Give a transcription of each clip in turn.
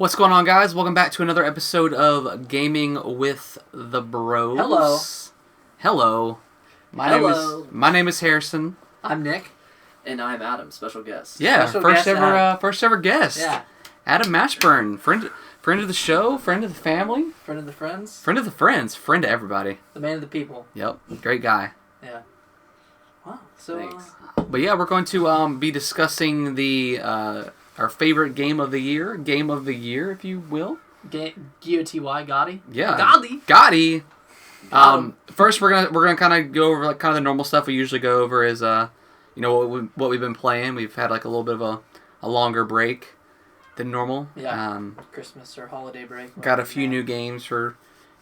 What's going on, guys? Welcome back to another episode of Gaming with the Bros. Hello. Hello. My name is Harrison. I'm Nick. And I'm Adam, special guest. Yeah, Special first guest, ever guest. Yeah. Adam Mashburn, friend of the show, friend of the family, Friend of the friends. friend of the friends, friend of everybody. The man of the people. Yep, great guy. Yeah. Wow. So, Thanks. But yeah, we're going to be discussing the our favorite game of the year, if you will. G-O-T-Y, Gotti. Yeah. Gotti. Gotti. First, we're gonna kind of go over like kind of the normal stuff we usually go over is what we've been playing. We've had like a little bit of a longer break than normal. Yeah. Christmas or holiday break. Got a few new games for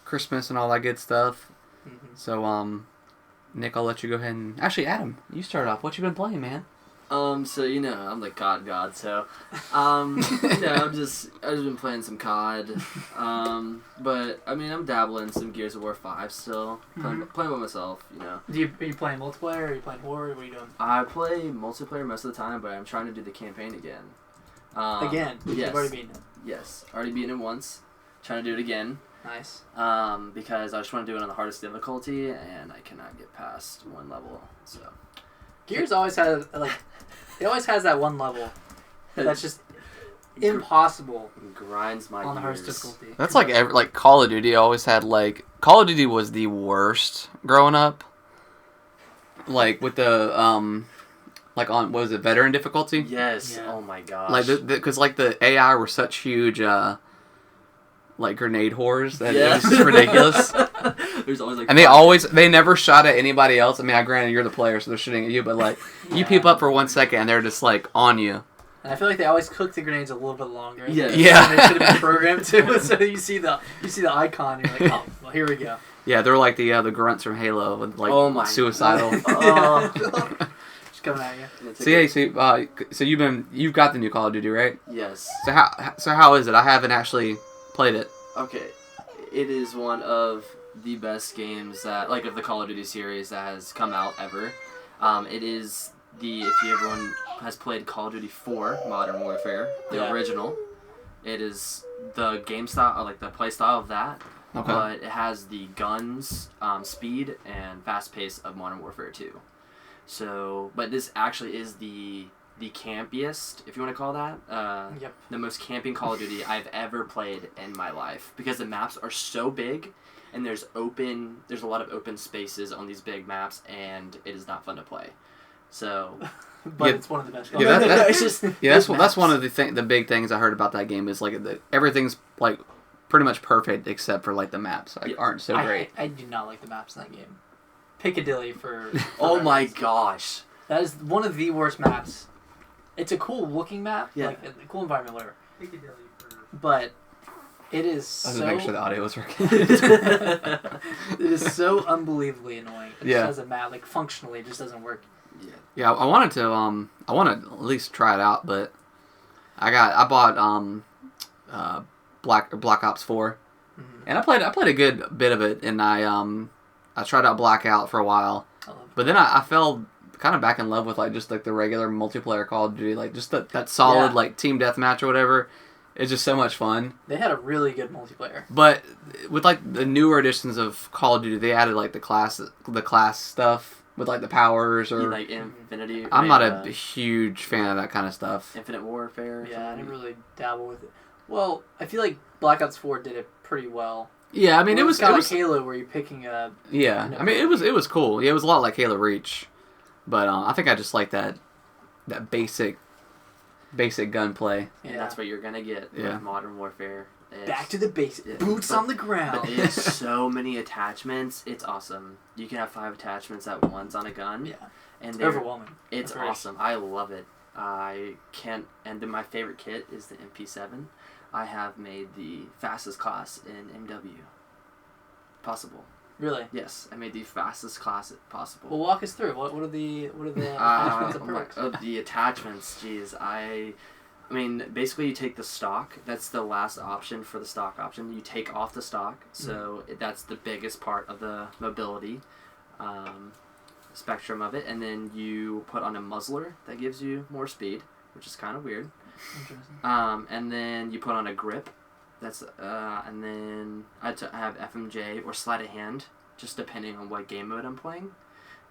Christmas and all that good stuff. Mm-hmm. So Nick, I'll let you go ahead and actually Adam, you start off. What you been playing, man? So I'm the God, so I've just been playing some COD. But I mean I'm dabbling in some Gears of War 5 still. Playing by myself, Are you playing multiplayer or are you playing horde? What are you doing? I play multiplayer most of the time, but I'm trying to do the campaign again. Again? Yes. You've already beaten it. Yes. Already beaten it once. Trying to do it again. Nice. Because I just want to do it on the hardest difficulty and I cannot get past one level, so Gears always has, it always has that one level that's just impossible grinds my on the hardest gears. difficulty. That's like Call of Duty always had Call of Duty was the worst growing up. Like with the what was it, veteran difficulty? Yes. Yeah. Oh my gosh. Like because the AI were such huge grenade whores that Yeah. it was just ridiculous. There's always And they never shot at anybody else. I mean, granted you're the player, so they're shooting at you, but you peep up for 1 second and they're just on you. And I feel like they always cook the grenades a little bit longer. Yeah. Yeah. They should have been programmed too. So you see the icon, you're like, oh, well, here we go. Yeah, they're like the grunts from Halo with Oh my suicidal. Oh. Just coming at you. So you've got the new Call of Duty, right? Yes. So how is it? I haven't actually played it. Okay. It is one of the best games of the Call of Duty series that has come out ever. It is if everyone has played Call of Duty 4 Modern Warfare, the original, it is the game style, the play style of that. Okay. But it has the guns, speed, and fast pace of Modern Warfare 2. So, but this actually is the campiest, if you want to call that, Yep. the most camping Call of Duty I've ever played in my life, because the maps are so big, and there's a lot of open spaces on these big maps, and it is not fun to play. So, But it's one of the best. Yeah, it's just that's one of the big things I heard about that game is everything's pretty much perfect except for the maps aren't so great. I do not like the maps in that game. Piccadilly for oh my gosh. That is one of the worst maps. It's a cool looking map, Yeah. a cool environment, whatever. But it is I was so. to make sure the audio was working. It is so unbelievably annoying. It Yeah. just as a map, functionally, it just doesn't work. Yeah. Yeah, I want to at least try it out, but I bought Black Ops 4, and I played a good bit of it, and I tried out Blackout for a while, but then I fell kind of back in love with the regular multiplayer Call of Duty, just that solid team deathmatch or whatever. It's just so much fun. They had a really good multiplayer. But with the newer editions of Call of Duty, they added the class stuff with the powers or Infinity. I'm not a huge fan of that kind of stuff. Infinite Warfare. Yeah, I didn't really dabble with it. Well, I feel like Black Ops 4 did it pretty well. Yeah, I mean it was kind of like Halo, where you're picking a. Yeah, I mean it was cool. Yeah, it was a lot like Halo Reach, but I think I just like that basic gunplay. And that's what you're gonna get with Modern Warfare. Back to the basics. Boots on the ground. But it has so many attachments. It's awesome. You can have 5 attachments at once on a gun. Yeah. And It's overwhelming. It's awesome. I love it. I can't. And then my favorite kit is the MP7. I have made the fastest class in MW possible. Really? Yes, I made the fastest class possible. Well, walk us through. What are the attachments and perks? The attachments, geez, I mean, basically you take the stock. That's the last option for the stock option. You take off the stock, so that's the biggest part of the mobility spectrum of it. And then you put on a muzzler that gives you more speed, which is kind of weird. Interesting. And then you put on a grip. That's and then I have FMJ or sleight of hand, just depending on what game mode I'm playing.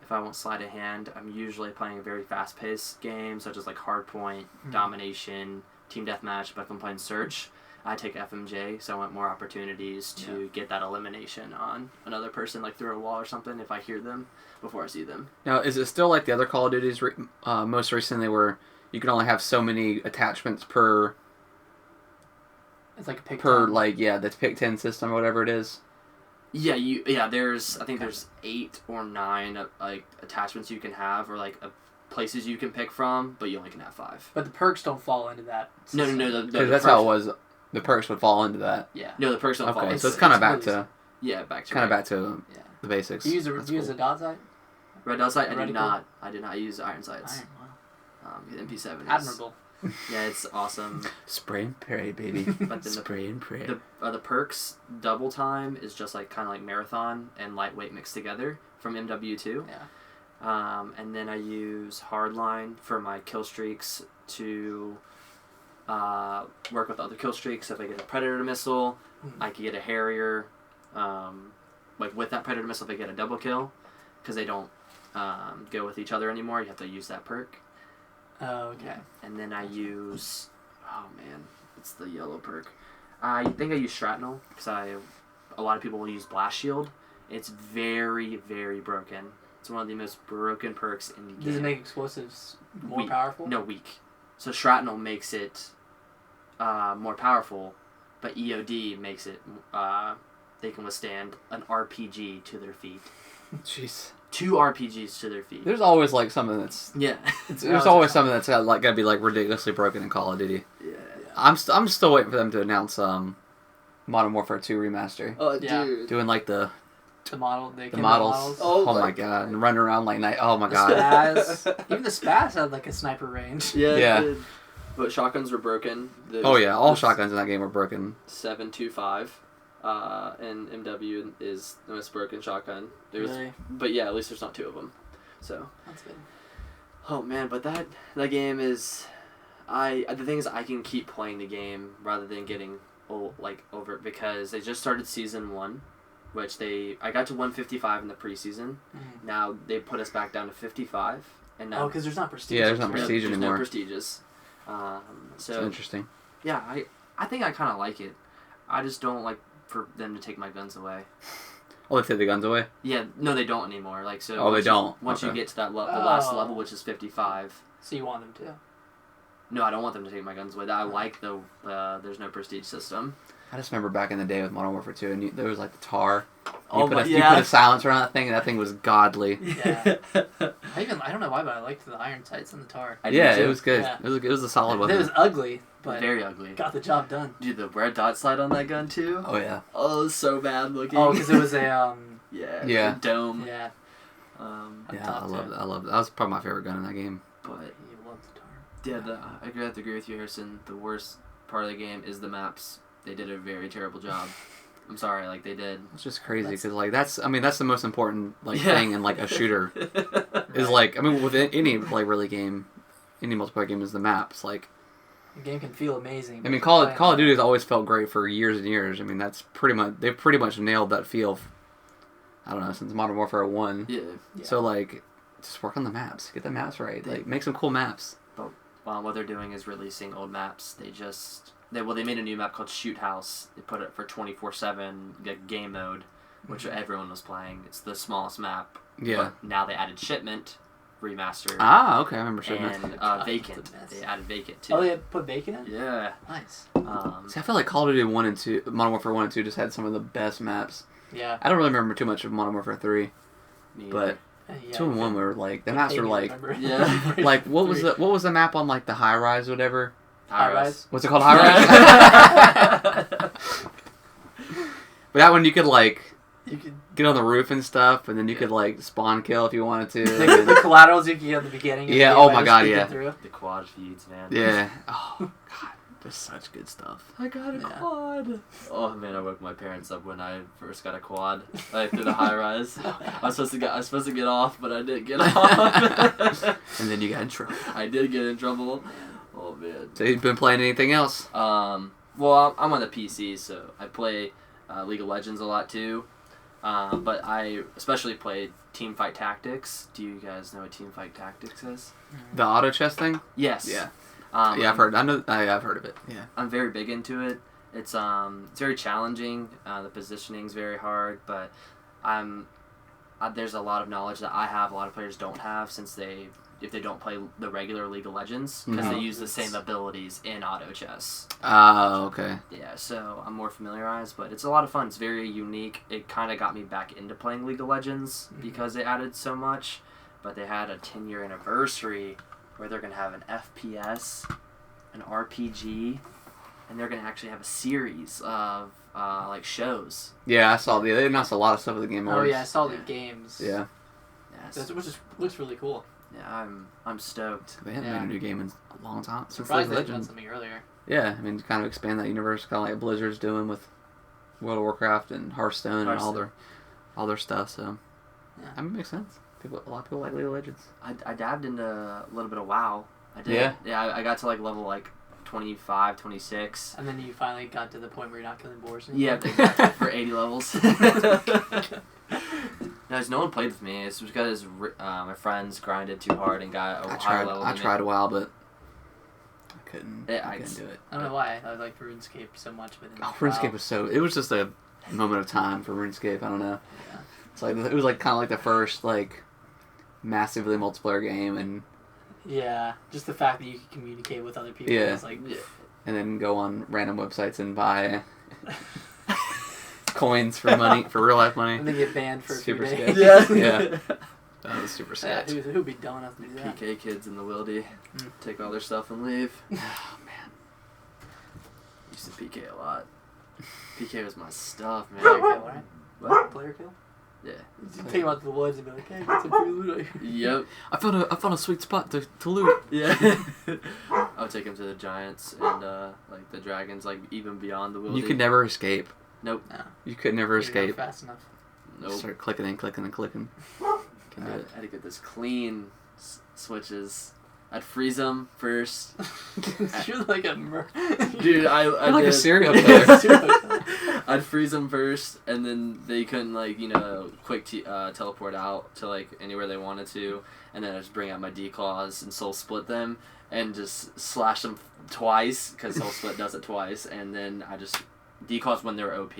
If I want sleight of hand, I'm usually playing a very fast-paced game, such as like Hardpoint, Domination, Team Deathmatch. But if I'm playing Search, I take FMJ, so I want more opportunities to get that elimination on another person, like through a wall or something, if I hear them before I see them. Now, is it still like the other Call of Duties most recently where you can only have so many attachments per... It's like a pick per, 10. like, yeah, the pick 10 system or whatever it is? Yeah, I think there's 8 or 9 like attachments you can have, or like places you can pick from, but you only can have 5. But the perks don't fall into that. No. Because that's how it was. The perks would fall into that. Yeah. No, the perks don't fall. Okay, into so it's it. kind of back really to... Yeah, back to Yeah. the basics. Do you use a, That's use cool. a dot sight? Red dot sight. I Reticle? did not use iron sights. Iron, wow. The MP7 is Admirable. Yeah, it's awesome. Spray and pray, baby. But then Spray and pray. the perks double time is just like kind of like marathon and lightweight mixed together from MW2. Yeah. And then I use hardline for my kill streaks to work with other kill streaks. If I get a predator missile, I can get a Harrier. Like with that predator missile, if I get a double kill, because they don't go with each other anymore. You have to use that perk. Oh, okay. And then I use, oh man, it's the yellow perk. I think I use Shrapnel because a lot of people will use Blast Shield. It's very, very broken. It's one of the most broken perks in the game. Does it make explosives more Weak. powerful? No, weak. So Shrapnel makes it more powerful, but EOD makes it, they can withstand an RPG to their feet. Jeez. 2 RPGs to their feet. There's always like something that's... Yeah. There's always something that's like gotta be like ridiculously broken in Call of Duty. Yeah. I'm still waiting for them to announce Modern Warfare 2 remaster. Oh, Yeah. dude. Doing like the The models. models. Oh my god. And running around like night. Oh my The god. Spaz. Even the Spaz had like a sniper range. Yeah. Yeah. Dude. But shotguns were broken. Oh yeah, all shotguns in that game were broken. 7.25. And MW is the most broken shotgun. Really? But yeah, at least there's not 2 of them. So. That's good. Oh man, but that game is, the thing is I can keep playing the game rather than getting over it because they just started season 1, which I got to 155 in the preseason. Mm-hmm. Now they put us back down to 55, and now because there's not prestige. Yeah, there's not right? prestige there's anymore. no prestigious. It's So interesting. yeah, I think I kind of like it. I just don't like for them to take my guns away. Oh, they take the guns away? Yeah, no, they don't anymore. Like so. Oh, they don't? Once you Okay. get to that the last level, which is 55. So you want them to? No, I don't want them to take my guns away. I like the there's no prestige system. I just remember back in the day with Modern Warfare 2, and there was like the tar. Oh, You put yeah. a silencer on that thing, and that thing was godly. Yeah. I don't know why, but I liked the iron sights on the tar. I did Yeah, too. it was good. Yeah. It was a solid It weapon. was ugly, but Very ugly. got the job done. Dude, the red dot slide on that gun too. Oh yeah. Oh, it was so bad looking. Oh, because it was a yeah. Yeah. The dome. yeah. Yeah, top I love tip. that. I love that. That was probably my favorite gun in that game. But You love the tar. yeah, I have to agree with you, Harrison. The worst part of the game is the maps. They did a very terrible job. I'm sorry, like they did. It's just crazy That's- because like that's the most important like Yeah. thing in like a shooter is like with any like really game, any multiplayer game is the maps. Like The game can feel amazing. I mean, but Call playing of Duty has always felt great for years and years. I mean, they've pretty much nailed that feel. I don't know, since Modern Warfare 1. Yeah. Yeah. So like, just work on the maps, get the maps right. Like make some cool maps. What they're doing is releasing old maps. They made a new map called Shoot House. They put it for 24/7 game mode, which everyone was playing. It's the smallest map. Yeah. But now they added Shipment remastered. Ah, okay, I remember Shipment. And God, Vacant. that's a mess. They added Vacant too. Oh, they put bacon in? Yeah. Nice. See, I feel like Call of Duty 1 and 2, Modern Warfare 1 and 2 just had some of the best maps. Yeah. I don't really remember too much of Modern Warfare 3, Me but Yeah, 2 and 1 were like the maps were like Yeah. like what was the map on like the high rise or whatever? High rise. What's it called? High rise. But that one you could like You could get on the roof and stuff, and then you could like spawn kill if you wanted to. the collaterals you can get at the beginning. of Yeah, the game oh by my just God, peeking yeah. through. The quad feeds, man. Yeah. Oh god, just such good stuff. I got a Yeah. quad. Oh man, I woke my parents up when I first got a quad. Like through the high rise. I was supposed to get off, but I didn't get off. And then you got in trouble. I did get in trouble. Oh man. So you've been playing anything else? Well, I'm on the PC, so I play League of Legends a lot too. But I especially play Teamfight Tactics. Do you guys know what Teamfight Tactics is? The auto chess thing? Yes. Yeah. Yeah, I've heard. I've heard of it. Yeah. I'm very big into it. It's very challenging. The positioning's very hard, but there's a lot of knowledge that I have. A lot of players don't have if they don't play the regular League of Legends because they use the same abilities in auto chess. Oh, okay. Yeah, so I'm more familiarized, but it's a lot of fun. It's very unique. It kind of got me back into playing League of Legends because they added so much, but they had a 10-year anniversary where they're going to have an FPS, an RPG, and they're going to actually have a series of like shows. Yeah, I saw they announced a lot of stuff at the Game Awards. Oh yeah, I saw the games. Yeah. Yes. Which looks really cool. Yeah, I'm stoked. They haven't made a new game in a long time since League Surprised of they done Legends. something earlier. Yeah, I mean, to kind of expand that universe, kind of like Blizzard's doing with World of Warcraft and Hearthstone and all their stuff. So, Yeah. I mean, it makes sense. A lot of people like League of Legends. I dabbed into a little bit of WoW. I did. Yeah? Yeah, I got to like level like 25, 26. And then you finally got to the point where you're not killing boars anymore. Yeah, exactly, for 80 levels. No one played with me. It's because my friends grinded too hard and got a higher level. I tried a while, but I couldn't do it. I don't know why. I liked RuneScape so much. But RuneScape was it was just a moment of time for RuneScape. I don't know. Yeah. It's like it was like kind of like the first like massively multiplayer game, and yeah, just the fact that you can communicate with other people. Yeah. Is like, and then go on random websites and buy coins for money, for real life money. and then get banned for Super a few days. sketch. Yeah. That was super Yeah, sketch. who'd be dumb enough to do that? PK kids in the wildy take all their stuff and leave. Oh man. Used to PK a lot. PK was my stuff, man. Player kill, right? What? Player kill? Yeah. You take him out to the woods and be like, hey, get some free loot out here. Yep. I found a sweet spot to loot. Yeah. I would take him to the giants and like the dragons, like even beyond the wildy. You could never escape. Nope. No. You could never Maybe not escape. fast enough. Nope. Start clicking and clicking and clicking. Can do I it. had to get this clean switches. I'd freeze them first. You're like a Dude, I You're like a did. serial killer. I'd freeze them first, and then they couldn't quick teleport out to like anywhere they wanted to, and then I just bring out my declaws and soul split them and just slash them twice because soul split does it twice, and then I just declaws when they're OP.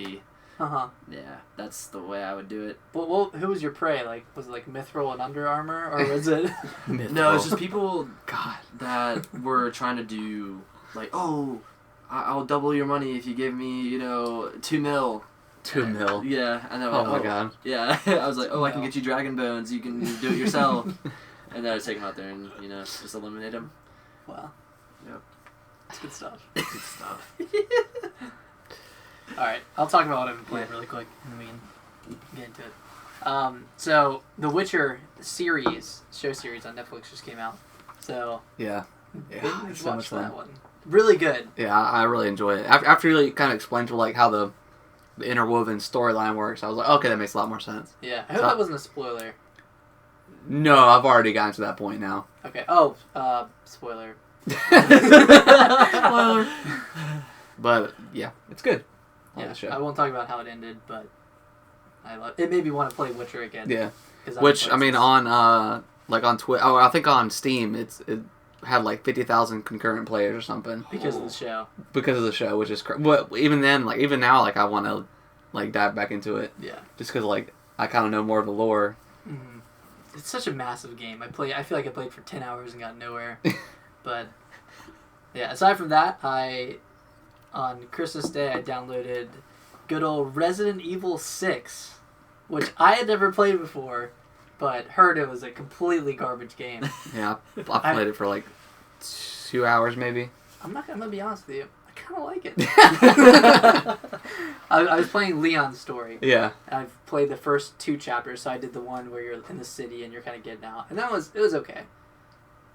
Uh-huh. Yeah, that's the way I would do it. Well, who was your prey? Like, was it like Mithril and Under Armour, or was it? No, it's just people God. that were trying to do like, oh, I'll double your money if you give me, 2 mil. 2 mil. Yeah, and then Oh my god. Yeah, I was like, oh, I can No. get you dragon bones. You can do it yourself. And then I take him out there and just eliminate him. Wow. Yep. That's good stuff. Good stuff. All right, I'll talk about what I've been playing really quick, and then we can get into it. So The Witcher show series on Netflix just came out. So Yeah. Yeah. binge It's so much watch fun. that one. Really good. Yeah, I really enjoy it. After you really kind of explained to like how the interwoven storyline works, I was like, okay, that makes a lot more sense. Yeah, I hope that wasn't a spoiler. No, I've already gotten to that point now. Okay. Oh, spoiler. Spoiler. But yeah, it's good. I like Yeah, the show. I won't talk about how it ended, but it made me want to play Witcher again. Yeah. 'Cause Which played I mean since- on like on Twitter. Oh, I think on Steam it had like 50,000 concurrent players or something because of the show. because of the show, which is but even then, like even now, like I want to like dive back into it Yeah. just because like I kind of know more of the lore. Mm-hmm. It's such a massive game. I feel like I played for 10 hours and got nowhere. But yeah, aside from that, on Christmas Day I downloaded good old Resident Evil 6, which I had never played before, but heard it was a completely garbage game. Yeah, I played it for like 2 hours maybe. I'm gonna be honest with you. I kind of like it. I was playing Leon's story. Yeah. And I've played the first 2 chapters, so I did the one where you're in the city and you're kind of getting out, and it was okay.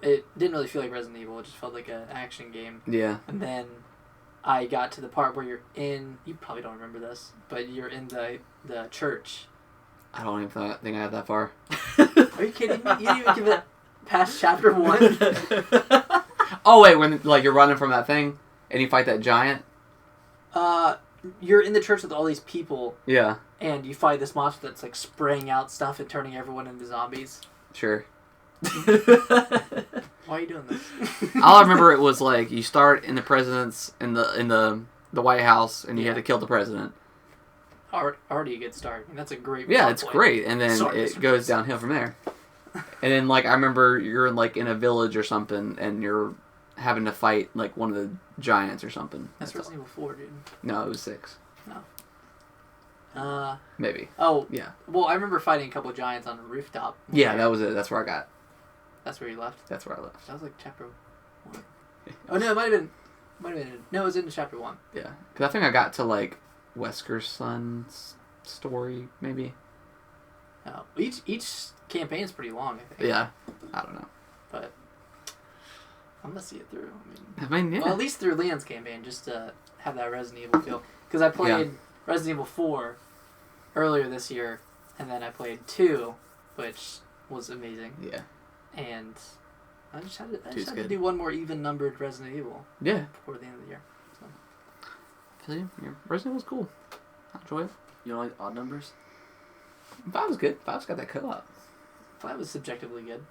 It didn't really feel like Resident Evil; it just felt like an action game. Yeah. And then I got to the part where you're in. You probably don't remember this, but you're in the church. I don't even think I got that far. Are you kidding me? You didn't even give it past chapter 1. Oh wait, when like you're running from that thing and you fight that giant. You're in the church with all these people, Yeah. and you fight this monster that's like spraying out stuff and turning everyone into zombies. Sure. Why are you doing this? All I remember it was like you start in the president's in the White House and you had to kill the president. Already a good start. I mean, that's a great. Yeah, it's point. great, and then Sorry, it Mr. goes downhill from there. And then like I remember you're like in a village or something, and you're having to fight like one of the giants or something. That's Resident Evil 4, dude. No, it was 6. Maybe. Oh. Yeah. Well, I remember fighting a couple of giants on a rooftop. Yeah, that was it. That's where I got. That's where you left. That's where I left. That was like chapter 1. Oh no, it might have been. No, it was in chapter 1. Yeah, because I think I got to like Wesker's son's story, maybe. Oh, each campaign is pretty long, I think. Yeah, I don't know. But I'm gonna see it through. I mean, yeah. Well, at least through Leon's campaign, just to have that Resident Evil feel. Because I played Resident Evil 4 earlier this year, and then I played 2, which was amazing. Yeah. And I just had to do one more even-numbered Resident Evil. Yeah. Before the end of the year. So. I feel you. Yeah, Resident Evil's cool. I enjoy it. You don't like odd numbers? 5 was good. 5's got that co-op. 5 was subjectively good.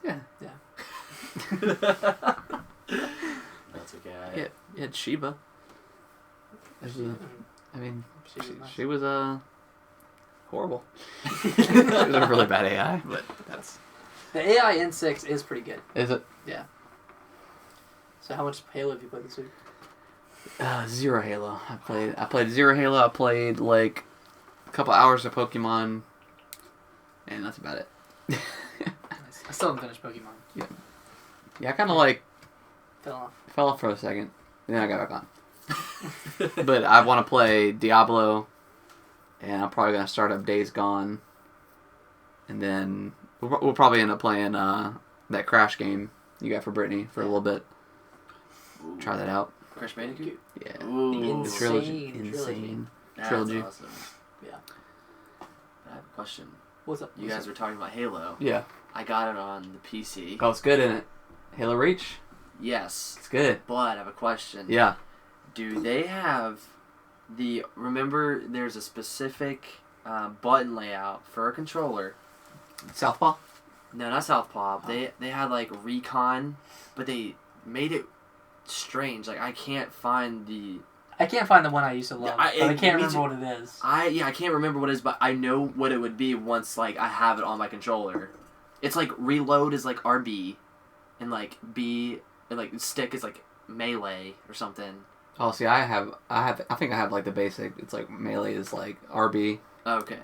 Yeah. Yeah. That's okay. Yeah, you had Sheba. I mean, she was horrible. She was a really bad AI, but that's... The AI in 6 is pretty good. Is it? Yeah. So how much Halo have you played this week? Zero Halo. I played Zero Halo. I played like a couple hours of Pokemon, and that's about it. Nice. I still haven't finished Pokemon. Yeah, I kind of like Fell off for a second, and then I got back on. But I want to play Diablo, and I'm probably gonna start up Days Gone, and then we'll probably end up playing that Crash game you got for Brittany for a little bit. Ooh. Try that out. Crash Bandicoot? Yeah. Ooh. The Insane. That's Trilogy. awesome. Yeah. I have a question. What's up? You guys were talking about Halo. Yeah. I got it on the PC. Oh, it's good in it. Halo Reach. Yes. It's good. But I have a question. Yeah. Do they have remember there's a specific button layout for a controller? Southpaw. No, not Southpaw. They had like Recon, but they made it strange. Like I can't find the one I used to love. I can't remember too. what it is. I can't remember what it is, but I know what it would be once like I have it on my controller. It's like reload is like RB, and like B and like stick is like melee or something. Oh, see, I think I have like the basic. It's like melee is like RB. Okay.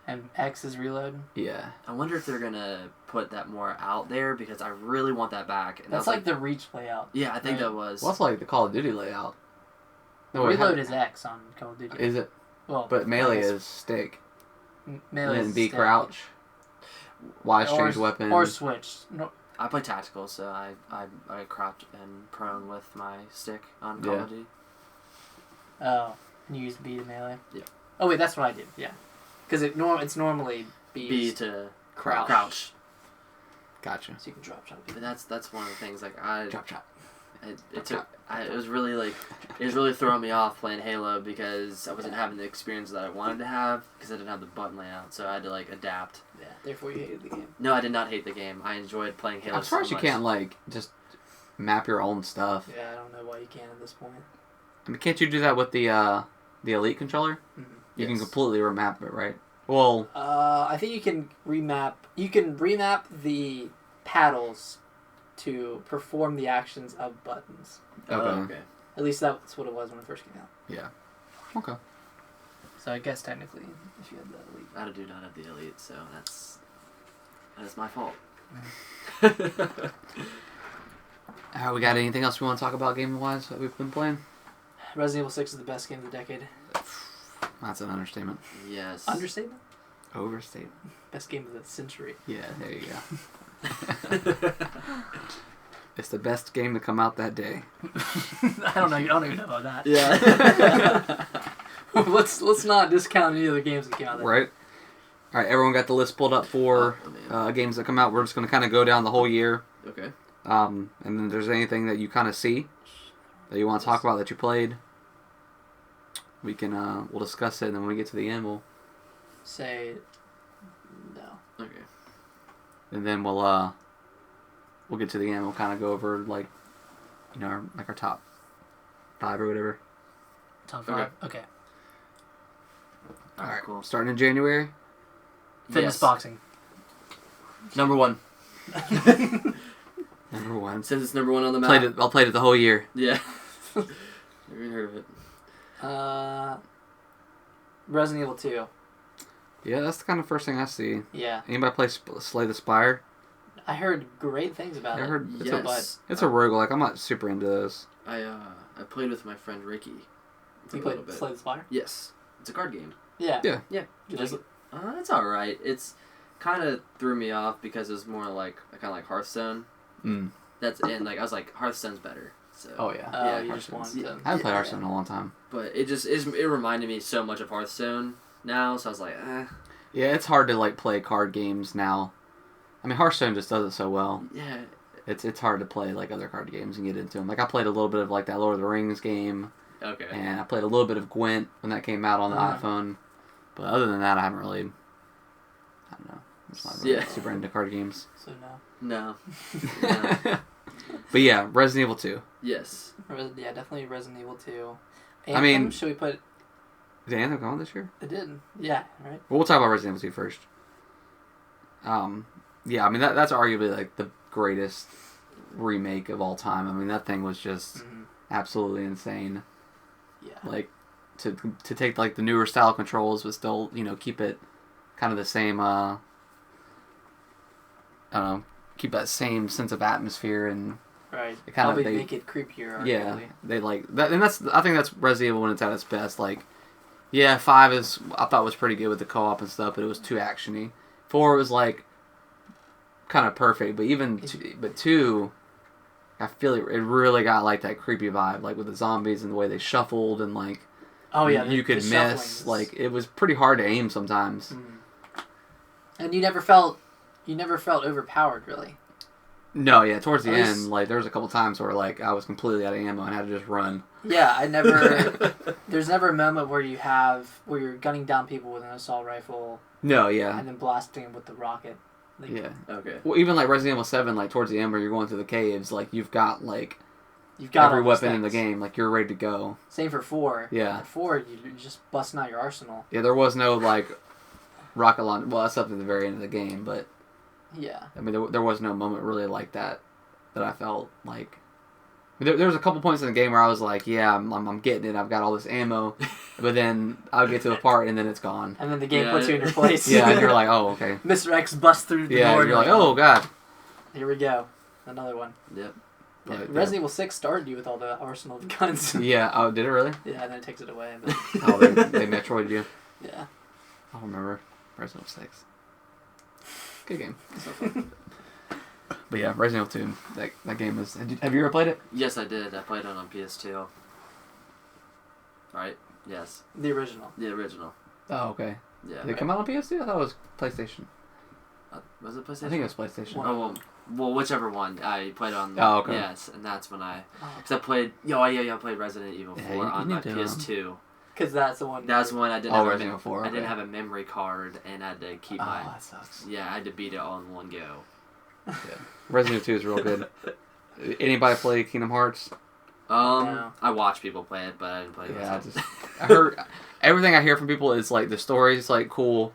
And X is reload. Yeah. I wonder if they're gonna put that more out there because I really want that back. And That's like the Reach layout. Yeah, I think right? that was. Well, that's like the Call of Duty layout. No, wait, reload is X on Call of Duty. Is it? Well, But melee is stick. Melee And is then B stick. crouch. Y change weapon. Or switch. No, I play tactical, so I crouch and prone with my stick on Call of Duty. oh, and you use B to melee. Yeah. Oh wait, that's what I did. Yeah, because it's normally B to crouch. crouch. Gotcha. So you can drop shot. But that's one of the things like I. Drop shot. It was really throwing me off playing Halo because I wasn't having the experience that I wanted to have because I didn't have the button layout, so I had to like adapt. Yeah, therefore you hated the game. No, I did not hate the game. I enjoyed playing Halo. I'm surprised you can't like just map your own stuff. Yeah, I don't know why you can't at this point. I mean, can't you do that with the Elite controller? Mm-hmm. You can completely remap it, right? Well, I think you can remap. You can remap the paddles to perform the actions of buttons. okay. At least that's what it was when it first came out. Yeah. Okay. So I guess technically, if you had the Elite. I do not have the Elite, so that's my fault. Alright, we got anything else we want to talk about game-wise that we've been playing? Resident Evil 6 is the best game of the decade. That's an understatement. Yes. Understatement? Overstatement. Best game of the century. Yeah, there you go. It's the best game to come out that day. I don't know. Even know about that. Yeah. let's not discount any other games that came out that Right. All right, everyone got the list pulled up for games that come out. We're just going to kind of go down the whole year. Okay. And then there's anything that you kind of see that you want to talk about that you played, we can we'll discuss it, and then when we get to the end, we'll say no. Okay. And then we'll get to the end. We'll kind of go over like, our top 5 or whatever. Top 5. Okay. All right. Cool. Starting in January. Fitness Yes. boxing. Number 1. Number 1. Since it's number 1 on the map. I played it the whole year. Yeah. Never even heard of it. Resident Evil 2. Yeah, that's the kind of first thing I see. Yeah. Anybody play Slay the Spire? I heard great things about I it. heard Yes. it's a roguelike. I'm not super into those. I played with my friend Ricky. You played Slay the Spire? Yes. It's a card game. Yeah. Yeah. Yeah. You like it? It's alright. It's kind of threw me off because it was more like kind of like Hearthstone. Mm. And like I was like Hearthstone's better. So. Oh yeah. Yeah, You just wanted to... I haven't played Hearthstone in a long time. But it reminded me so much of Hearthstone now, so I was like, Yeah, it's hard to like play card games now. I mean, Hearthstone just does it so well. yeah. It's hard to play like other card games and get into them. Like I played a little bit of like that Lord of the Rings game, Okay. and I played a little bit of Gwent when that came out on the iPhone. But other than that, I haven't really. I don't know. I'm just not really super into card games. So no. No. But yeah, Resident Evil 2. Yes. Yeah, definitely Resident Evil 2. I mean- Should we put... Did Anthem come out this year? It did. Yeah, right? Well, we'll talk about Resident Evil 2 first. Yeah, I mean that's arguably like the greatest remake of all time. I mean that thing was just absolutely insane. Yeah. Like to take like the newer style controls, but still keep it kind of the same. I don't know, keep that same sense of atmosphere and Right. it kind of Probably make it creepier. yeah, Arguably. they like that, and I think that's Resident Evil when it's at its best. Like, yeah, 5 I thought was pretty good with the co-op and stuff, but it was too actiony. 4 was like kind of perfect, but even 2, I feel it really got like that creepy vibe, like with the zombies and the way they shuffled and like Oh yeah, you could the miss. shuffling Like it was pretty hard to aim sometimes. And you never felt overpowered, really. No, yeah, towards the At least- end, like there was a couple times where like I was completely out of ammo and had to just run. Yeah, I never. There's never a moment where you're gunning down people with an assault rifle No, yeah, and then blasting them with the rocket. Like, yeah. Okay. Well, even like Resident Evil 7, like towards the end where you're going through the caves, like you've got like you've got every all those weapon in the things. game, like you're ready to go. Same for 4. Yeah. At 4, you're just busting out your arsenal. Yeah, there was no like rocket launch. Well, that's up at the very end of the game, but Yeah. I mean, there was no moment really like that I felt like. There was a couple points in the game where I was like, yeah, I'm getting it. I've got all this ammo, but then I'll get to a part and then it's gone. And then the game Yeah. puts you in your place. Yeah, and you're like, oh, okay. Mr. X busts through the Yeah, door. and you're like, oh god. Here we go. Another one. Yep. Yeah, But, Resident Evil 6 started you with all the arsenal of guns. Yeah. Oh, did it really? Yeah, and then it takes it away. But Oh, they Metroid you. yeah. I don't remember Resident Evil 6. Good game. So fun. But yeah, Resident Evil 2. That game was. Have you ever played it? Yes, I did. I played it on PS2. Right? Yes. The original. The original. Oh, okay. Yeah. Did it come out on PS2? I thought it was PlayStation. Was it PlayStation? I think it was PlayStation. Oh, well, whichever one. I played on. Oh, okay. Yes, and that's when I. Oh. Because I played. I played Resident Evil 4 Yeah, you on my need to, PS2. Because that's the one. That's when I didn't. Oh, have Resident Evil 4. I didn't okay. have a memory card, and I had to keep my. Oh, that sucks. Yeah, I had to beat it all in one go. Yeah. Resident Evil 2 is real good. Anybody play Kingdom Hearts? No. I watch people play it, but I didn't play it Yeah, myself. I heard everything I hear from people is like the story's like cool,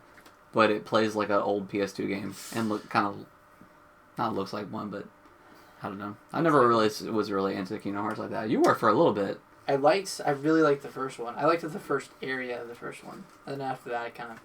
but it plays like an old PS2 game and not looks like one, but I don't know. I never really was really into Kingdom Hearts like that. You were for a little bit. I really liked the first one. I liked the first area of the first one. And then after that, I kind of...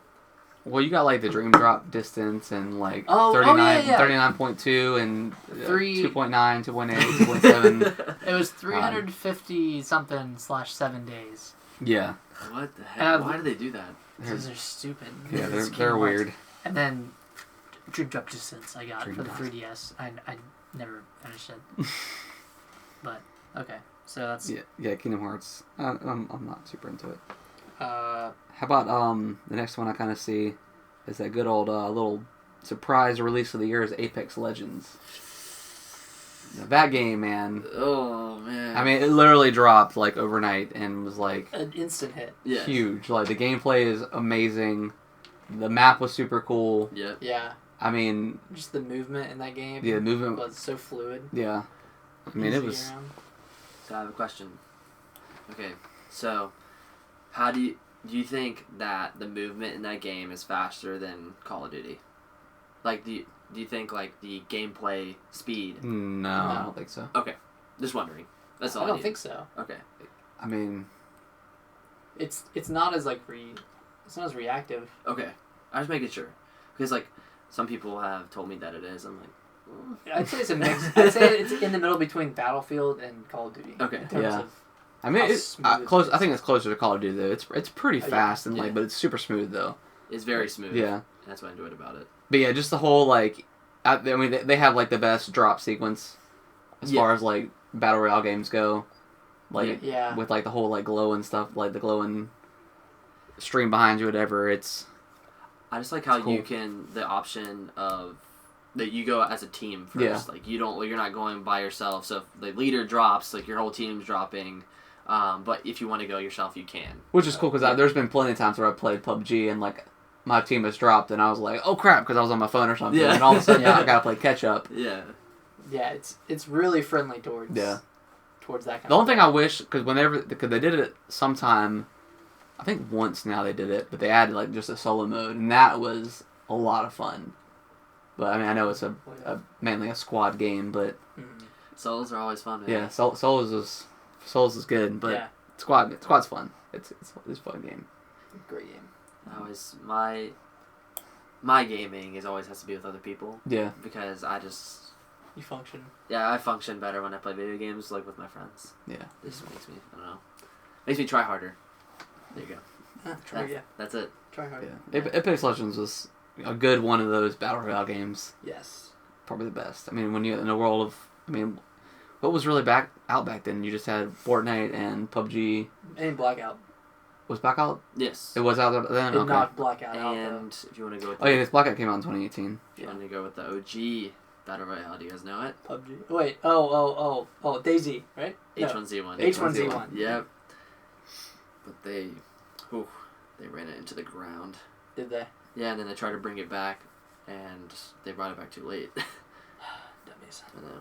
Well, you got like the Dream Drop distance and like Oh, 39, yeah. 39.2 and 3 2.9, 2.8, 2.7. It was 350 something / 7 days. Yeah. What the heck? Why Um, did they do that? These are stupid. Yeah, It's they're Kingdom Hearts. weird. And then Dream Drop Distance I got Dream for the Drop. 3DS. I never finished it. But, okay. So that's... Yeah, Kingdom Hearts. I'm not super into it. Uh, How about the next one I kind of see is that good old little surprise release of the year is Apex Legends. That game, man. Oh man. I mean, it literally dropped like overnight and was like An instant hit. yeah. huge. Like the gameplay is amazing. The map was super cool. Yep. Yeah. I mean, Just the movement in that game. the movement. Was so fluid. Yeah. I mean, it Easy was. around. So I have a question. Okay, so how do you think that the movement in that game is faster than Call of Duty? Like, do you think like the gameplay speed? No, I don't think so. Okay, just wondering. That's all. I don't need. think so. Okay. I mean, It's not as like it's not as reactive. Okay, I was making sure because like some people have told me that it is. I'm like, I'd say it's a mix. I'd say it's in the middle between Battlefield and Call of Duty. Okay. In terms Yeah. of I mean, how it's smooth close. it I is. think it's closer to Call of Duty though. It's pretty Oh, yeah. fast and like, Yeah. but it's super smooth though. it's very smooth. Yeah. That's what I enjoyed about it. But yeah, just the whole like, I mean, they have like the best drop sequence as Yeah. far as like battle royale games go. Like Yeah. with like the whole like glowing stuff, like the glowing stream behind you, whatever. It's I just like how It's cool. you can the option of that you go as a team first. Yeah. Like you're not going by yourself. So if the leader drops, like your whole team's dropping. But if you want to go yourself, you can. which is cool because Yeah. there's been plenty of times where I played PUBG and like my team has dropped and I was like, oh crap, because I was on my phone or something, Yeah. and all of a sudden Yeah. I gotta play catch up. Yeah. Yeah, it's really friendly towards Yeah. towards that kind The of only thing I wish, because they did it sometime, I think once now they did it, but they added like just a solo mode, and that was a lot of fun. But I mean, I know it's a mainly a squad game, but Solos are always fun, man. yeah, solos is good, but yeah, squad's fun. It's a fun game. great game. My gaming is always has to be with other people Yeah, because You function. I function better when I play video games like with my friends. yeah. It just makes me makes me try harder. There you go. That's it. Try hard. Yeah. Apex Legends was a good one of those battle royale games. Yes. Probably the best. I mean, when you in a world of, I mean, what was really out back then? You just had Fortnite and PUBG. And Blackout. Was Blackout? Yes. It was out then. Did Okay. not Blackout out though. And if you want to go with Oh yeah, this Blackout came out in 2018. if you want to go with the OG Battle Royale, do you guys know it? PUBG. Wait. Oh. DayZ, right? No. H1Z1. H1Z1. Yep. But they ran it into the ground. Did they? Yeah, and then they tried to bring it back, and they brought it back too late. Dummies. I know.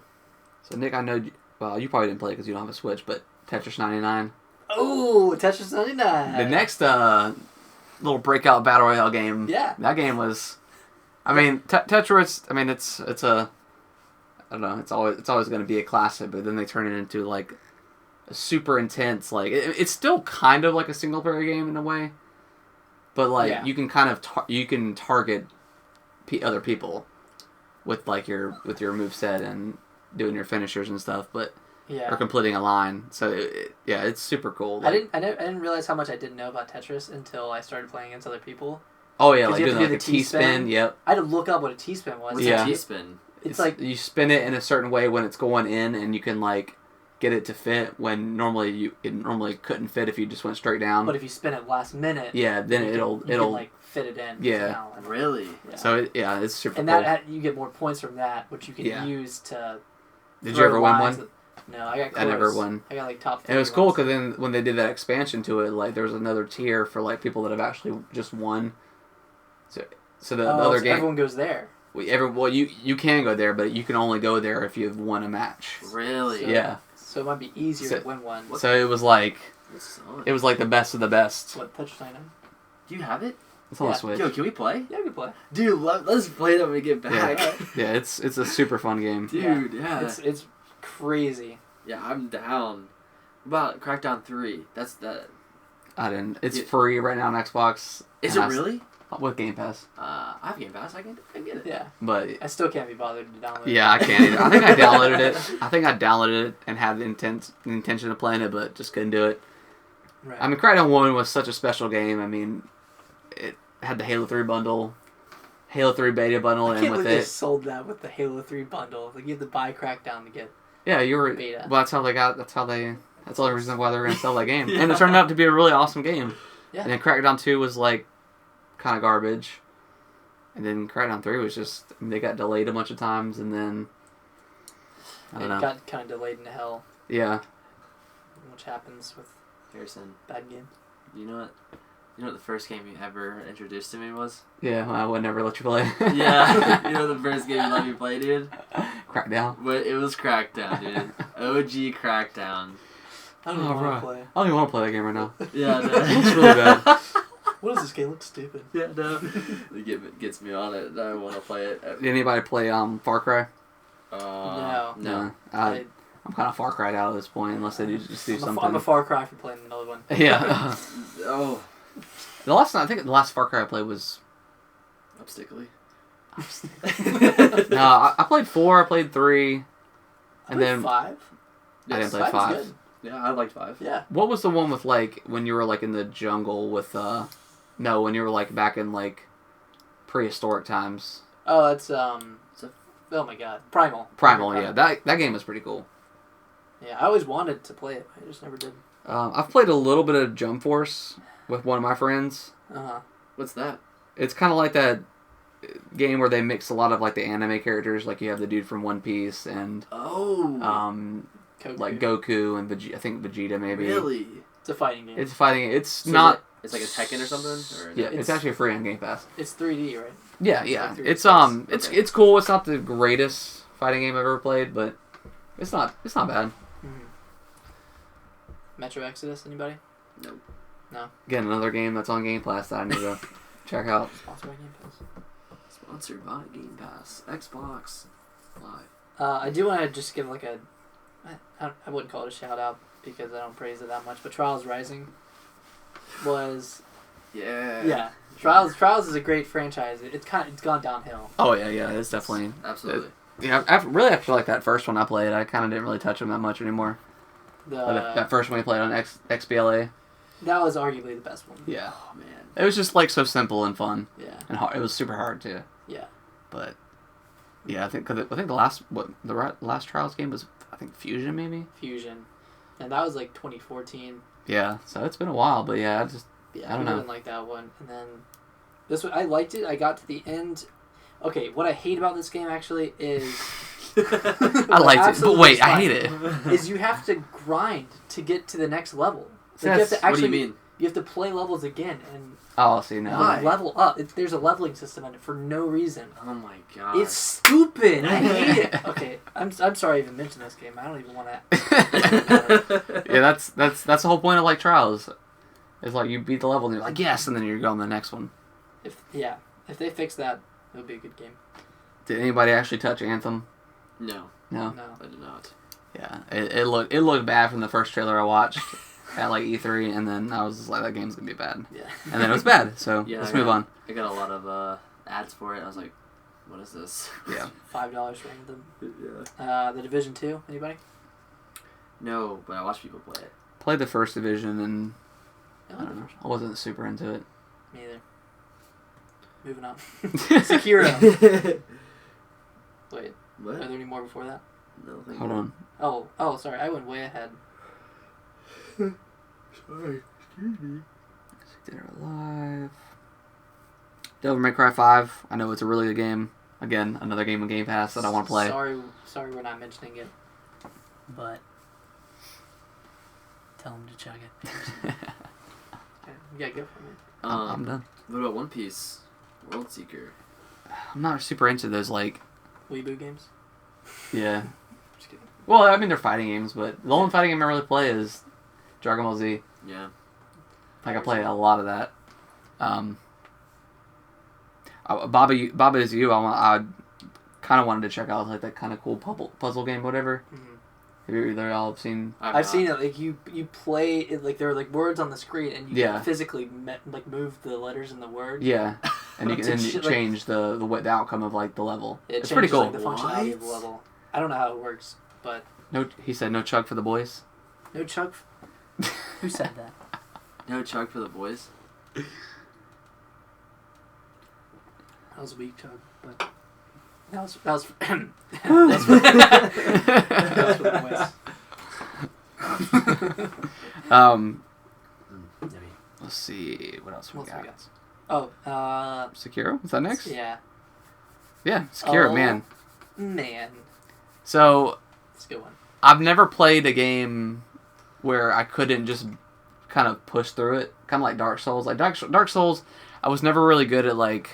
So Nick, I know. Well, you probably didn't play because you don't have a Switch, but Tetris 99. Oh, Tetris 99. The next little breakout battle royale game. Yeah. That game was. I mean, Tetris. I mean, it's a. I don't know. It's always going to be a classic, but then they turn it into like a super intense. Like it's still kind of like a single player game in a way, but like Yeah. you can kind of you can target other people with like your moveset and doing your finishers and stuff, but Yeah. or completing a line. So it's super cool. I Like, didn't realize how much I didn't know about Tetris until I started playing against other people. oh yeah, 'Cause like you have doing to like do a the T-spin. T-spin. Yep. I had to look up what a T-spin was. What's Yeah. a T-spin? It's like you spin it in a certain way when it's going in, and you can like get it to fit when normally it normally couldn't fit if you just went straight down. but if you spin it last minute, Yeah, then you it'll can, like fit it in. Yeah. somehow. Really? Yeah. So it's super and cool. that you get more points from that, which you can Yeah. use to. Did throw you ever win lines one? No, I got close. I never won. I got like top. And it was 30 cool once. because then when they did that expansion to it, like there was another tier for like people that have actually just won. So the other so game, everyone goes there. you can go there, but you can only go there if you've won a match. Really? So- Yeah. So it might be easier So- to win one. So it was like That's solid. it was like the best of the best. What Tetris 99? Do you have it? It's on Yeah. the Switch. Yo, can we play? Yeah, we can play. Dude, let's play that when we get back. Yeah. Yeah, it's a super fun game. Dude, yeah. It's crazy. Yeah, I'm down. What about Crackdown 3? That's that. I didn't. It's Yeah. free right now on Xbox. Is and it really? with Game Pass? I have Game Pass. I can get it. Yeah. But I still can't be bothered to download it. yeah, I can't either. I think I downloaded it. I think I downloaded it and had the intention of playing it, but just couldn't do it. Right. I mean, Crackdown 1 was such a special game. I mean, it had the Halo 3 bundle, Halo 3 beta bundle, I and can't with believe they it. sold that with the Halo 3 bundle. Like you have to buy Crackdown to get. Yeah, you were. Beta. Well, that's how they got. That's the only reason why they were going to sell that game. And it turned out to be a really awesome game. Yeah. And then Crackdown 2 was like kind of garbage. And then Crackdown 3 was just, I mean, they got delayed a bunch of times, and then I don't it know. got kind of delayed into hell, Yeah. which happens with Harrison, bad games. you know what? You know what the first game you ever introduced to me was? Yeah, I would never let you play. Yeah. You know the first game you let me play, dude? Crackdown. But it was Crackdown, dude. OG Crackdown. I don't Oh, even want bro. to play. I don't even want to play that game right now. Yeah, no. It's really bad. What is this game? It looks stupid. Yeah, no. It gets me on it. I want to play it. Did anybody play Far Cry? No. No. I'm kind of Far Cry out at this point, unless they just do something. I'm a Far Cry for playing another one. Yeah. Oh. I think the last Far Cry I played was. Obstacle. No, I played 4. I played 3. And then 5. I didn't play Five 5. is good. Yeah, I liked 5. Yeah. What was the one with like when you were like in the jungle with No, when you were like back in like prehistoric times. Oh, it's oh my god, Primal. Primal, yeah. That game was pretty cool. Yeah, I always wanted to play it. I just never did. I've played a little bit of Jump Force with one of my friends. What's that? It's kind of like that game where they mix a lot of like the anime characters, like you have the dude from One Piece and Oh. Goku. like Goku and I think Vegeta maybe. Really? It's a fighting game. It's fighting. It's So not. It's like a Tekken or something? Or Yeah, it's actually free on Game Pass. It's 3D, right? Yeah, yeah. Like It's Okay. it's cool. It's not the greatest fighting game I've ever played, but it's not bad. Metro Exodus, anybody? Nope. No. Again, another game that's on Game Pass that I need to check out. Sponsored by Game Pass. Sponsored by Game Pass. Xbox Live. I do want to just give like I wouldn't call it a shout out because I don't praise it that much, but Trials Rising was Yeah. Trials is a great franchise. It's gone downhill. Oh yeah, it's definitely Absolutely. yeah. After like that first one I played, I kind of didn't really touch them that much anymore. That first one we played on XBLA. That was arguably the best one. Yeah, Oh, man. it was just like so simple and fun Yeah. and hard. It was super hard too. Yeah. But yeah, I think the last Trials game was I think Fusion maybe. Fusion, and that was like 2014. Yeah, so it's been a while, but yeah, I don't know. Didn't like that one, and then this one I liked it. I got to the end. Okay, what I hate about this game actually is I liked it, but absolutely wait, I fine. hate it. is you have to grind to get to the next level. So Like, you have that's- to actually, what do you mean? You have to play levels again and Oh, see now. Why? level up. There's a leveling system in it for no reason. Oh my god. It's stupid. I hate it. Okay, I'm sorry I even mentioned this game. I don't even want to. Yeah, that's the whole point of like Trials. It's like you beat the level and you're like yes, and then you're going to the next one. If they fix that, it would be a good game. Did anybody actually touch Anthem? No, No. No. I did not. Yeah, it looked bad from the first trailer I watched at like E3, and then I was just like that game's gonna be bad, Yeah. and then it was bad. So Yeah, let's I move got- on. I got a lot of ads for it. I was like, what is this? Yeah. $5 for Anthem. Yeah. The Division 2. Anybody? No, but I watch people play it. Played the first division, and No, I don't know. I wasn't super into it. Me either. Moving on. Sekiro. Wait, What? are there any more before that? No, thank Hold you. on. Oh, sorry. I went way ahead. Sorry. Excuse me. Dead or Alive. Devil May Cry 5. I know it's a really good game. Again, another game on Game Pass that I want to play. Sorry, we're not mentioning it. But tell them to chug it. Okay, yeah, go for it. I'm done. What about One Piece? World Seeker. I'm not super into those, like, Weeboo games. yeah. Just kidding. Well, I mean, they're fighting games, but the only fighting game I really play is Dragon Ball Z. Yeah. Like, I play a lot of that. Baba Is You, I kind of wanted to check out, like, that kind of cool puzzle game, whatever. Mm-hmm. Have you either all seen? I've seen it. Like you play it. Like there are like words on the screen, and you Yeah. physically move the letters in the word. Yeah. And you can then Shit, like- change the outcome of, like, the level. It It's pretty changes, cool. Like, the functionality of the What? level. I don't know how it works, but No, he said no chug for the boys. no chug. Who said that? No chug for the boys. That was a weak chug, but that was that's for the boys. Let's see what else we What else got. we got? Oh, Sekiro, is that next? yeah. Yeah, Sekiro, Oh. man. Man, So It's a good one. I've never played a game where I couldn't just kind of push through it. Kind of like Dark Souls. Like Dark Souls, I was never really good at like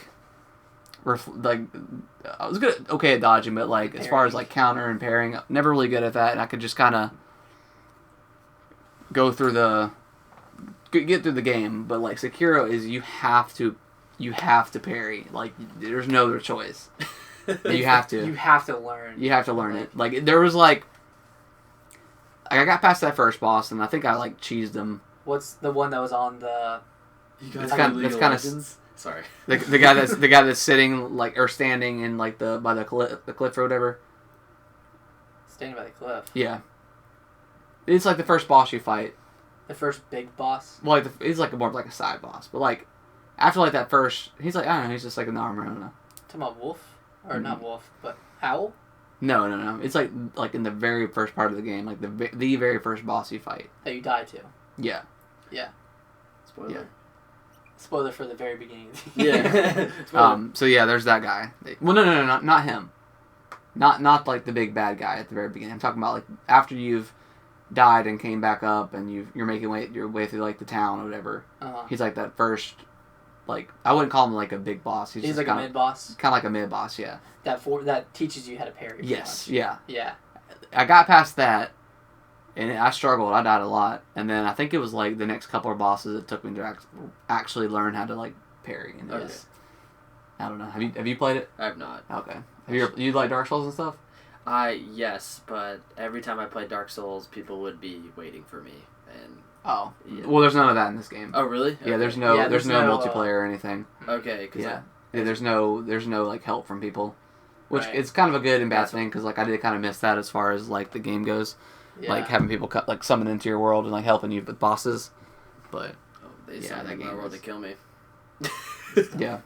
I was good at dodging, but like as far as like counter and parrying, never really good at that. And I could just kind of go through get through the game. But like Sekiro is you have to parry. Like there's no other choice. You have to. You have to learn. You have to learn it. Like there was like I got past that first boss and I think I like cheesed him. What's the one that was on the? That's kind of. Sorry. The guy that's sitting like or standing in like by the cliff or whatever. Standing by the cliff. Yeah. It's like the first boss you fight. The first big boss. Well, like he's like more of like a side boss, but like after like that first, he's like I don't know, he's just like in the armor. I don't know. Talking about wolf or not wolf, but owl. No. It's like in the very first part of the game, like the very first boss you fight. That you die to. Yeah. Yeah. Spoiler. Yeah. Spoiler for the very beginning of the game. Yeah. So yeah, there's that guy. Well, no, not him. Not like the big bad guy at the very beginning. I'm talking about like after you've died and came back up and you're making your way through like the town or whatever. He's like that first, like I wouldn't call him like a big boss. He's like a mid boss. Kind of like a mid boss, yeah. That teaches you how to parry. Yes, yeah. Yeah. I got past that. And I struggled. I died a lot. And then I think it was like the next couple of bosses it took me to actually learn how to like parry. And Yes. I don't know. Have you played it? I have not. Okay. You like Dark Souls and stuff? Yes, but every time I played Dark Souls, people would be waiting for me, and Oh. Yeah. Well, there's none of that in this game. Oh, really? Yeah. Okay. There's no multiplayer or anything. Okay. Yeah. There's no like help from people, which Right. it's kind of a good and bad thing because like I did kind of miss that as far as like the game goes. Yeah. Like having people like summon into your world and like helping you with bosses, but They Yeah, summoned that in my game world is- to kill me. yeah,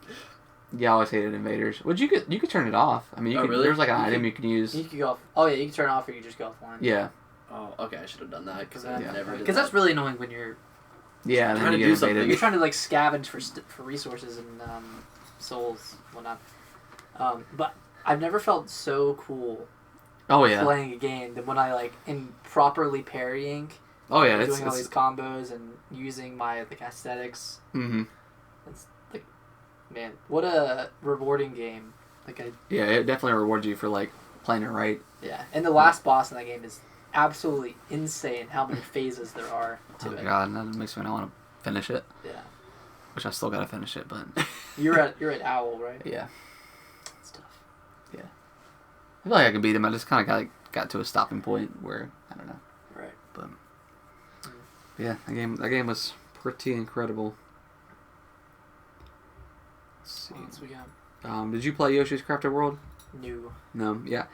I always hated invaders. You could turn it off. I mean, you Oh, could. really? There's like an You item you can use. You can go off. Oh yeah, you can turn it off or you can just go offline. Yeah, Oh, okay. I should have done that because Yeah. I never did. Because that's really annoying when you're yeah. And Trying then to you do get something. invaded. you're trying to like scavenge for resources and souls and whatnot. But I've never felt so cool Oh yeah. playing a game than when I like in properly parrying, Oh yeah. doing all these combos and using my like aesthetics. Mm-hmm. It's like, man, what a rewarding game. Like Yeah, it definitely rewards you for like playing it right. yeah, and the last boss in that game is absolutely insane. How many phases there are to Oh it. god, that makes me not want to finish it. Yeah, Which I still gotta finish it, but you're at Owl, right? yeah. It's tough. I feel like I could beat him. I just kind of got to a stopping point where I don't know. Right. But yeah, that game was pretty incredible. Let's see. What else we got? Did you play Yoshi's Crafted World? New. No. Yeah,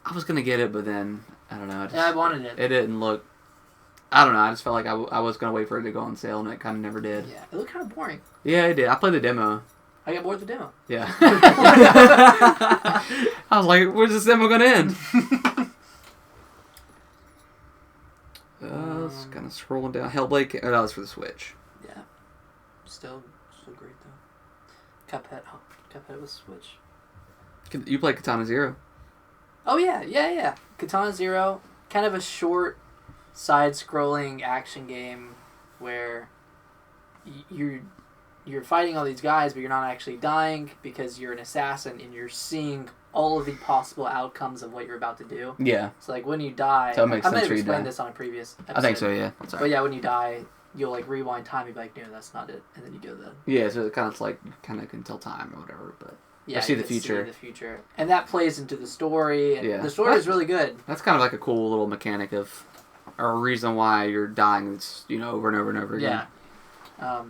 I was gonna get it, but then I don't know. Yeah, I wanted it. It didn't look. I don't know. I just felt like I was gonna wait for it to go on sale, and it kind of never did. Yeah, it looked kind of boring. Yeah, it did. I played the demo. I got bored of the demo. Yeah. I was like, where's this demo gonna end? It's kind of scrolling down. Hellblade. Oh, that was for the Switch. Yeah. Still great though. Cuphead. Oh, Cuphead was Switch. You played Katana Zero. Oh yeah. Katana Zero, kind of a short, side-scrolling action game where you're fighting all these guys, but you're not actually dying because you're an assassin and you're seeing all of the possible outcomes of what you're about to do. Yeah. So like when you die, So it makes I might sense have for you to explained die. this on a previous episode. I think so, yeah. Sorry. But yeah, when you die, you'll like rewind time and be like, no, that's not it, and then you go then. Yeah, so it kind of like you kind of can tell time or whatever, but Yeah, see you the can future. See the future, and that plays into the story. And Yeah. the story is really good. that's kind of like a cool little mechanic of or a reason why you're dying. It's over and over and over again. Yeah.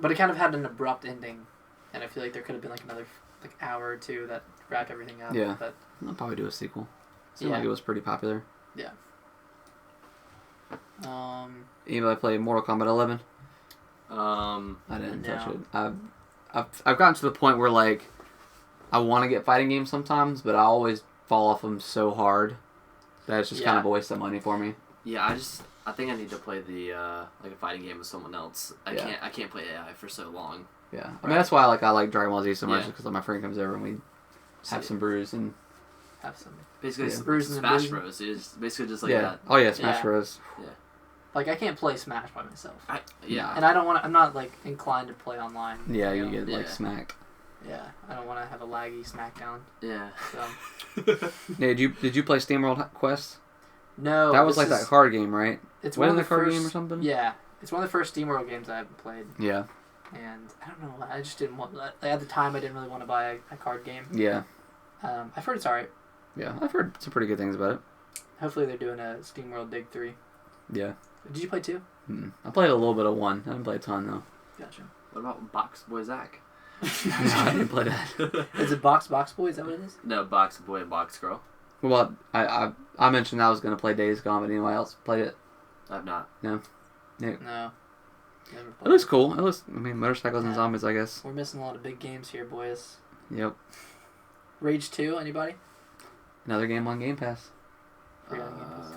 But it kind of had an abrupt ending, and I feel like there could have been like another like hour or two that wrapped everything up. Yeah. But I'll probably do a sequel. Seemed Yeah. like it was pretty popular. Anybody play Mortal Kombat 11? I didn't touch No. it. I've gotten to the point where like I want to get fighting games sometimes, but I always fall off them so hard that it's just kind of a waste of money for me. Yeah, I think I need to play the like a fighting game with someone else. I can't play AI for so long. Yeah, I mean that's why I like Dragon Ball Z so much Yeah. because my friend comes over and we have So- some brews and have some. Basically, Yeah. it's Smash Bros. It's basically just like yeah. that. Oh yeah, Smash Yeah. Bros. Like I can't play Smash by myself. Yeah. And I don't want to. I'm not like inclined to play online. Yeah, you you know? get like Yeah. smacked. Yeah, I don't want to have a laggy SmackDown. Yeah. So Yeah, did you play SteamWorld Quest? no, That was this like is- that card game, right? It's Wasn't one it of a the card first, game or something? Yeah, it's one of the first SteamWorld games I haven't played, Yeah. and I don't know. I just didn't want. At the time, I didn't really want to buy a card game. Yeah. I've heard it's alright. Yeah. I've heard some pretty good things about it. Hopefully, they're doing a SteamWorld Dig 3. Yeah. Did you play 2? I played a little bit of 1. I didn't play a ton though. Gotcha. What about Box Boy Zach? I didn't play that. Is it Box Boy? Is that what it is? No, Box Boy, Box Girl. Well, I mentioned I was gonna play Days Gone, but anyone else played it? I've not. No. Never It played looks cool. It looks. I mean, motorcycles and Yeah. zombies, I guess. We're missing a lot of big games here, boys. Yep. Rage 2, anybody? Another game on Game Pass. Free on Game Pass.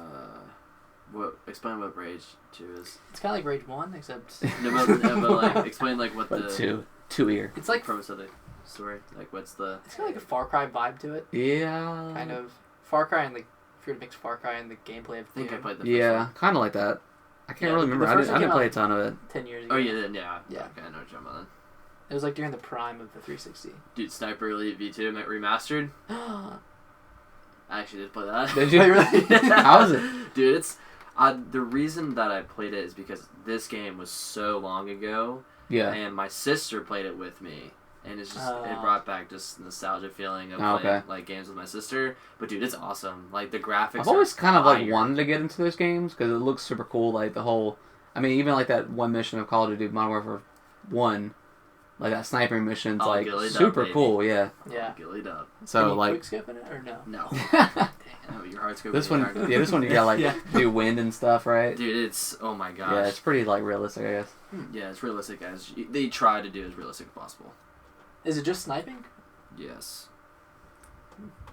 Explain what Rage 2 is. It's kind of like Rage 1, except But like, explain like what But the two ear. it's like premise of the story. Like, what's the? it's kind of like a Far Cry vibe to it. Yeah. Kind of Far Cry and like if you were to mix Far Cry and the gameplay of I think I Doom played the first Yeah, one. kind of like that. I can't Yeah, really the remember. I first didn't, one I didn't came play a out ton of it. 10 years ago. Oh yeah, then yeah. Yeah. Okay, I know what you're talking about then. It was like during the prime of the 360. Dude, Sniper Elite V2 remastered. I actually did play that. Did you? Wait, really? How was it? Dude, it's the reason that I played it is because this game was so long ago, Yeah. and my sister played it with me, and it's just it brought back just nostalgia feeling of Oh, playing okay. like games with my sister. But dude, it's awesome. Like the graphics. I've always kind of like fire. wanted to get into those games because it looks super cool. Like the whole, I mean, even like that one mission of Call of Duty Modern Warfare 1, like that sniping mission's Oh, like Gillied Up, super baby. cool. Yeah. Yeah. Gillied up. So Can you like quick skip in it or no? No. Oh, your heart's going. this one, yeah, this one you gotta like Yeah. do wind and stuff, right? Dude, it's oh my gosh. Yeah, it's pretty like realistic, I guess. Yeah, it's realistic as they try to do as realistic as possible. Is it just sniping? Yes.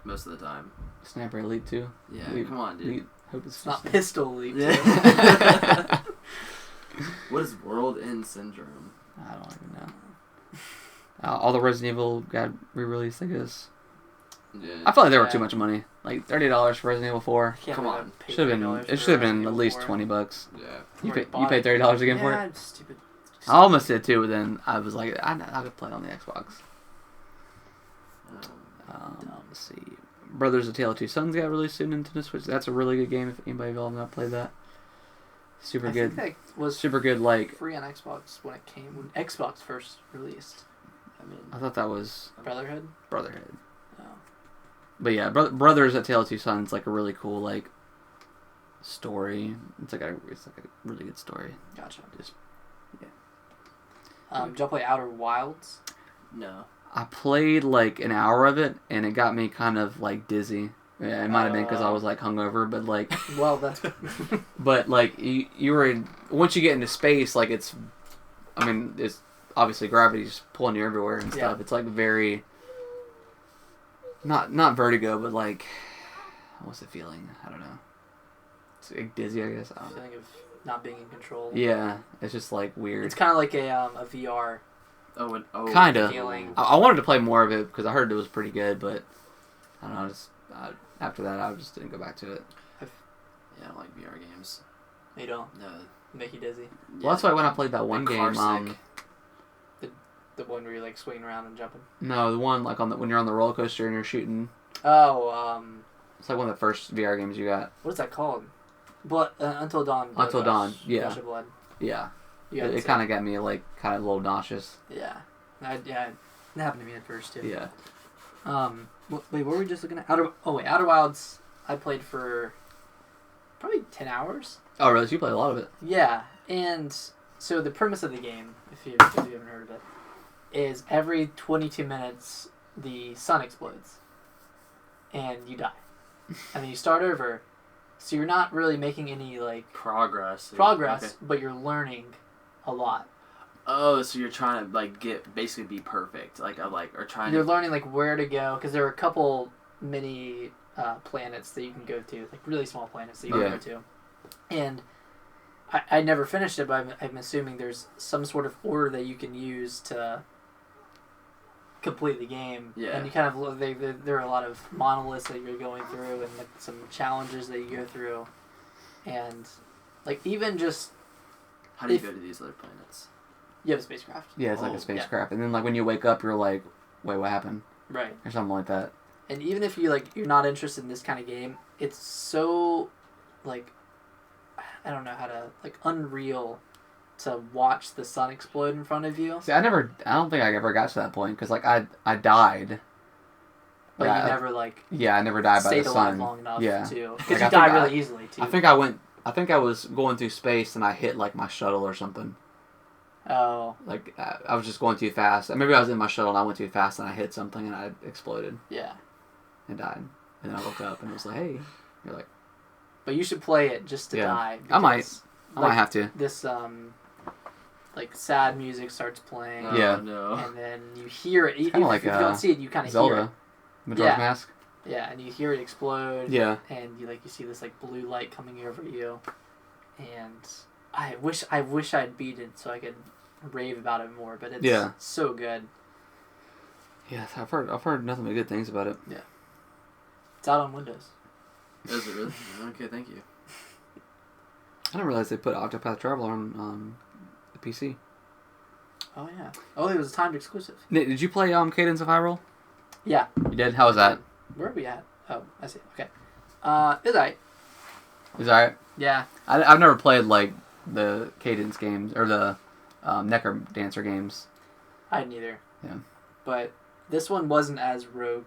Most of the time. Sniper Elite 2. Yeah, Elite- come on, dude. Elite. Hope it's It's not Pistol Elite. Yeah. What is World End Syndrome? I don't even know. All the Resident Evil got re-released, I guess. Yeah. I feel like they were Yeah. too much money. Like $30 for Resident Evil 4. Can't Come believe on. I paid Should have been. $30 It should have for been Resident at Evil least 4. $20. Yeah. You Already paid bought it. $30 again for Yeah, it. it's stupid. I almost did too, but then I was like, I could play it on the Xbox. Let's see. Brothers: A Tale of Two Sons got released soon Nintendo Switch. That's a really good game. If anybody of y'all have not played that, super I good. think that was Super good. Like free on Xbox when Xbox first released. I mean, I thought that was Brotherhood. Brotherhood. Oh. But yeah, Brothers: A Tale of Two Sons, like a really cool like story. It's like a really good story. Gotcha. Just Did y'all play Outer Wilds? no. I played like an hour of it, and it got me kind of like dizzy. Yeah, it might have been because I was like hungover, but like, Well, that's but like you were in, once you get into space, like it's, I mean, it's obviously gravity's pulling you everywhere and stuff. Yeah. It's like very, not vertigo, but like, what's the feeling? I don't know. It's like dizzy, I guess. I don't know. feeling of not being in control. Yeah, it's just like weird. It's kind of like a VR Oh. Kinda. feeling. I wanted to play more of it because I heard it was pretty good, but I don't know. Just after that, I just didn't go back to it. Yeah, I don't like VR games. You don't No. make you dizzy. Well, that's why when I played that one car game, sick. The one where you're like swinging around and jumping. no, the one like when you're on the roller coaster and you're shooting. Oh, It's like one of the first VR games you got. what is that called? Blood Until Dawn. Blood Until Rush. Dawn, yeah. Rush of Blood. Yeah, You it kind of got me like kind of a little nauseous. Yeah. It happened to me at first too. Yeah. Wait, what were we just looking at? Outer Wilds. I played for probably 10 hours. Oh, really? So you played a lot of it. Yeah, and so the premise of the game, if you haven't heard of it, is every 22 minutes the sun explodes, and you die, and then you start over. So you're not really making any like Progress. progress, Okay. but you're learning a lot. Oh, so you're trying to like basically be perfect, or trying You're to. learning like where to go because there are a couple mini planets that you can go to, like really small planets that you Yeah. can go to, and I never finished it, but I'm assuming there's some sort of order that you can use to. complete the game. Yeah. And you kind of there are a lot of monoliths that you're going through, and like some challenges that you go through, and like even just How do you go to these other planets? you have a spacecraft. Yeah, it's like Oh, a spacecraft, and then like when you wake up, you're like, wait, what happened? Right. Or something like that. And even if you're not interested in this kind of game, it's so like I don't know how to unreal to watch the sun explode in front of you. See, I don't think I ever got to that point because like I died. But Yeah, you never Yeah, I never died by stayed the alive sun. long enough Yeah. to because Like, you I die think really easily too. I think I was going through space and I hit like my shuttle or something. Oh Like I was just going too fast. Maybe I was in my shuttle and I went too fast and I hit something and I exploded yeah. and died. And then I looked up and it was like, hey, you're like, But you should play it just to Yeah. die. I might. because, I might have to. This sad music starts playing. Oh, Yeah. no. And then you hear it. Even kinda if like, you don't see it, you kind of hear it. Zelda, Majora's Yeah. Mask. Yeah, and you hear it explode. Yeah. And you see this blue light coming over you, and I wish I'd beat it so I could rave about it more. But it's so good. Yeah, I've heard nothing but good things about it. It's out on Windows. Is it really? Okay, thank you. I didn't realize they put Octopath Traveler on the PC. Oh yeah. Oh, it was a timed exclusive. Nick, did you play Cadence of Hyrule? Yeah. You did. How was that? Where are we at? Oh, I see. Okay. It's alright. Is that right? Yeah. I've never played like the Cadence games or the Necker Dancer games. I didn't either. Yeah. But this one wasn't as rogue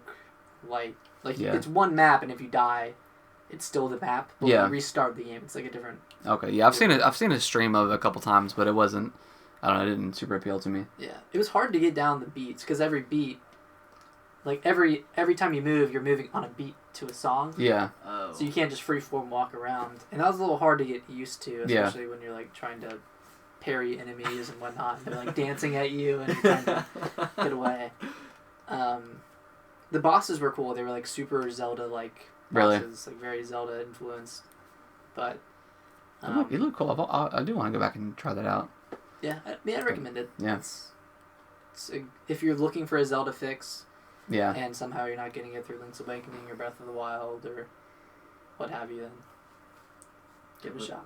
light. Yeah. It's one map, and if you die, it's still the map. But when you restart the game, it's like a different. Okay, yeah, I've seen a stream of it a couple times, but it wasn't. I don't know. It didn't super appeal to me. Yeah, it was hard to get down the beats because every beat, every time you move, you're moving on a beat to a song. Yeah. Oh. So you can't just freeform walk around, and that was a little hard to get used to, especially when you're trying to parry enemies and whatnot. And they're dancing at you and you're trying to get away. The bosses were cool. They were super Zelda Really? bosses, very Zelda influenced. But You look cool. I do want to go back and try that out. yeah, I recommend it. Yeah. If you're looking for a Zelda fix, Yeah. and somehow you're not getting it through Link's Awakening or Breath of the Wild or what have you, then give it a shot.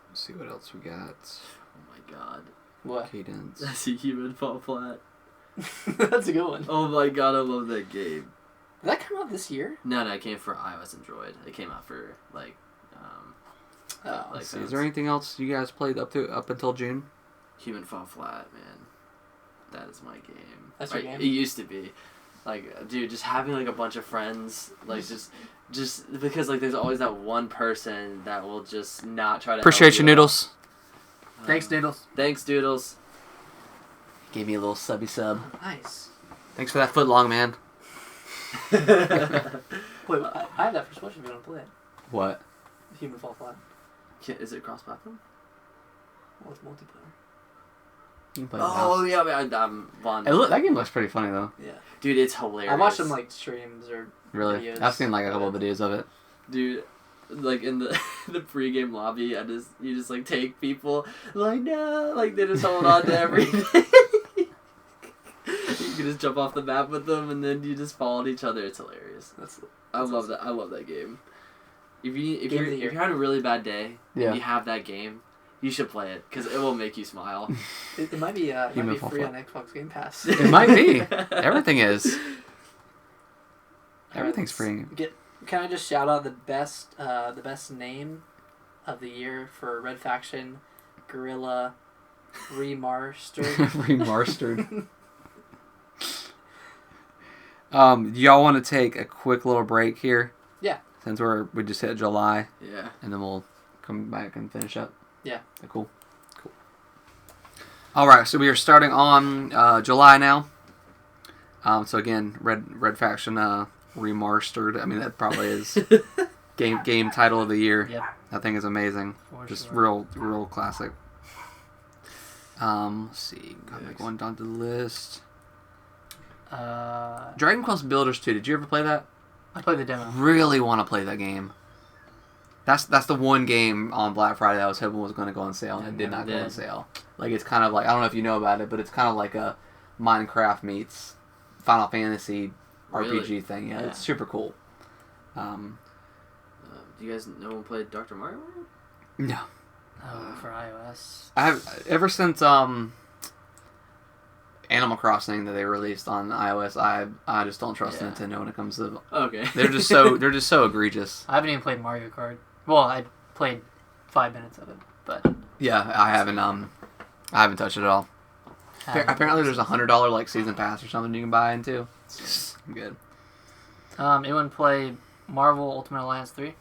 Let's see what else we got. Oh my god. What? Cadence. I see Human Fall Flat. That's a good one. Oh my god, I love that game. Did that come out this year? No, it came for iOS and Android. It came out for Oh. like Is there anything else you guys played up until June? Human Fall Flat, man. That is my game. That's your game? It used to be. Dude, just having a bunch of friends, just because there's always that one person that will just not try to Appreciate help you, out. Noodles. Thanks, Noodles. Thanks, Doodles. Gave me a little subby sub. Nice. Thanks for that foot long, man. Wait, I have that for Switch if you want to play it. What? Human Fall Flat. Is it cross-platform? Well, it's multiplayer. You can play it Oh, now. yeah, I'm Von. Hey, look, that game looks pretty funny though. Yeah. Dude, it's hilarious. I watched some streams or Really? videos. I've seen a couple of videos of it. Dude, in the the pregame lobby, you just take people no, they just hold on to everything. You can just jump off the map with them, and then you just fall on each other. It's hilarious. I love that. I love that game. If you're having a really bad day and you have that game, you should play it because it will make you smile. It might be Human free Fall on Flat. Xbox Game Pass. It might be. Everything is. All Everything's free. Can I just shout out the best name of the year for Red Faction, Gorilla Remastered. Remastered. Do y'all want to take a quick little break here? Yeah. Since we just hit July, Yeah. and then we'll come back and finish up. Yeah. Cool. All right, so we are starting on July now. So again, Red Faction Remastered. I mean, that probably is game title of the year. Yep. That thing is amazing. Just real classic. Let's see. Going down to the list. Dragon Quest Builders 2. Did you ever play that? I played the demo. Really want to play that game. That's the one game on Black Friday I was hoping was going to go on sale, and it did not go on sale. It's kind of I don't know if you know about it, but it's kind of like a Minecraft meets Final Fantasy Really? RPG thing. Yeah, Yeah. it's super cool. Do you guys know one played Dr. Mario World? No, For iOS. I've ever since Animal Crossing that they released on iOS. I just don't trust Yeah. Nintendo when it comes to. Okay. They're just so egregious. I haven't even played Mario Kart. Well, I played 5 minutes of it, but Yeah, I haven't touched it at all. Apparently, there's $100 like season pass or something you can buy into. Good. Anyone play Marvel Ultimate Alliance 3?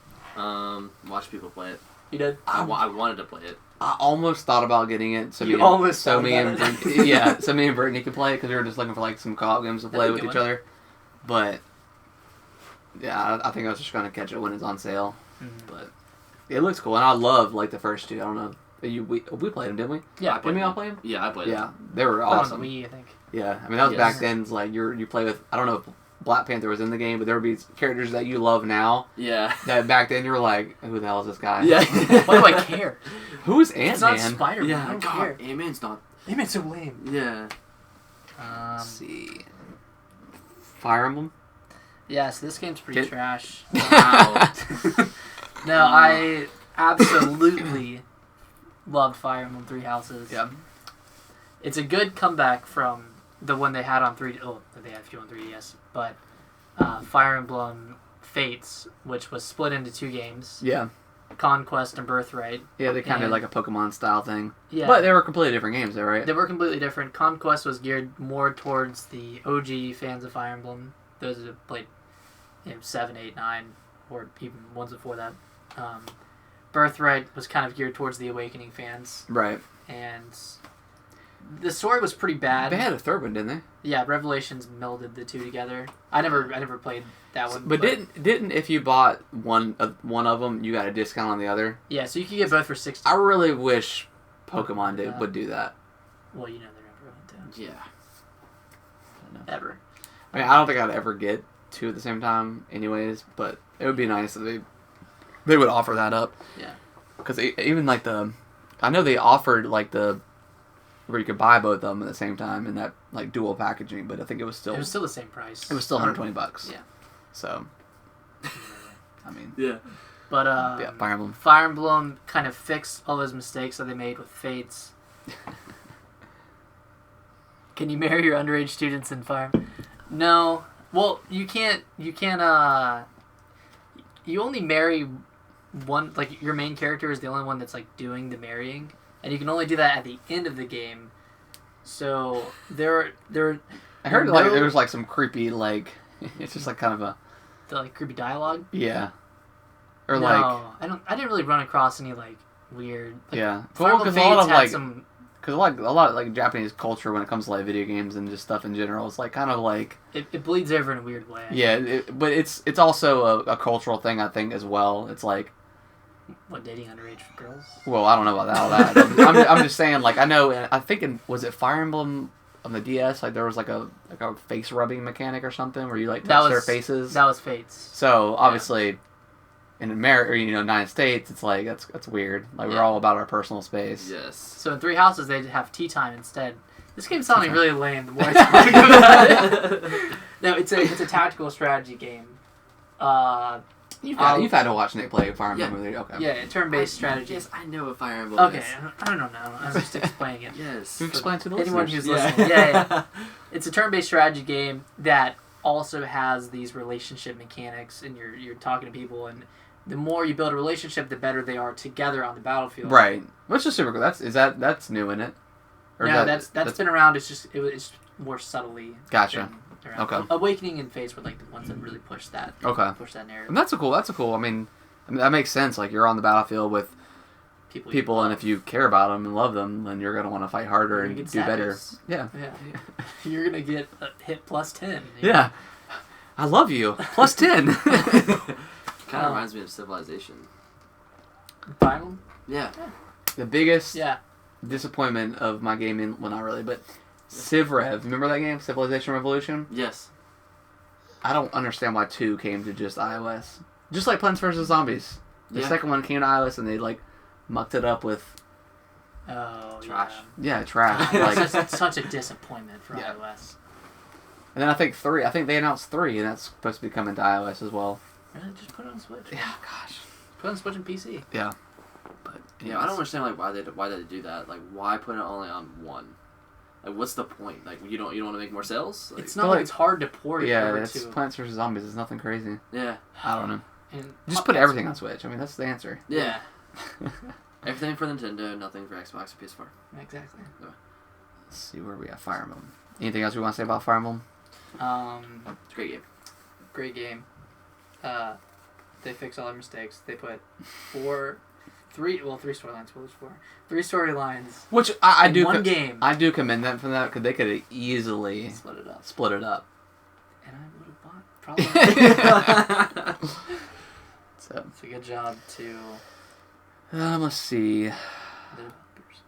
Watch people play it. You did? I wanted to play it. I almost thought about getting it. So You me almost so thought me and about Brittany, yeah, so me and Brittany could play it because we were just looking for like some co-op games to play That'd with be each good other. But yeah, I think I was just gonna catch it when it's on sale. Mm-hmm. But it looks cool, and I love like the first two. I don't know. We played them, didn't we? Yeah. Didn't we all play them? Yeah, I played Yeah, they were Put on awesome. the Wii, I think. Yeah, I mean that was Yes. back then. It's like you play with. I don't know if Black Panther was in the game, but there would be characters that you love now it. Yeah. that back then you were like, who the hell is this guy? Yeah. Why do I care? Who is It's not Ant-Man? Spider-Man. I Yeah, don't God, care. Ant-Man's not. Ant-Man's so lame. Yeah. Let's see. Fire Emblem. Yeah, so this game's pretty Get- trash. Wow. No, I absolutely loved Fire Emblem Three Houses. Yeah. It's a good comeback from the one they had on 3D. Oh, they had a few on 3DS. But Fire Emblem Fates, which was split into two games, Yeah. Conquest and Birthright. Yeah, they kind of And- like a Pokemon style thing. Yeah. But they were completely different games, though, right? They were completely different. Conquest was geared more towards the OG fans of Fire Emblem. Those that have played 7, 8, 9, or even ones before that. Birthright was kind of geared towards the Awakening fans. Right. And the story was pretty bad. They had a third one, didn't they? Yeah, Revelations melded the two together. I never played that one. But didn't if you bought one of them, you got a discount on the other? Yeah, so you could get both for 60. I really wish Pokemon would do that. Well, you know they're never going to. Yeah. I don't know. Ever. I mean, I don't think I'd ever get two at the same time, anyways. But it would be nice if they would offer that up. Yeah. Because even like I know they offered like where you could buy both of them at the same time in that like dual packaging, but I think it was still It was still the same price. it was still $120. Yeah. So, I mean, Yeah. But yeah, Fire Emblem. Fire Emblem kind of fixed all those mistakes that they made with Fates. Can you marry your underage students in Fire? No. Well, you can't. You only marry one. Like your main character is the only one that's like doing the marrying, and you can only do that at the end of the game. So there. I heard No. like there was like some creepy like it's just like kind of a The like creepy dialogue. yeah, or no, like I didn't really run across any like weird. Like, yeah. Fire Well, Emblem because a lot Fates of had like some. because a lot of like Japanese culture when it comes to like video games and just stuff in general is like kind of like It bleeds over in a weird way. yeah, but it's also a cultural thing I think as well. It's like What, dating underage girls? well I don't know about all that. I'm just saying like I know I think was it Fire Emblem on the DS like there was like a face rubbing mechanic or something where you like touch their faces. That was Fates. So obviously, in America, or, United States, it's like that's weird. Like we're Yeah. all about our personal space. Yes. So in Three Houses, they have tea time instead. This game's sounding really lame the more I talk about it. No, it's a tactical strategy game. You've had to watch Nick play Fire Emblem. Yeah. Movie. Okay. Yeah, a turn-based strategy. Yes, I know what Fire Emblem Okay, is. I don't know. I'm just explaining it. Yes. You explain to the Anyone listeners. who's listening. Yeah. It's a turn-based strategy game that also has these relationship mechanics, and you're talking to people, and the more you build a relationship, the better they are together on the battlefield. Right. Which is super cool. That's new in it. Or No, is that's been around. It's more subtly. Gotcha. been around. Okay. Awakening and Fates were like the ones that really pushed that. Okay. Push that narrative. And that's a cool. I mean that makes sense. Like you're on the battlefield with People, people, and if you care about them and love them, then you're gonna want to fight harder You're and gonna do get better. status. Yeah. Yeah, you're gonna get a hit plus 10. Yeah. I love you. Plus 10. Kind of reminds me of Civilization. Final. Yeah. The biggest Yeah. disappointment of my gaming, well, not really, but Civ Rev. Remember that game, Civilization Revolution? Yes. I don't understand why 2 came to just iOS. Just like Plants vs. Zombies. The Yeah. second one came to iOS and they, like, mucked it up with Oh, Trash. Yeah, trash. Yeah. Like, It's such a disappointment for Yeah. iOS. and then I think they announced 3, and that's supposed to be coming to iOS as well. Really, just put it on Switch. Yeah, gosh. Put it on Switch and PC. Yeah. But Yeah, I don't understand like why they do that. Like, why put it only on one? Like, what's the point? Like, you don't want to make more sales? Like, It's not like it's hard to port it Yeah, over it's to. Plants vs Zombies. It's nothing crazy. yeah, I don't know. And Just put everything on Switch. I mean, that's the answer. yeah. Everything for Nintendo, nothing for Xbox or PS4. Exactly. Let's see where we at. Fire Emblem. Anything else we want to say about Fire Emblem? It's a great game. Great game. They fixed all their mistakes. They put three storylines. What was 4? 3 storylines. Which I in do. One game. I do commend them for that because they could have easily Split it up. split it up. And I would have bought probably. So It's a good job to let's see. the developers.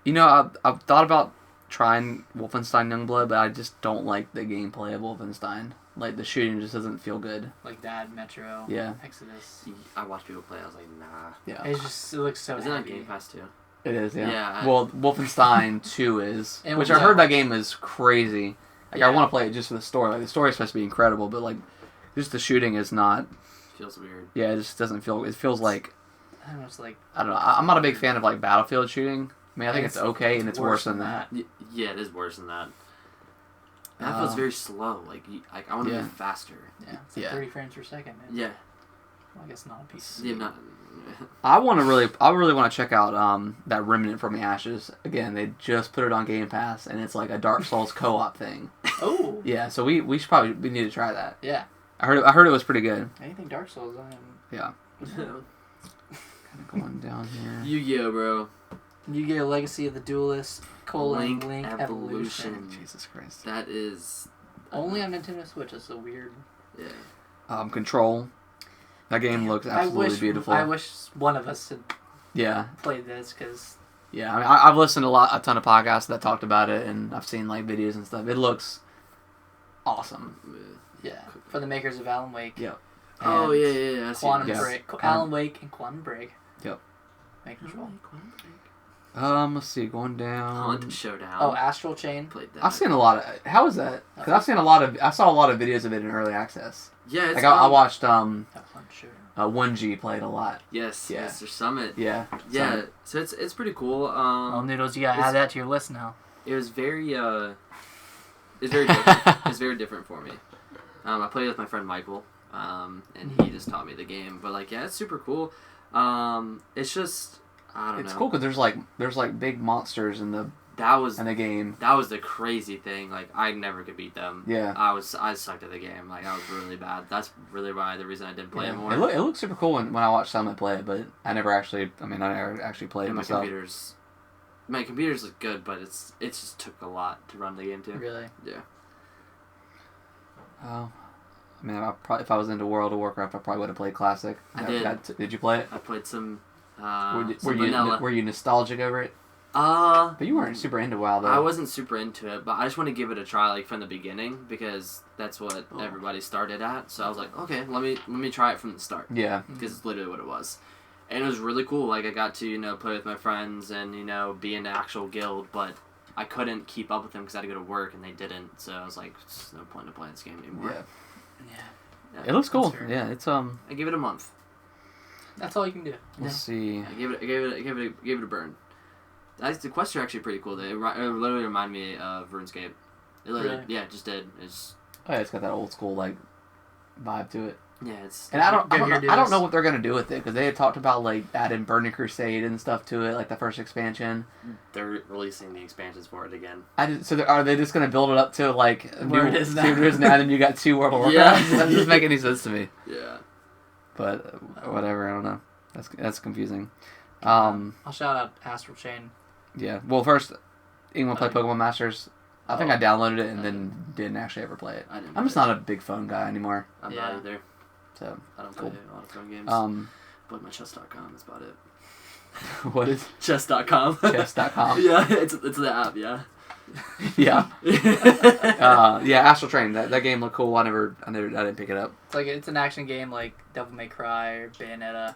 You know, I've thought about trying Wolfenstein Youngblood, but I just don't like the gameplay of Wolfenstein. Like, the shooting just doesn't feel good. Like that, Metro, Yeah. Exodus. I watched people play. I was like, nah. Yeah. It looks so Is it on heavy. Game Pass too? It is, yeah. Yeah, Well, Wolfenstein 2 is, And which yeah. I heard that game is crazy. Like, I Yeah. want to play it just for the story. Like, the story is supposed to be incredible, but, like, just the shooting is not, Feels weird. yeah, it just doesn't feel, it feels like, I don't know, it's like I don't know. I'm not a big fan of, like, Battlefield shooting. I mean, I think it's okay, and it's worse than that. Yeah, it is worse than that. That feels very slow. Like, I want to Yeah. move faster. Yeah, it's like Yeah. 30 frames per second, man. Yeah. Well, I guess not a piece. Yeah, not. I really want to check out that Remnant from the Ashes. Again, they just put it on Game Pass, and it's like a Dark Souls co-op thing. Oh! Yeah, so we should probably need to try that. Yeah. I heard it was pretty good. Anything Dark Souls, I am. Yeah. Going down here. Yu-Gi-Oh, bro. Yu-Gi-Oh! Legacy of the Duelist, Link Evolution. Evolution. Jesus Christ. That is. Only on Nintendo Switch. That's a weird. Yeah. Control. That game looks absolutely beautiful. I wish one of us had Yeah. played this because. Yeah, I mean, I've listened to a ton of podcasts that talked about it, and I've seen like videos and stuff. It looks awesome. Yeah, for the makers of Alan Wake. Yep. Oh, yeah. I see Quantum this. Break. Alan Wake and Quantum Break. Yep. Make control. Let's see, going down. Hunt Showdown. Oh, Astral Chain. Played that. I've seen a lot of. How is that? Because I saw a lot of videos of it in early access. Yeah, it's Like I watched Oh, Hunt Showdown. 1G played a lot. Yes, Yeah. Mr. Summit. Yeah. Yeah, so it's pretty cool. Well, Noodles, you gotta add that to your list now. It was very it's very different. It's very different for me. I played it with my friend Michael, and he just taught me the game. But like, yeah, it's super cool. It's just I don't know. It's cool because there's like big monsters in the That was game. That was the crazy thing. Like, I never could beat them. Yeah. I sucked at the game. Like, I was really bad. That's really the reason I didn't play it more. It looks super cool when I watched Summit play it, but I never actually played it And myself. my computers look good, but it just took a lot to run the game too. Really? Yeah. Oh, I mean, if I was into World of Warcraft, I probably would have played Classic. I did. Did you play it? I played some. Were vanilla. you nostalgic over it? But you weren't super into WoW though. I wasn't super into it, but I just want to give it a try, like from the beginning, because that's what everybody started at. So I was like, okay, let me try it from the start. Yeah. Because it's literally what it was, and it was really cool. Like, I got to play with my friends and be in an actual guild, but I couldn't keep up with them because I had to go to work and they didn't. So I was like, there's no point in playing this game anymore. Yeah. It looks cool. fair. Yeah, it's I gave it a month. That's all you can do. Let's see. I gave it a burn. The quests are actually pretty cool. They literally remind me of RuneScape. It literally, Really? yeah, it just did. It's Oh, yeah, it's got that old school like vibe to it. yeah, it's. And I don't this. know what they're gonna do with it because they had talked about like adding Burning Crusade and stuff to it, like the first expansion. They're releasing the expansions for it again. Are they just gonna build it up to like Where it is now? to where it is now, and then you got 2 World of Yeah. Warcraft? That doesn't make any sense to me. Yeah. But whatever, I don't know. That's confusing. I'll shout out Astral Chain. Yeah. Well, first, anyone play Okay. Pokemon Masters? I think I downloaded it and then didn't actually ever play it. I didn't. I'm just not a big phone guy anymore. I'm Yeah. not either. So, I don't Cool. play a lot of phone games. But my chess.com is about it. What is Chess.com. chess.com? Yeah, it's the app. Yeah. Yeah. Yeah, Astral Train. That game looked cool. I didn't pick it up. It's an action game like Devil May Cry or Bayonetta.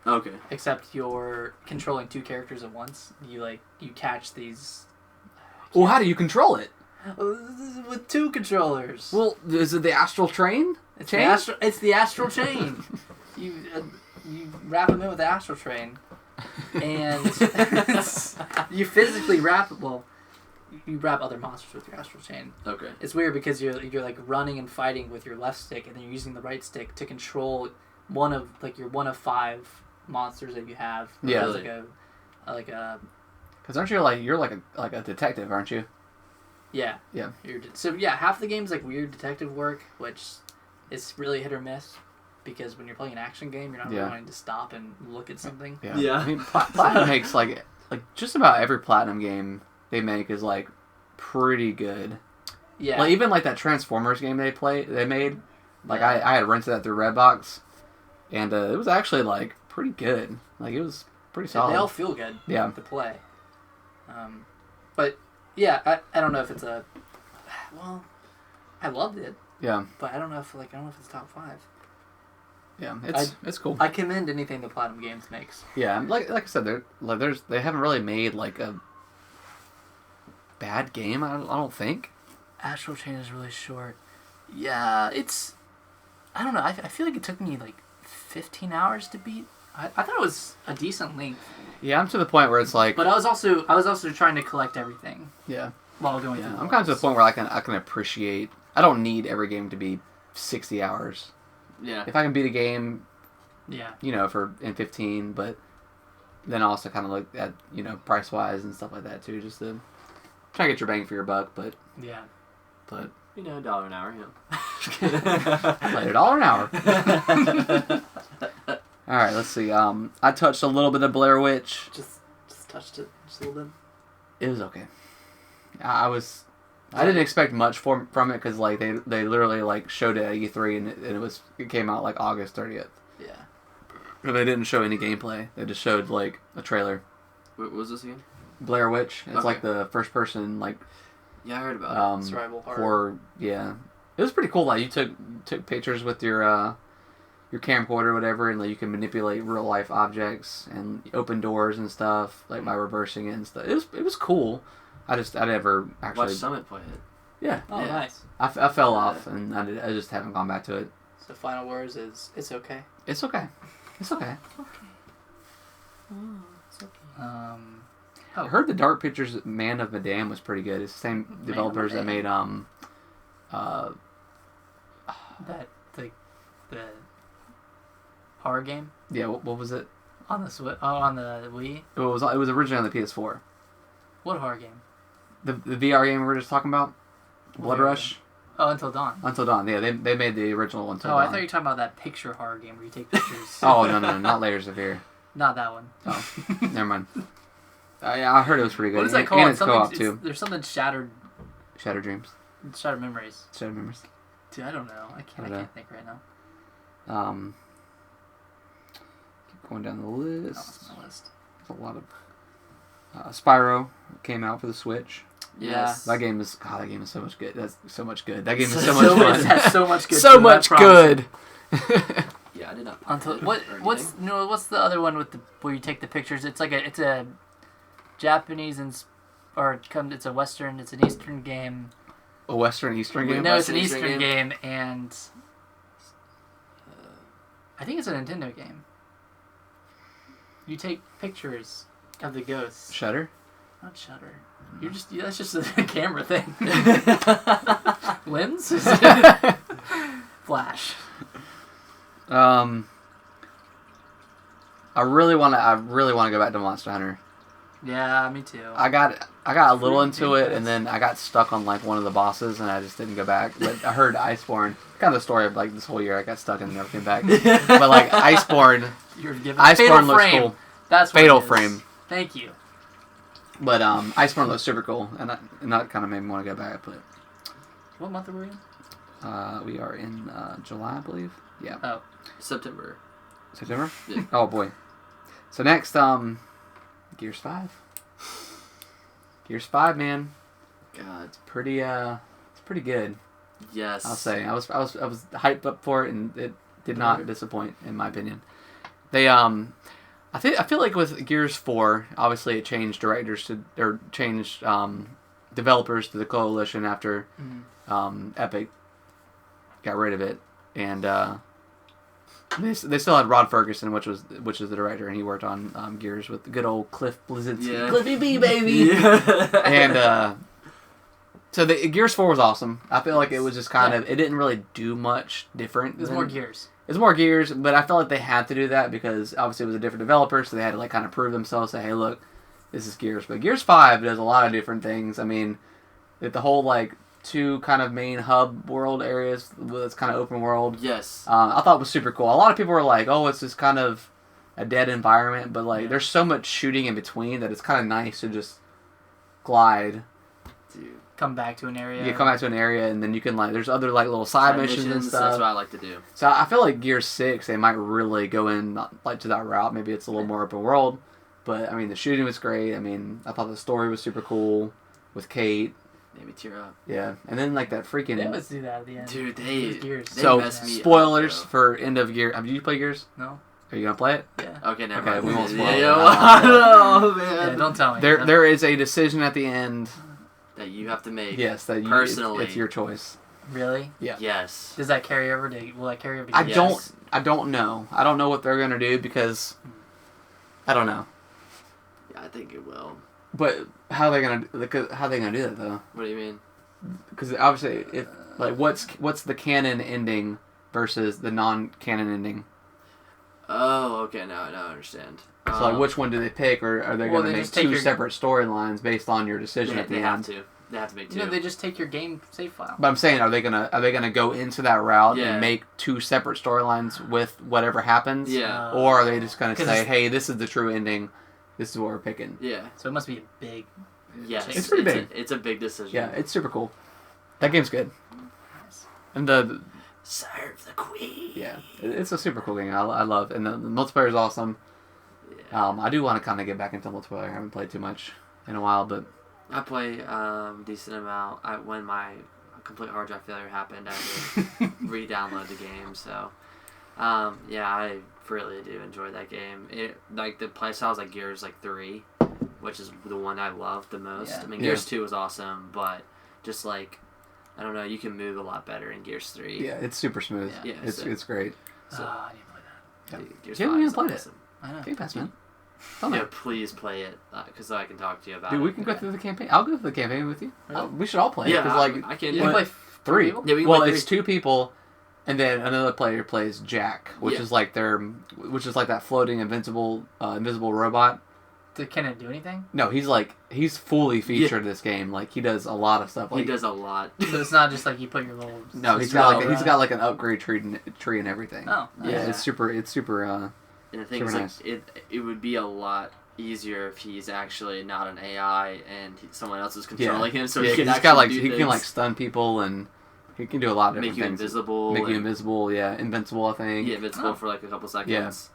Okay. except you're controlling 2 characters at once. You catch these Well, how do you control it? with 2 controllers. Well, is it the astral train? It's chain? it's the astral chain. You wrap them in with the astral train, and you physically wrap. Well, you wrap other monsters with your astral chain. Okay. It's weird because you're like running and fighting with your left stick, and then you're using the right stick to control one of 5 monsters that you have. Yeah. It's like a Because aren't you you're like a detective, aren't you? yeah. Yeah. So yeah, half the game's like weird detective work, which is really hit or miss. Because when you're playing an action game, you're not really wanting to stop and look at something. Yeah. Yeah. I mean, Platinum makes like just about every Platinum game they make is like pretty good. Yeah. Like even like that Transformers game they made. Like I had rented that through Redbox, and it was actually like pretty good. Like it was pretty solid. They all feel good. Yeah. To play. But yeah, I don't know if it's a. Well, I loved it, Yeah. but I don't know if it's top 5. Yeah. It's cool. I commend anything the Platinum Games makes. Yeah. Like I said, they haven't really made like a bad game. I don't think. Astral Chain is really short. Yeah, it's. I don't know. I feel like it took me like 15 hours to beat. I thought it was a decent length. Yeah, I'm to the point where it's like. But I was also trying to collect everything Yeah. while going Yeah. through. I'm kind of to the point where I can appreciate. I don't need every game to be 60 hours. Yeah. If I can beat a game, Yeah. in 15, but then also kind of look at price wise and stuff like that too, just to try to get your bang for your buck. But Yeah. $1 an hour. I played $1 an hour. All right, let's see. I touched a little bit of Blair Witch. Just touched it just a little bit. It was okay. I didn't expect much from it because like they literally showed it at E3 and it came out like August 30th. Yeah. But they didn't show any gameplay. They just showed like a trailer. What was this again? Blair Witch. It's Okay. like the first person Yeah, I heard about Survival horror. horror. Yeah, it was pretty cool. Like you took pictures with your camcorder or whatever, and like you can manipulate real life objects and open doors and stuff like by reversing it and stuff. It was cool. I never it. actually. Watch Summit play it. Yeah, Oh, Yeah. nice. I fell off and I just haven't gone back to it. So final words is it's okay. It's okay. It's okay. I heard the Dark Pictures Man of Medan was pretty good. It's the same developers that made That the horror game yeah, what was it? on the on the Wii. It was originally on the PS4. What horror game? The VR game we were just talking about, Blood VR Rush. game? Oh, Until Dawn. Until Dawn. Yeah, they made the original Until Oh, Dawn. I thought you were talking about that picture horror game where you take pictures. Oh no, not Layers of Fear. Not that one. Oh, never mind. Yeah, I heard it was pretty good. What is that And called? it's co-op too. There's something Shattered Shattered Dreams. Memories. Shattered Memories. Dude, I don't know. I can't think right now. Keep going down the No, list. it's my list. There's a lot of Spyro came out for the Switch. Yes. That game is so much good. That's so much good. That game is So so much much- fun. has so much good. So to it, I much promise. good. Yeah, I did not. Until play what? it or What's anything. what's the other one with the where you take the pictures? It's a Japanese it's a Western. It's an Eastern game. A Western Eastern game. No, it's an Western Eastern Eastern game, and I think it's a Nintendo game. You take pictures of the ghosts. Shutter. Not Shutter. That's just a camera thing. Lens? Flash. I really want to go back to Monster Hunter. Yeah, me too. I got a little into it, and then I got stuck on one of the bosses, and I just didn't go back. But I heard Iceborne. Kind of the story of this whole year. I got stuck and never came back. But Iceborne, You're given Iceborne Fatal looks Frame. cool. That's what Fatal it is. Frame. Thank you. But Iceborne looks super cool, and that kind of made me want to go back. But What month are we in? we are in July, I believe. Yeah. Oh. September. September? Yeah. Oh boy. So next, Gears 5. Gears 5, man. God. It's pretty good. Yes. I'll say. I was hyped up for it, and it did not disappoint, in my opinion. I feel like with Gears 4, obviously it changed changed developers to the Coalition after Epic got rid of it, and they still had Rod Ferguson, which is the director, and he worked on Gears with the good old Cliff Bleszinski. Yeah. Cliffy B, baby. Yeah. And so the Gears 4 was awesome. I feel like it was just kind of, it didn't really do much different. It was more Gears. It's more Gears, but I felt like they had to do that because obviously it was a different developer, so they had to like kind of prove themselves, say, hey, look, this is Gears. But Gears 5 does a lot of different things. I mean, the whole like 2 kind of main hub world areas that's kind of open world. Yes. I thought it was super cool. A lot of people were like, oh, it's just kind of a dead environment, but like there's so much shooting in between that it's kind of nice to just glide. Dude. Come back to an area. You come back to an area, and then you can like, there's other like little side missions and stuff. That's what I like to do. So I feel like Gear 6, they might really go in like to that route. Maybe it's a little more open world, but I mean the shooting was great. I mean I thought the story was super cool with Kate. Made me tear up. Yeah, and then like that freaking. They always do that at the end. Dude, Gears. So messed me spoilers up, for end of Gear. Have you played Gears? No. Are you gonna play it? Yeah. Okay, never Okay, mind. we won't spoil it. Yeah, oh, man. Yeah, don't tell me. There is a decision at the end. That you have to make. Yes, that you personally. it's your choice. Really? Yeah. Yes. Does that carry over to? Will that carry over? To I Gears? don't know. I don't know what they're gonna do because I don't know. Yeah, I think it will. But how are they gonna do that though? What do you mean? Because obviously, if like what's the canon ending versus the non-canon ending? Oh, okay. Now I understand. So like, which one do they pick, or are they Well, going to they make just take 2 your- separate storylines based on your decision at the they end? have to. They have to make 2. You know, they just take your game save file. But I'm saying, are they gonna go into that route Yeah. and make 2 separate storylines with whatever happens? Yeah. Or are they just gonna 'Cause say, it's- hey, this is the true ending. This is what we're picking. Yeah. So it must be a big. Yes. It's pretty big. It's a big decision. Yeah, it's super cool. That game's good. Nice. And the Serve the queen. yeah, it's a super cool game. I love, and the multiplayer is awesome. Yeah. I do want to kind of get back into multiplayer. I haven't played too much in a while, but I play decent amount. When my complete hard drive failure happened, I had to re-download the game. So, yeah, I really do enjoy that game. It like the playstyle is like Gears 3, which is the one I love the most. Yeah. I mean, Gears 2 was awesome, but just like I don't know, you can move a lot better in Gears 3. yeah, it's super smooth. Yeah, it's great. So, I need to play that. Yeah. Gears You haven't 5 even is played it. awesome. I know. Game Pass, man. Tell Yeah, me. please play it because I can talk to you about Dude, it. we can go through the campaign. I'll go through the campaign with you. Really? We should all play it. Yeah, 'Cause, like, I can. You Yeah, can play 3. people? Yeah, we can Well, play it's 3. 2 people, and then another player plays Jack, which Yeah. is like that floating invisible robot. Can it do anything? No, he's fully featured in this game. Like he does a lot of stuff. Like, He does a lot. So it's not just like you put your little. No, he's spell got like an upgrade tree and everything. Oh, nice. Yeah, it's super. And the thing Super is, like, it would be a lot easier if he's actually not an AI and someone else is controlling him, so yeah, he can he's actually got like do he can like things. stun people and he can do a lot of Make different you things. invisible. Make you and- invisible. Yeah, invincible. I think. Yeah, invincible Oh. for like a couple seconds.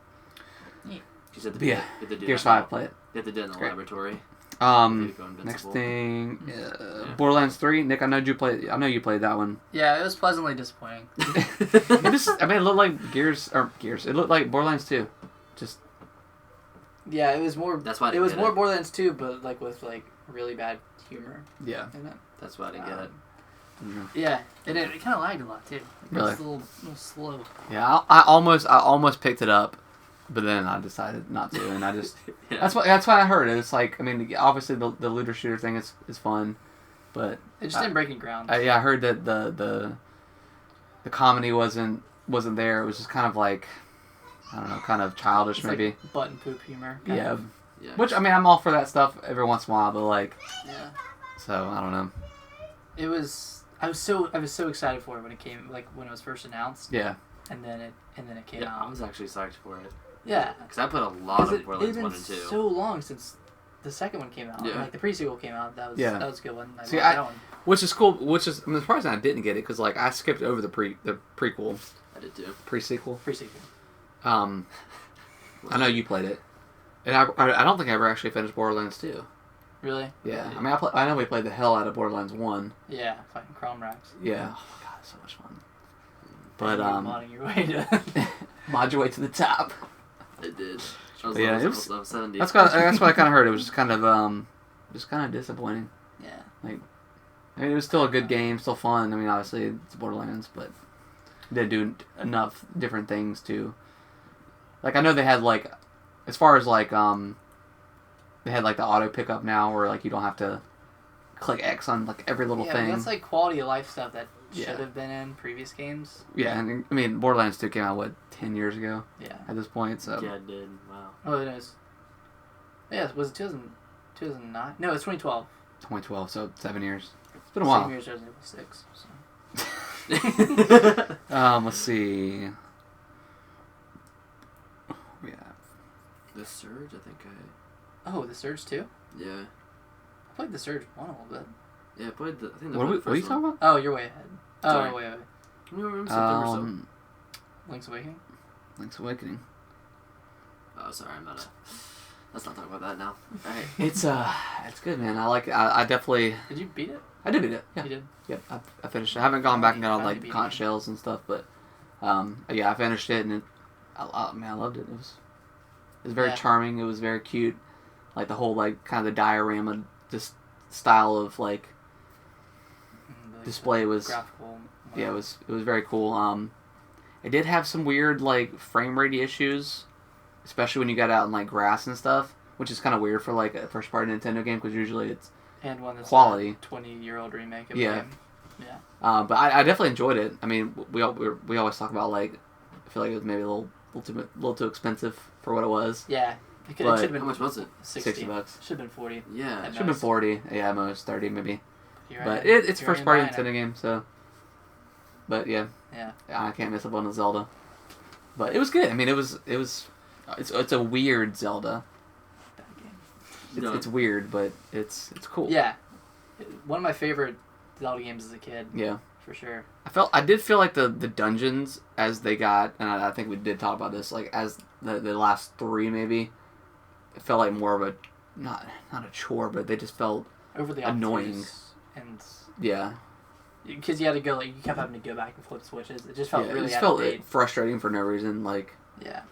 Yeah. You just have to But yeah, you have to do Gears that 5, in- play it. You have to do it in the great. laboratory. Um, You go invincible. next thing, Yeah. Borderlands 3. Nick, I know you played that one. Yeah, it was pleasantly disappointing. It looked like Gears. It looked like Borderlands 2. Just Yeah, it was more. That's why I it didn't was get more it. Borderlands 2, but like with like really bad humor yeah. in it. That's why I didn't get it. Yeah, and it kind of lagged a lot too. It Really? was a little slow. Yeah, I almost picked it up, but then I decided not to, and I just Yeah. that's what I heard. It's like, I mean, obviously the looter shooter thing is fun, but It just didn't break any ground. I heard that the comedy wasn't there. It was just kind of like, I don't know, kind of childish It's maybe. like button poop humor. kind Yeah. of. Yeah. Which, I mean, I'm all for that stuff every once in a while, but like, Yeah. so I don't know. It was. I was so excited for it when it came, like when it was first announced, Yeah. and then it came Yeah, I out. was actually psyched for it. Yeah. Because I put a lot of It Borderlands had 1 been and 2. so long since the second one came out. Yeah. Like the pre-sequel came out. That was Yeah. that was a good one. I See, liked that one. Which is cool. I'm surprised I didn't get it because like I skipped over the prequel, I did too. pre-sequel. Pre-sequel. I know you played it, and I don't think I ever actually finished Borderlands 2. Really? Yeah, I mean I know we played the hell out of Borderlands 1. Yeah, fighting Chrome Racks. Yeah. Oh my god, so much fun. But You're modding your way to. mod your way to the top. It did. But yeah, it was. Level 70. That's what I kind of heard. It was just kind of disappointing. Yeah. I mean, it was still a good game, still fun. I mean, obviously it's Borderlands, but they do enough different things to. Like I know they had like, as far as like they had like the auto pickup now, where like you don't have to click X on like every little thing. That's like quality of life stuff that Yeah. should have been in previous games. Yeah, and I mean Borderlands 2 came out 10 years ago Yeah. at this point, so Yeah, it did. Wow. Oh, it is. Yeah, was it 2009? No, it's 2012. 2012, so 7 years. It's been a while. Same year as Resident Evil 6. So. Let's see. Yeah. The Surge, I think Oh, The Surge 2? Yeah. I played The Surge 1 a little bit. Yeah, I played the. I think the What are you first talking one. about? Oh, you're way ahead. Oh, Sorry. wait. We were in September, so. Link's Awakening? Link's Awakening. Oh, sorry, I'm not. Let's not talk about that now. Alright. It's good, man. I definitely. Did you beat it? I did beat it. Yeah. You did? Yep. I finished it. I haven't gone back and got all Finally like beat conch it. shells and stuff, but yeah, I finished it and I loved it. It was very Yeah. charming. It was very cute. Like the whole like kind of the diorama just style of like The display was graphical. yeah, it was very cool. It did have some weird like frame rate issues, especially when you got out in like grass and stuff, which is kind of weird for like a first party Nintendo game because usually it's And one that's quality. a 20-year-old remake of Yeah. the game. Yeah. but I definitely enjoyed it. I mean, we always talk about like I feel like it was maybe a little too expensive for what it was. Yeah. It But- should have been How much was it? 60 $60. Should have been 40. Yeah. At Should have been most. 40. Yeah, most 30 maybe. You're But right. it's You're first in party buying it. Nintendo game, so. But yeah, Yeah. I can't miss up on the Zelda. But it was good. I mean, it's a weird Zelda. Bad game. No. It's weird, but it's cool. Yeah. One of my favorite Zelda games as a kid. Yeah. For sure. I did feel like the dungeons as they got, and I think we did talk about this, like as the last 3 maybe, it felt like more of a not a chore, but they just felt Over the Annoying. obtuse And yeah. because you had to go you kept having to go back and flip switches. It just felt yeah, really it just out felt of date. frustrating for no reason. Like Yeah.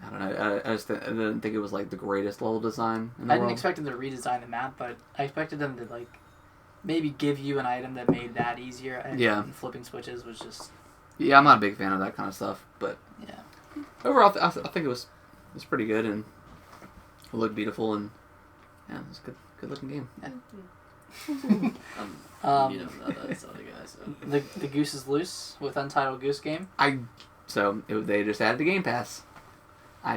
I don't know. I didn't think it was like the greatest level design in the I didn't world. expect them to redesign the map, but I expected them to like maybe give you an item that made that easier. And Yeah. flipping switches was just Yeah, I'm not a big fan of that kind of stuff, but yeah. overall, I think it was pretty good and it looked beautiful and yeah, it was a good looking game. You Um, know that's all the guys. So. the Goose is Loose with Untitled Goose Game. They just added the Game Pass.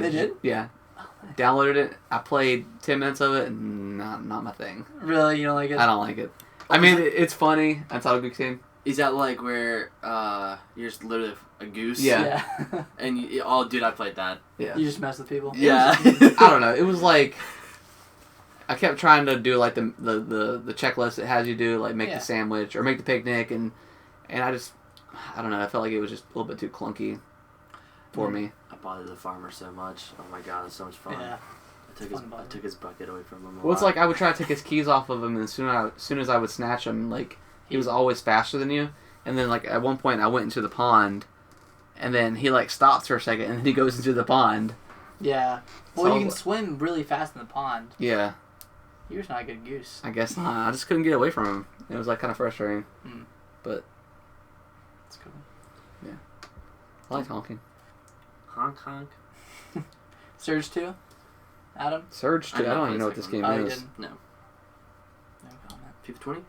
They did? Yeah. Downloaded it. I played 10 minutes of it, and not my thing. Really, you don't like it? I don't like it. I mean, it's funny. Untitled Goose Game. Is that like where you're just literally a goose? Yeah. Yeah. And oh, dude, I played that. Yeah. You just mess with people. Yeah. I don't know. It was like I kept trying to do like the checklist it has you do, like make Yeah. the sandwich or make the picnic, and I don't know. I felt like it was just a little bit too clunky for me. I bothered the farmer so much. Oh my god, it was so much fun. Yeah. I took his bucket away from him. Well, it's like I would try to take his keys off of him, and as soon as I would snatch him, like he was always faster than you. And then like at one point I went into the pond, and then he like stops for a second, and then he goes into the pond. Yeah. Well, So- you can swim really fast in the pond. Yeah, You're just not a good goose. I guess not. I just couldn't get away from him. It was like kind of frustrating. Mm. But That's cool. I like honking. honk honk. Surge 2? Adam? Surge 2. I don't even know what this game Oh, you is. didn't? No. No comment. FIFA 20?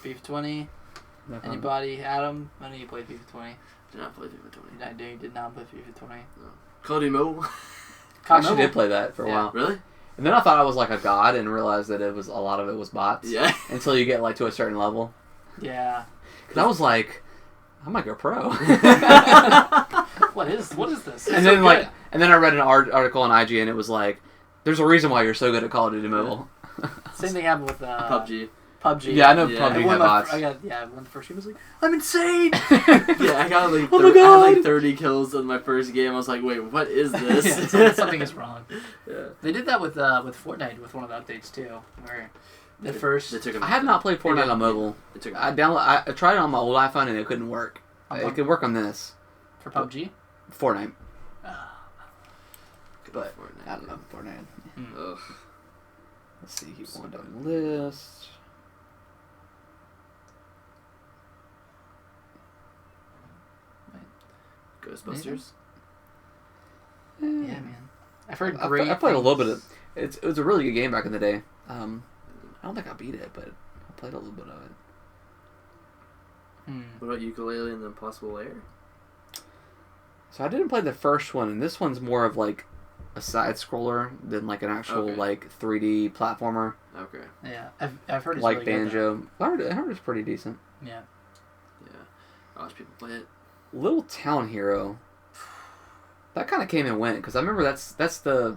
FIFA 20. No comment. Anybody? Adam? I know you played FIFA 20. Did not play FIFA 20. I know you did not play FIFA 20. Call of Duty Mobile? I COD actually Mobile? did play that for a Yeah. while. Really? And then I thought I was like a god and realized that a lot of it was bots. Yeah. Until you get like to a certain level. Yeah. Because I was like, I might go pro. What is this? and then I read an article on IGN. It was like, there's a reason why you're so good at Call of Duty Mobile. Same thing happened with PUBG. PUBG. Yeah, I know Yeah. PUBG One had of my bots. one of the first game was like, I'm insane! Yeah, I got like Oh my I had God! like 30 kills in my first game. I was like, wait, what is this? Yeah, something is wrong. Yeah. They did that with Fortnite with one of the updates too, where the first They took him. I had not played Fortnite on mobile. They took him. I tried it on my old iPhone and it couldn't work. It could work on this. for PUBG. Fortnite. but Fortnite. I don't know Fortnite. Ugh. Let's see, keep going down the list. Ghostbusters. Yeah, man. I've heard I great. played a little bit things. of it. Was a really good game back in the day. I don't think I beat it, but I played a little bit of it. What about Ukulele and the Impossible Lair? So I didn't play the first one, and this one's more of like a side scroller than like an actual Okay. like 3D platformer, Okay. Yeah, I've heard it's like really good, Banjo. I heard it's pretty decent. though. Yeah. Yeah. I watch people play it. Little Town Hero. That kind of came and went because I remember that's the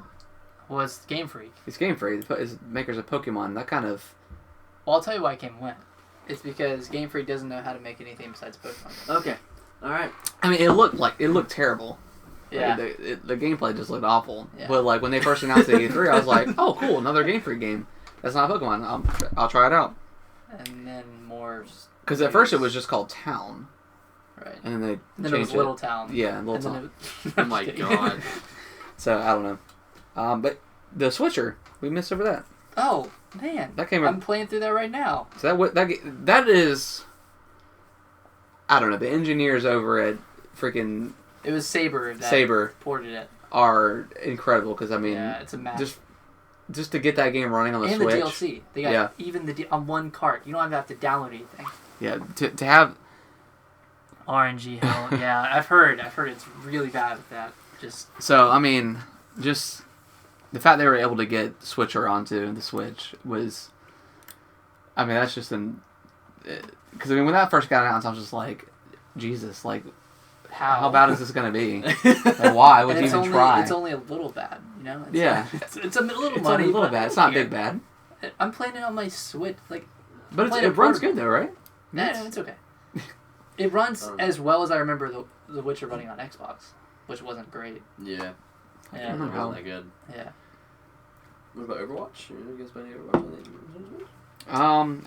Well, it's Game Freak. it's Game Freak. It's makers of Pokemon. That kind of Well, I'll tell you why it came and went. It's because Game Freak doesn't know how to make anything besides Pokemon. Okay. All right. I mean, it looked terrible. Yeah. Like, the gameplay just looked awful. Yeah. But like when they first announced the E3, I was like, oh cool, another Game Freak game. That's not Pokemon. I'll try it out. And then more. Because at first it was just called Town, Right. and then they And then changed it was Little Town. Yeah, Little And then Town. Oh my god. So I don't know. But the Switcher, we missed over that. Oh man, That came. I'm playing through that right now. So that is. I don't know. The engineers over at freaking It was Saber that Saber ported it. are incredible because I mean, Yeah, it's a mess. just to get that game running on the And Switch. the DLC. They got Yeah. even on one cart. You don't have to download anything. Yeah, to have. RNG hell. Yeah, I've heard it's really bad with that. Just So I mean, just the fact they were able to get Switcher onto the Switch was. I mean, that's just because I mean when that first got announced, I was just like, Jesus, like how bad is this gonna be? Like, why would And you it's even only, try? It's only a little bad, you know. It's Yeah. it's a little It's money, only a little but bad. I It's don't not care. big bad, I'm playing it on my Switch, like. but playing it runs good though, right? Yeah, it's okay. It runs Oh. as well as I remember the Witcher running on Xbox, which wasn't great. Yeah. Yeah, remember It how- wasn't that good. yeah. What about Overwatch? You guys play any Overwatch?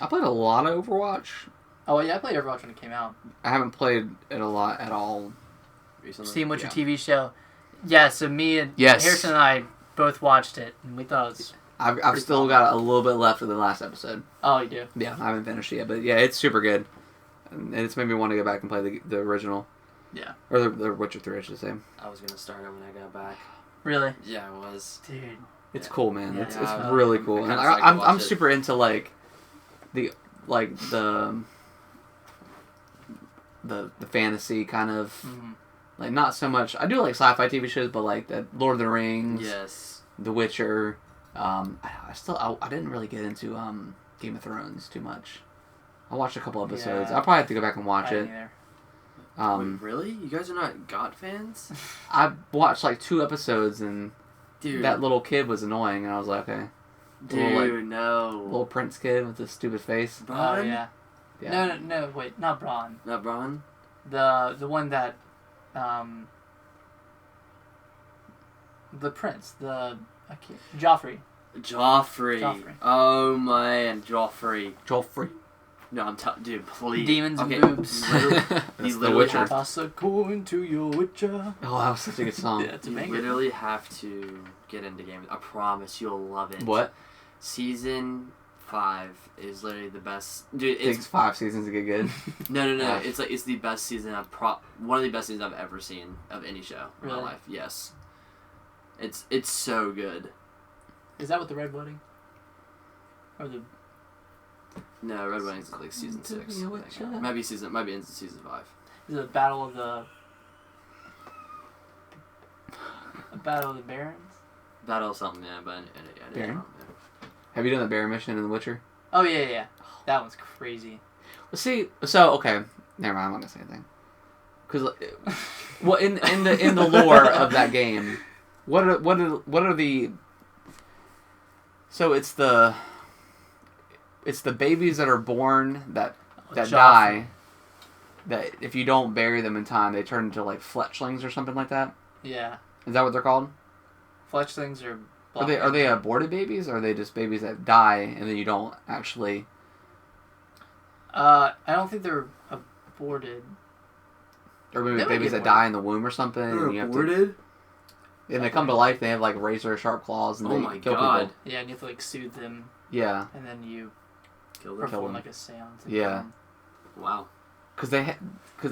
I played a lot of Overwatch. Oh yeah, I played Overwatch when it came out. I haven't played it a lot at all. Recently? Steam Witcher Yeah. TV show. Yeah, so me and Yes. Harrison and I both watched it, and we thought it was. I've Pretty still cool. got a little bit left of the last episode. Oh, you do? Yeah, I haven't finished it yet, but yeah, it's super good. And it's made me want to go back and play the original. Yeah. Or the Witcher 3, I should say. I was gonna start it when I got back. Really? Yeah, I was. Dude. It's Yeah. cool, man. Yeah, It's I- really I cool. kinda And psyched to I'm watch it. super into like the fantasy kind of Mm-hmm. like not so much. I do like sci-fi TV shows, but like the Lord of the Rings, Yes. The Witcher. I didn't really get into Game of Thrones too much. I watched a couple episodes. Yeah. I'll probably have to go back and watch I it. didn't either. Um, Wait, really? You guys are not GOT fans? I watched like 2 episodes, and Dude. that little kid was annoying, and I was like, okay, Dude, little, no. little Prince kid with the stupid face. Oh Bronn? yeah. Yeah. No, wait, not Braun. Not Bronn? The one that, the prince, Joffrey. Joffrey. Oh man, Joffrey. Joffrey. No, dude, please. Demons and Okay, boobs. literally- That's the literally Witcher. have- Toss a coin to your Witcher. Oh, that was such a good song. Yeah, it's a You banger. literally have to get into games. I promise you'll love it. What? Season 5 is literally the best. Dude, Takes it's 5 seasons to get good. no. Yeah. It's the best season one of the best seasons I've ever seen of any show in Really? my life. Yes. It's so good. Is that with the Red Wedding? Or the No, Red Wedding's like season 6. I think. Witcher. Maybe into season 5. is it the Battle of the Battle of the Barons? Battle of something, yeah, but I didn't Baron? know. Have you done the bear mission in The Witcher? Oh yeah. That one's crazy. Well, see, so okay, never mind. I'm not gonna say anything. Because, well, in the lore of that game, what are the? So it's the babies that are born that Joffrey. die. That if you don't bury them in time, they turn into like fletchlings or something like that. Yeah. Is that what they're called? Fletchlings are. Are they aborted babies, or are they just babies that die and then you don't actually? I don't think they're aborted. Or maybe They might babies be that die in the womb or something. They're and you have to, aborted? And they come to life. They have like razor sharp claws, and Oh they my kill God. people. Yeah, and you have to like soothe them, Yeah, and then you Kill them. perform them. like a seance. and Yeah. kill them. Wow. because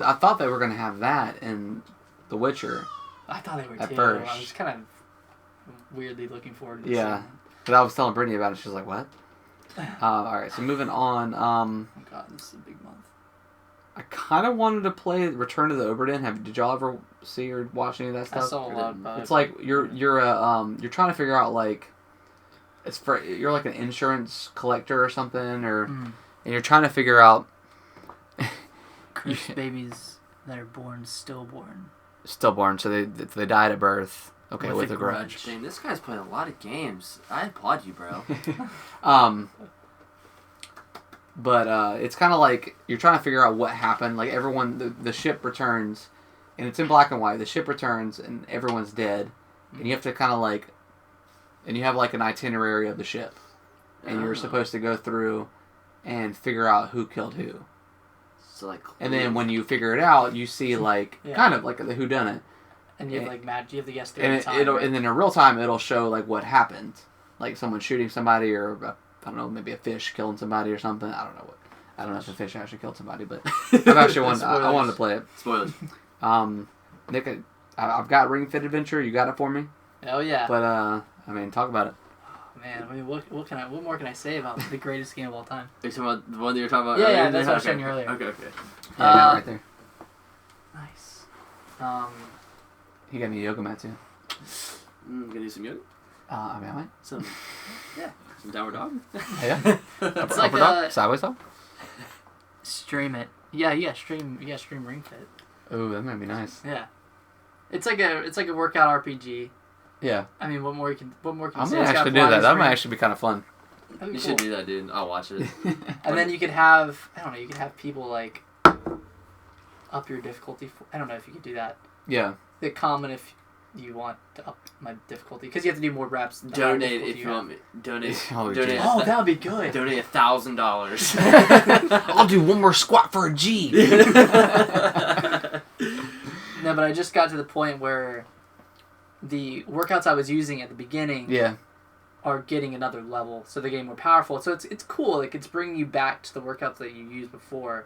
I thought they were gonna have that in The Witcher. I thought they were At too. first. I was kind of weirdly looking forward to Yeah. seeing Because I was telling Brittany about it. She was like, "What?" All right, so moving on. them. Oh god, this is a big month. I kind of wanted to play Return to the Oberdin. Did y'all ever see or watch any of that I stuff? saw a lot about It's it. like you're trying to figure out like you're like an insurance collector or something, or Mm. and you're trying to figure out Cursed babies that are born stillborn. stillborn, so they died at birth. Okay, With with a a grudge. Dang, this guy's playing a lot of games. I applaud you, bro. But it's kind of like you're trying to figure out what happened. Like everyone, the ship returns, and it's in black and white. The ship returns, and everyone's dead, and you have to kind of like, and you have like an itinerary of the ship, and you're supposed to go through and figure out who killed who. So like. And then when you figure it out, you see like Yeah. kind of like the whodunit, And you have like you have to guess and through time. Right? and then in real time it'll show like what happened, like someone shooting somebody or I don't know, maybe a fish killing somebody or something. I don't know what. I don't know if the fish actually killed somebody, but I've actually wanted. I wanted to play it. Spoilers. Nick, I've got Ring Fit Adventure. You got it for me. Oh yeah. But I mean, talk about it. Man, I mean, what more can I say about the greatest game of all time? Are you talking about the one that you were talking about Yeah, earlier? yeah, that's what I was Okay. showing you earlier. Okay. Yeah, I got it right there. Nice. He got me a yoga mat too. Gonna do some yoga? I mean, I might. Some downward dog? Yeah. It's Upper like dog? a Sideways dog? stream it. Yeah, stream Ring Fit. Ooh, that might be nice. Yeah. It's like a workout RPG. Yeah. I mean, what more can you I'm say? gonna It's got actually do that. flying That might screen. actually be kind of fun. That'd be You cool. should do that, dude. I'll watch it. And then you could have, I don't know, you could have people like up your difficulty. I don't know if you could do that. Yeah. The common if you want to up my difficulty because you have to do more reps. The higher Donate difficulty if you have. want me. Donate. Oh, donate. geez. Oh, that would be good. Donate $1,000. I'll do one more squat for a G. No, but I just got to the point where the workouts I was using at the beginning Yeah. are getting another level, so they're getting more powerful. So it's cool. Like it's bringing you back to the workouts that you used before,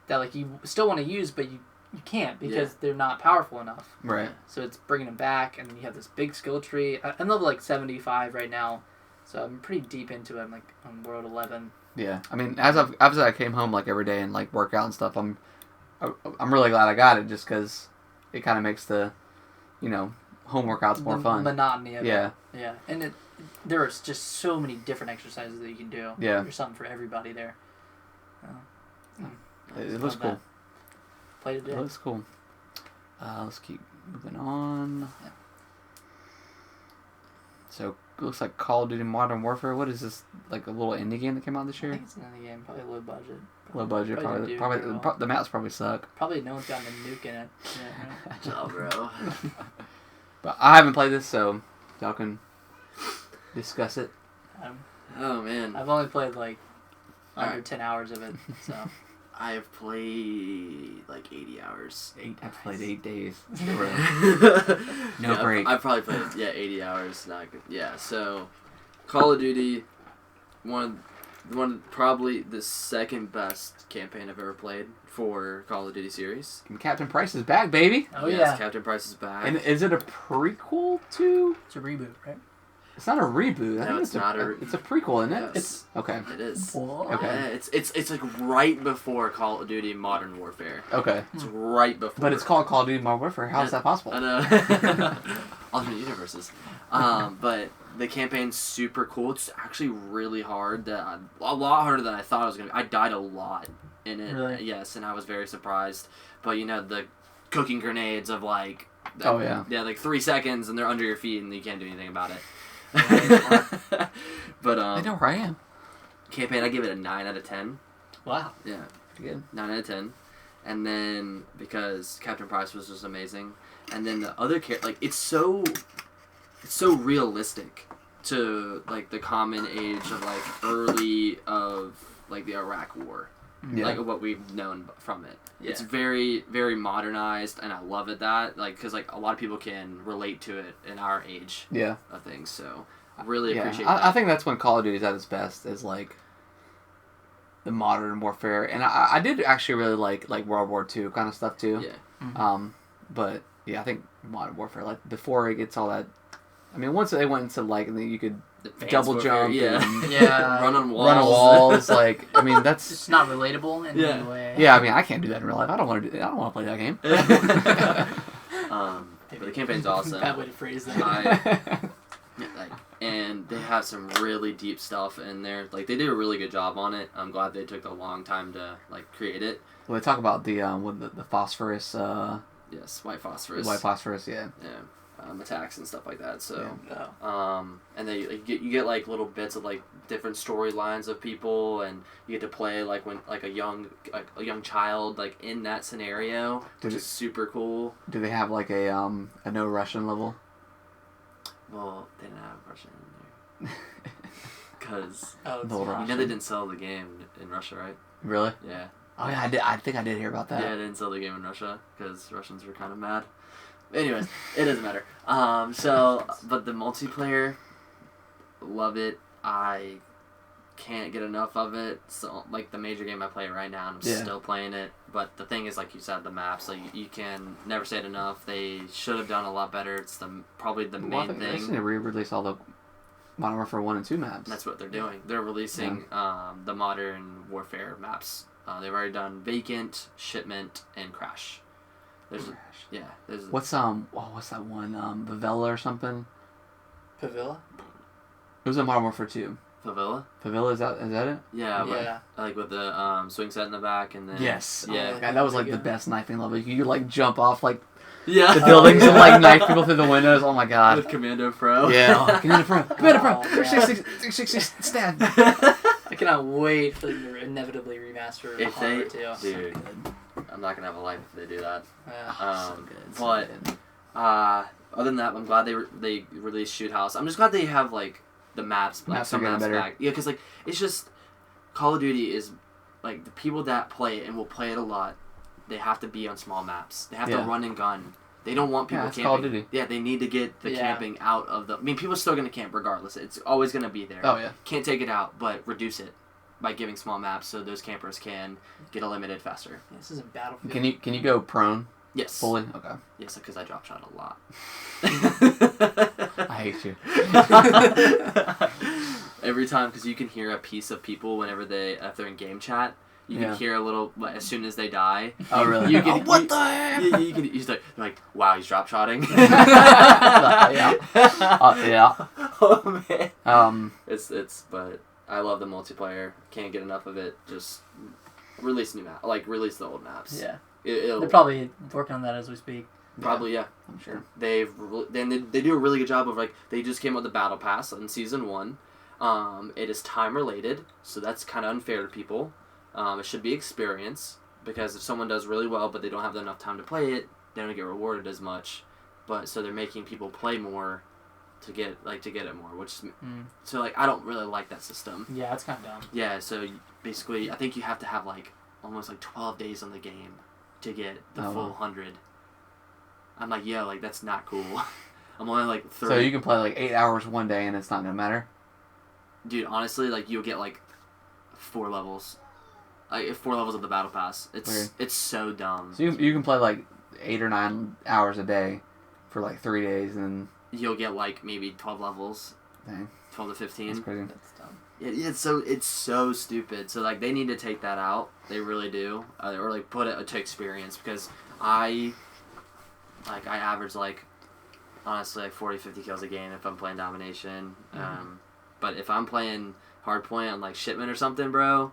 that like you still want to use, but you can't because they're not powerful enough. Right. So it's bringing them back, and you have this big skill tree. I'm level like 75 right now, so I'm pretty deep into it. I'm like on world 11. Yeah. I mean, as I came home like every day and like work out and stuff, I'm really glad I got it just because it kind of makes the, home workouts more The fun. monotony of Yeah. it. Yeah, and there's just so many different exercises that you can do. Yeah. There's something for everybody there. It looks Love cool. that. Played it. It looks cool. Let's keep moving on. Yeah. So it looks like Call of Duty Modern Warfare. What is this? Like a little indie game that came out this I year? think it's another game, probably low budget. Low budget, Probably didn't probably. do very Probably well. the maps probably suck. Probably no one's gotten a nuke in it. Yeah, right? Oh, bro. But I haven't played this, so y'all can discuss it. Oh, man. I've only played like under Alright. 10 hours of it, so. I have played like 80 hours. I've played 8 days. No No break. I've probably played 80 hours. So Call of Duty, one probably the second best campaign I've ever played for Call of Duty series. And Captain Price is back, baby. Oh Yes, yeah. Captain Price is back. And is it a prequel to? It's a reboot, right? It's not a reboot. I No, think it's not a re- It's a prequel, isn't it? Yes. Okay. It is. Okay. Yeah, it's like right before Call of Duty Modern Warfare. Okay. It's right before. But it's called Call of Duty Modern Warfare. How is that possible? I know. Alternate universes. But the campaign's super cool. It's actually really hard. A lot harder than I thought it was going to be. I died a lot in it. Really? Yes, and I was very surprised. But, the cooking grenades of, like... Oh, yeah. Yeah, like 3 seconds, and they're under your feet, and you can't do anything about it. But, I know where I am. campaign, I give it a 9 out of 10. Wow. Yeah. Pretty good. 9 out of 10. And then, because Captain Price was just amazing. And then the other it's so realistic to, like, the common age of, like, early of, like, the Iraq War. Yeah. like what we've known from it. Yeah. It's very, very modernized, and I love it that because like a lot of people can relate to it in our age Yeah. of things. So I really Yeah. appreciate that. I think that's when Call of Duty is at its best, is like the modern warfare, and I did actually really like World War II kind of stuff too. Yeah. But yeah, I think Modern Warfare, like before it gets all that. I mean, once they went into like you could Advanced double warfare, jump, yeah. and Yeah. run on walls. run on walls. Like, I mean, that's It's not relatable in any way. yeah. I mean, I can't do that in real life. I don't want to. I don't want to play that game. But the campaign's awesome. Bad way to phrase that. Like, and they have some really deep stuff in there. Like they did a really good job on it. I'm glad they took a long time to like create it. Well, they talk about the with the phosphorus. Yes, white phosphorus. White phosphorus, yeah. Yeah, attacks and stuff like that. So, Oh. and then you get like little bits of like different storylines of people, and you get to play like when like a young child like in that scenario, which is super cool. Do they have like a no Russian level? Well, they didn't have Russian in there because Oh, it's Hold on. you know they didn't sell the game in Russia, right? Really? Yeah. Oh yeah, I did. I think I did hear about that. Yeah, they didn't sell the game in Russia because Russians were kind of mad. Anyways, it doesn't matter. But the multiplayer, love it. I can't get enough of it. So, like, the major game I play right now, and I'm still playing it. But the thing is, like you said, the maps, like, you can never say it enough. They should have done a lot better. It's probably the main They thing. need to re-release all the Modern Warfare 1 and 2 maps. That's what they're doing. They're releasing the Modern Warfare maps. They've already done Vacant, Shipment, and Crash. There's What's what's that one? Favela or something? Pavilla? It was in Modern Warfare 2. Favela? Favela, is that it? Yeah, Yeah. but like with the swing set in the back and then Yes. Yeah. Oh, God, that was like the best knifing level. You could like jump off like yeah. the buildings and like knife people through the windows. Oh my God. With Commando Pro. Yeah. Commando Pro. Commando Pro. Oh, 360 stand. I cannot wait for them to inevitably remaster If they, Hard too. dude, I'm not gonna have a life if they do that. Yeah. So good. But other than that, I'm glad they released Shoot House. I'm just glad they have like the maps, like Maps are some getting maps better. back. Yeah, because like it's just Call of Duty is like the people that play it and will play it a lot. They have to be on small maps. They have to run and gun. They don't want people it's camping. Call of Duty. Yeah, they need to get the camping out of the. I mean, people are still gonna camp regardless. It's always gonna be there. Oh yeah. Can't take it out, but reduce it by giving small maps so those campers can get eliminated faster. Yeah, this isn't Battlefield. Can you go prone Yes. fully? Okay. Yes, because I drop shot a lot. I hate you. Every time, because you can hear a piece of people whenever if they're in game chat. You can hear a little as soon as they die. Oh really? You can, what the heck? You can. They're like, wow, he's drop shotting. Yeah. Yeah. Oh man. It's But I love the multiplayer. Can't get enough of it. Just release new map, like release the old maps. Yeah. It'll They're probably working on that as we speak. probably yeah. I'm sure. They do a really good job of like they just came out with the battle pass in season 1. It is time related, so that's kind of unfair to people. It should be experience because if someone does really well but they don't have enough time to play it, they don't get rewarded as much. But so they're making people play more to get it more, which so like I don't really like that system. Yeah, it's kind of dumb. Yeah, so basically I think you have to have like almost like 12 days on the game to get the full 100. I'm like, yeah, like that's not cool. I'm only like 30. So you can play like 8 hours one day and it's not gonna matter? Dude, honestly, like you'll get like 4 levels. Like 4 levels of the battle pass. It's so dumb. So you can play like 8 or 9 hours a day for like 3 days and You'll get like maybe 12 levels. dang, 12 to 15. that's crazy. That's dumb. It's so stupid. So like they need to take that out. They really do, or like put it to experience because I average like honestly like 40-50 kills a game if I'm playing domination. But if I'm playing hardpoint on like shipment or something, bro,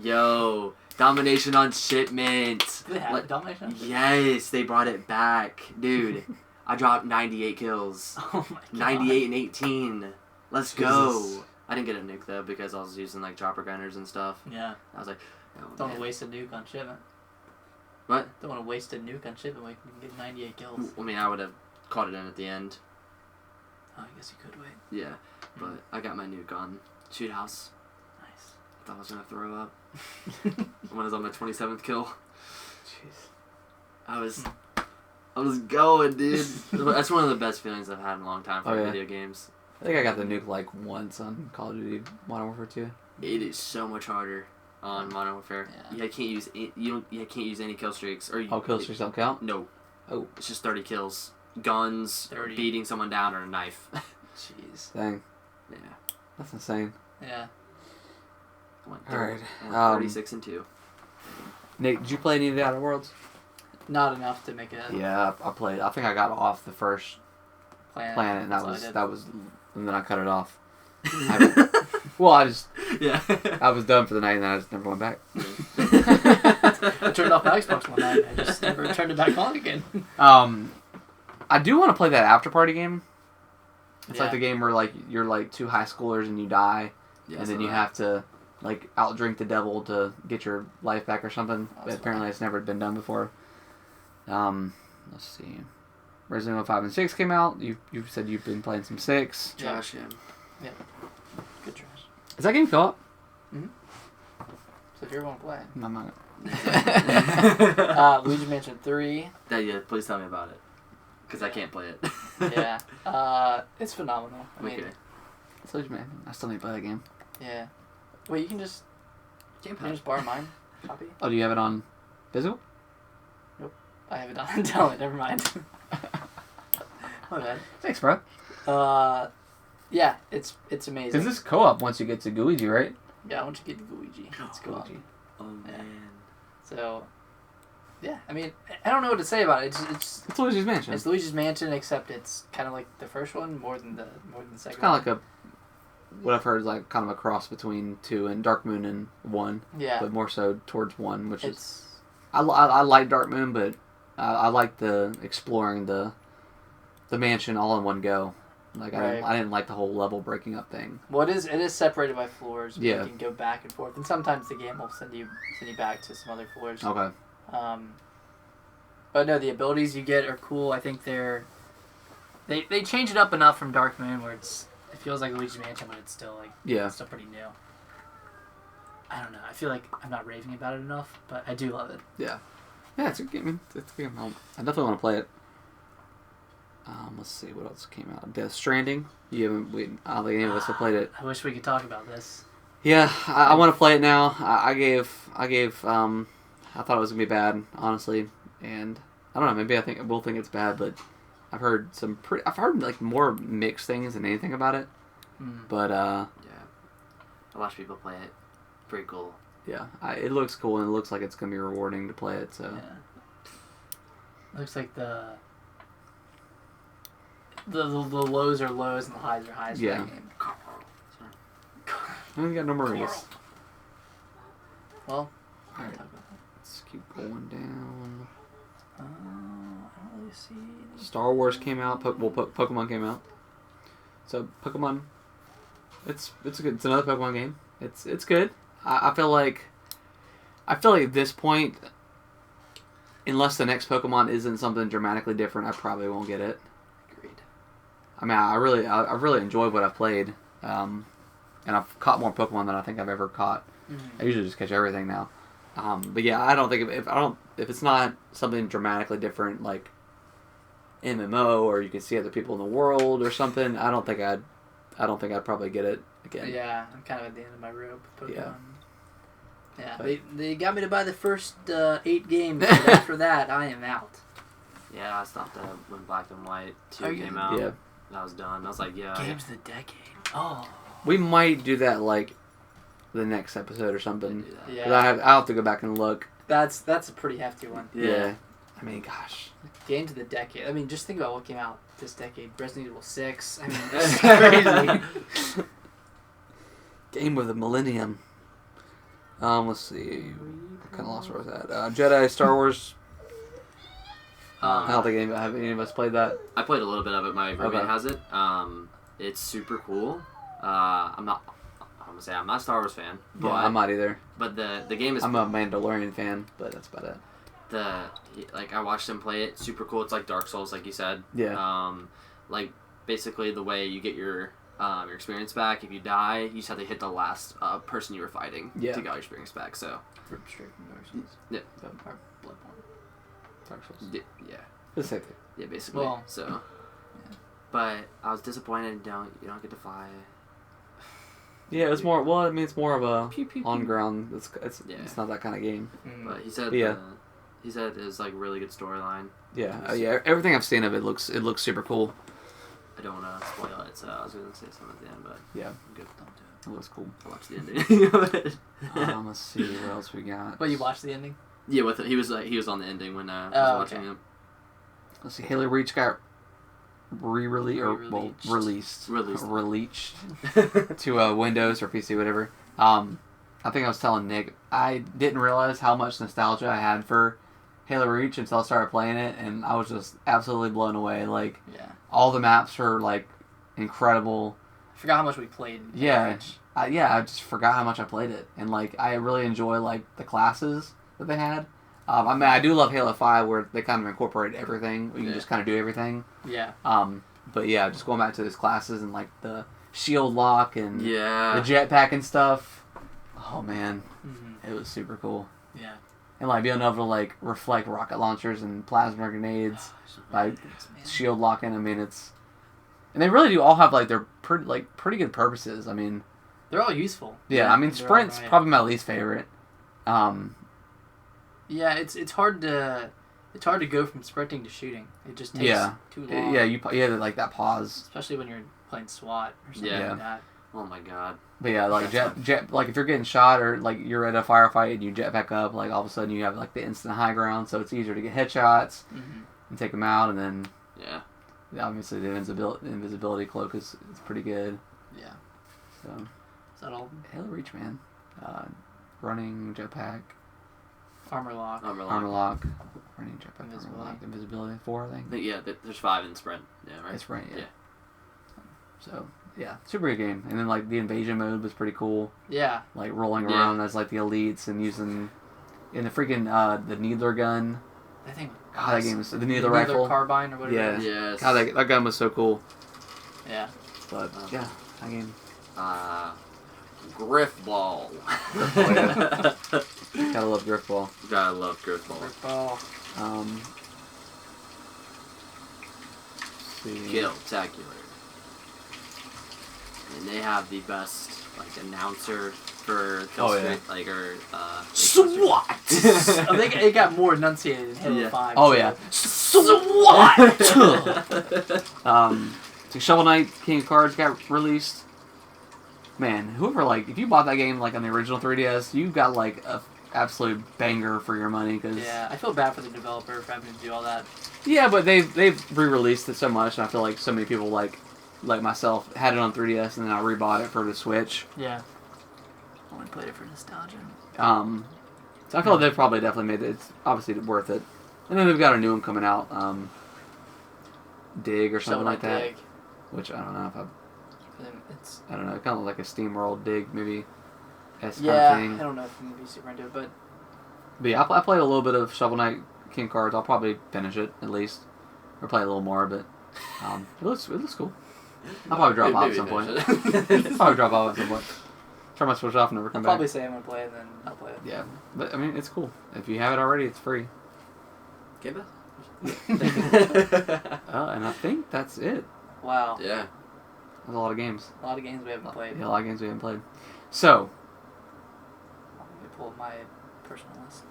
yo, domination on shipment. Do they have domination? Yes, they brought it back, dude. I dropped 98 kills. Oh my god. 98 and 18. Let's go. Jesus. I didn't get a nuke though because I was using like dropper gunners and stuff. Yeah. I was like, oh, Don't man. want to waste a nuke on shipment. What? Don't want to waste a nuke on shipment when you can get 98 kills. I mean, I would have caught it in at the end. Oh, I guess you could wait. Yeah, but I got my nuke on Shoot House. Nice. thought I was gonna throw up. When I was on my 27th kill. Jeez. I was going, dude. That's one of the best feelings I've had in a long time for video games. I think I got the nuke like once on Call of Duty Modern Warfare 2. It is so much harder on Modern Warfare. Yeah. You can't use can't use any kill streaks. Kill streaks don't count? No. Oh. It's just 30 kills. Guns, 30. beating someone down, or a knife. Jeez. Dang. Yeah. That's insane. Yeah. Alright. 36-2. Nick, did you play any of the Outer Worlds? Not enough to make a Yeah, I played. I think I got off the first planet, and that was, and then I cut it off. Well, I was done for the night, and then I just never went back. I turned off my Xbox one night. I just never turned it back on again. I do want to play that After Party game. It's like Yeah. the game where like you're like two high schoolers and you die, and then you have to like outdrink the devil to get your life back or something. But apparently, it's never been done before. Let's see. Resident Evil 5 and 6 came out. You said you've been playing some 6. Josh, yeah. Yeah. Good trash. Is that game co-op? So if you ever want to play. I'm not. Luigi Mansion 3. Yeah, please tell me about it. Because I can't play it. Yeah. It's phenomenal. I mean, Okay. It's Luigi Man. I still need to play that game. yeah. Wait, you can just borrow mine copy? Oh, do you have it on physical? I have it on download. Never mind. My bad. Thanks, bro. Yeah, it's amazing. Because this co-op once you get to Luigi, right? Yeah, once you get to Luigi, it's cool. Oh, man. So, yeah, I mean, I don't know what to say about it. It's Luigi's Mansion. It's Luigi's Mansion, except it's kind of like the first one more than the second. It's kind of like what I've heard is like kind of a cross between 2 and Dark Moon and 1. Yeah. But more so towards 1, which It's is... I like Dark Moon, but I like the exploring the mansion all in one go. Like Right. I didn't like the whole level breaking up thing. well, it is separated by floors. But Yeah. You can go back and forth, and sometimes the game will send you back to some other floors. Okay. But no, the abilities you get are cool. I think they change it up enough from Dark Moon where it feels like Luigi's Mansion, but it's still like Yeah. it's still pretty new. I don't know. I feel like I'm not raving about it enough, but I do love it. Yeah. Yeah, it's a game. It's a game. I definitely want to play it. Let's see what else came out. Death Stranding. I don't think any of us have played it. I wish we could talk about this. Yeah, I want to play it now. I thought it was gonna be bad, honestly, and I don't know. Maybe I will think it's bad, but I've heard like more mixed things than anything about it. But Yeah. I watch people play it. Pretty cool. yeah, it looks cool and it looks like it's gonna be rewarding to play it. So Yeah. Looks like the lows are lows and the highs are highs Yeah. for that game. we got no more of this. Well, Alright, let's keep going down. I don't really see any. Star Wars came out. Pokemon came out. So Pokemon, it's good. It's another Pokemon game. It's good. I feel like at this point, unless the next Pokemon isn't something dramatically different, I probably won't get it. Agreed. I mean, I really enjoyed what I've played, and I've caught more Pokemon than I think I've ever caught. I usually just catch everything now. But yeah, I don't think if it's not something dramatically different like MMO or you can see other people in the world or something, I don't think I'd probably get it again. Yeah, I'm kind of at the end of my rope with Pokemon. Yeah. Yeah, But- they got me to buy the first 8 games, but after that, I am out. Yeah, I stopped when Black and White 2 Oh, you- came out. Yeah. And I was done. I was like, yeah. Games of the decade. Oh. We might do that like the next episode or something. Do that. 'Cause Yeah. I'll have to go back and look. That's a pretty hefty one. Yeah. I mean, gosh. Games of the decade. I mean, just think about what came out this decade. Resident Evil 6. I mean, that's crazy. Game of the Millennium. Let's see. Kind of lost where I was at. Jedi, Star Wars. I don't think have any of us played that. I played a little bit of it. My roommate Okay. has it. It's super cool. I'm not a Star Wars fan, but Yeah, I'm not either. but the game is I'm a Mandalorian fan, but that's about it. I watched him play it. Super cool. It's like Dark Souls, like you said. Yeah. Like basically the way you get your your experience back. If you die, you just have to hit the last person you were fighting Yeah. to get your experience back. So Straight from Dark Souls. Yeah. Or Bloodborne. Dark Souls. yeah, The same thing. yeah, basically. Well, so, yeah. but I was disappointed you don't get to fly. Yeah, it's more. Well, I mean, it's more of a Pew, pew, pew. on ground. It's Yeah. it's not that kind of game. But he said Yeah. he said it was like really good storyline. Yeah, yeah. Everything I've seen of it looks super cool. I don't want to spoil it, so I was gonna say something at the end, but Yeah, I'm good. Don't do it. it looks cool. I'll watch the ending. Let's see what else we got. But you watched the ending? Yeah, with it, he was on the ending when I was Oh, watching okay. him. Let's see. Halo Reach got Re-released. released to Windows or PC, whatever. I think I was telling Nick I didn't realize how much nostalgia I had for Halo Reach until I started playing it, and I was just absolutely blown away. Like Yeah. all the maps are like incredible. I forgot how much we played. Yeah. Reach. I just forgot how much I played it, and like I really enjoy like the classes that they had. I mean, I do love Halo 5 where they kind of incorporate everything. You can just kind of do everything. Yeah. But yeah, just going back to those classes and like the shield lock and the Yeah. jetpack and stuff. Oh man, Mm-hmm. it was super cool. Yeah. And like being able to like reflect rocket launchers and plasma grenades by shield locking. I mean, and they really do all have like their pretty good purposes. I mean, They're all useful. yeah. I mean, They're all Sprint's right. probably my least favorite. Yeah, it's hard to go from sprinting to shooting. It just takes too long. Yeah, you had like that pause. Especially when you're playing SWAT or something Yeah. like that. Oh my god. But yeah, like jet like if you're getting shot or like you're at a firefight and you jet back up, like all of a sudden you have like the instant high ground, so it's easier to get headshots Mm-hmm. and take them out, and then Yeah. obviously the invisibility cloak is pretty good. Yeah. So Is that all? Halo Reach, man, running jetpack, Armor lock. Armor armor lock. lock, running jetpack, Invisibility. armor lock, invisibility 4, I think. Yeah, there's 5 in Sprint. Yeah, right. That's right. Yeah. Yeah. So yeah, super good game, and then like the invasion mode was pretty cool. Yeah. Like rolling Yeah. around as like the elites and using in the freaking the Needler gun. I think. God, that game is the Needler Needler rifle. carbine or whatever. Yeah. It is. Yes. God, that gun was so cool. Yeah. But yeah, that game. Griff Ball. Gotta love Griffball. Gotta love Griff Ball. Oh. Let's see. Kill-tacular. And they have the best like announcer for Kill Oh, yeah. Streak, like or SWAT. I think it got more enunciated in Halo Yeah. 5. Oh too. yeah. SWAT. So Shovel Knight King of Cards got released. Man, whoever if you bought that game like on the original 3DS, you got like a absolute banger for your money because Yeah, I feel bad for the developer for having to do all that. yeah, but they've re-released it so much, and I feel like so many people like myself had it on 3DS and then I rebought it for the Switch. Yeah. Only played it for nostalgia. So I feel like they've probably definitely made it. It's obviously worth it. And then they've got a new one coming out, Dig or something like that, Dig. which I don't know if It's I don't know, kind of like a SteamWorld Dig maybe. S yeah. kind of I thing. don't know if I'm gonna be super into it, but But yeah, I played a little bit of Shovel Knight King Cards. I'll probably finish it at least, or play a little more. But it looks cool. I'll probably drop off at some point. Probably drop off at some point. Turn my Switch off and never I'll come probably back. say I'm gonna play it, and then I'll play it. Yeah, but I mean it's cool. If you have it already, it's free. Game Pass? And I think that's it. Wow. Yeah. That's a lot of games. A lot of games we haven't played. Yeah, a lot of games we haven't played. So, Let me pull up my personal list.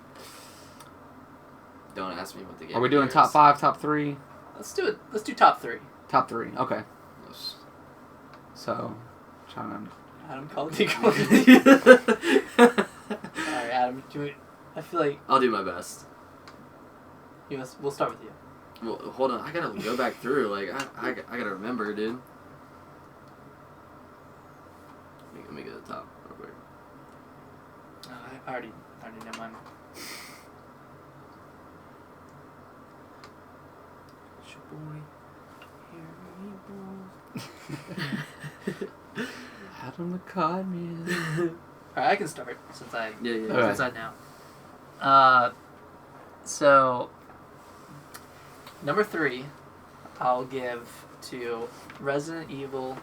Don't ask me what the game are we doing is. top 5, top 3? Let's do it. Let's do top 3. Top 3. Okay. So, trying to. Adam, Call of Duty. Alright, Adam. I feel like I'll do my best. we'll start with you. Well, hold on. I gotta go back through. Like, I gotta remember, dude. Let me get to the top real quick. I already know mine. It's your boy, Harry Balls. Adam the Cod Man. Alright, I can start since I Yeah. Okay. since I know. So number 3, I'll give to Resident Evil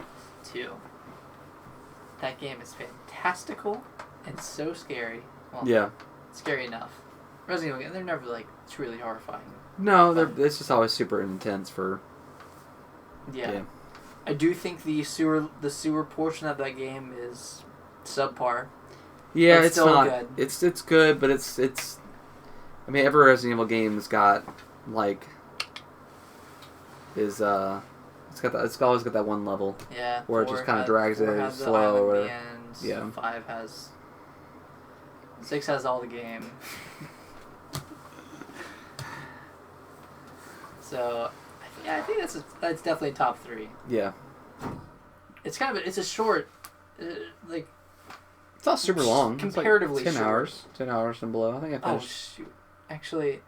2. That game is fantastical and so scary. Well, Yeah. scary enough. Resident Evil, they're never like truly horrifying. No, it's just always super intense for. Yeah. I do think the sewer portion of that game is subpar. Yeah, But it's still not. good. It's good, but it's. I mean, every Resident Evil game's got like. It's always got that one level. Yeah. Where it just kinda drags it, 4 has the slow, island or- at the end. yeah. 5 has. 6 has all the game. So, I think that's definitely top 3. Yeah. It's it's a short, like. It's not super long. Comparatively it's like 10 short. hours. 10 hours and below. I think I Oh finished. shoot! Actually,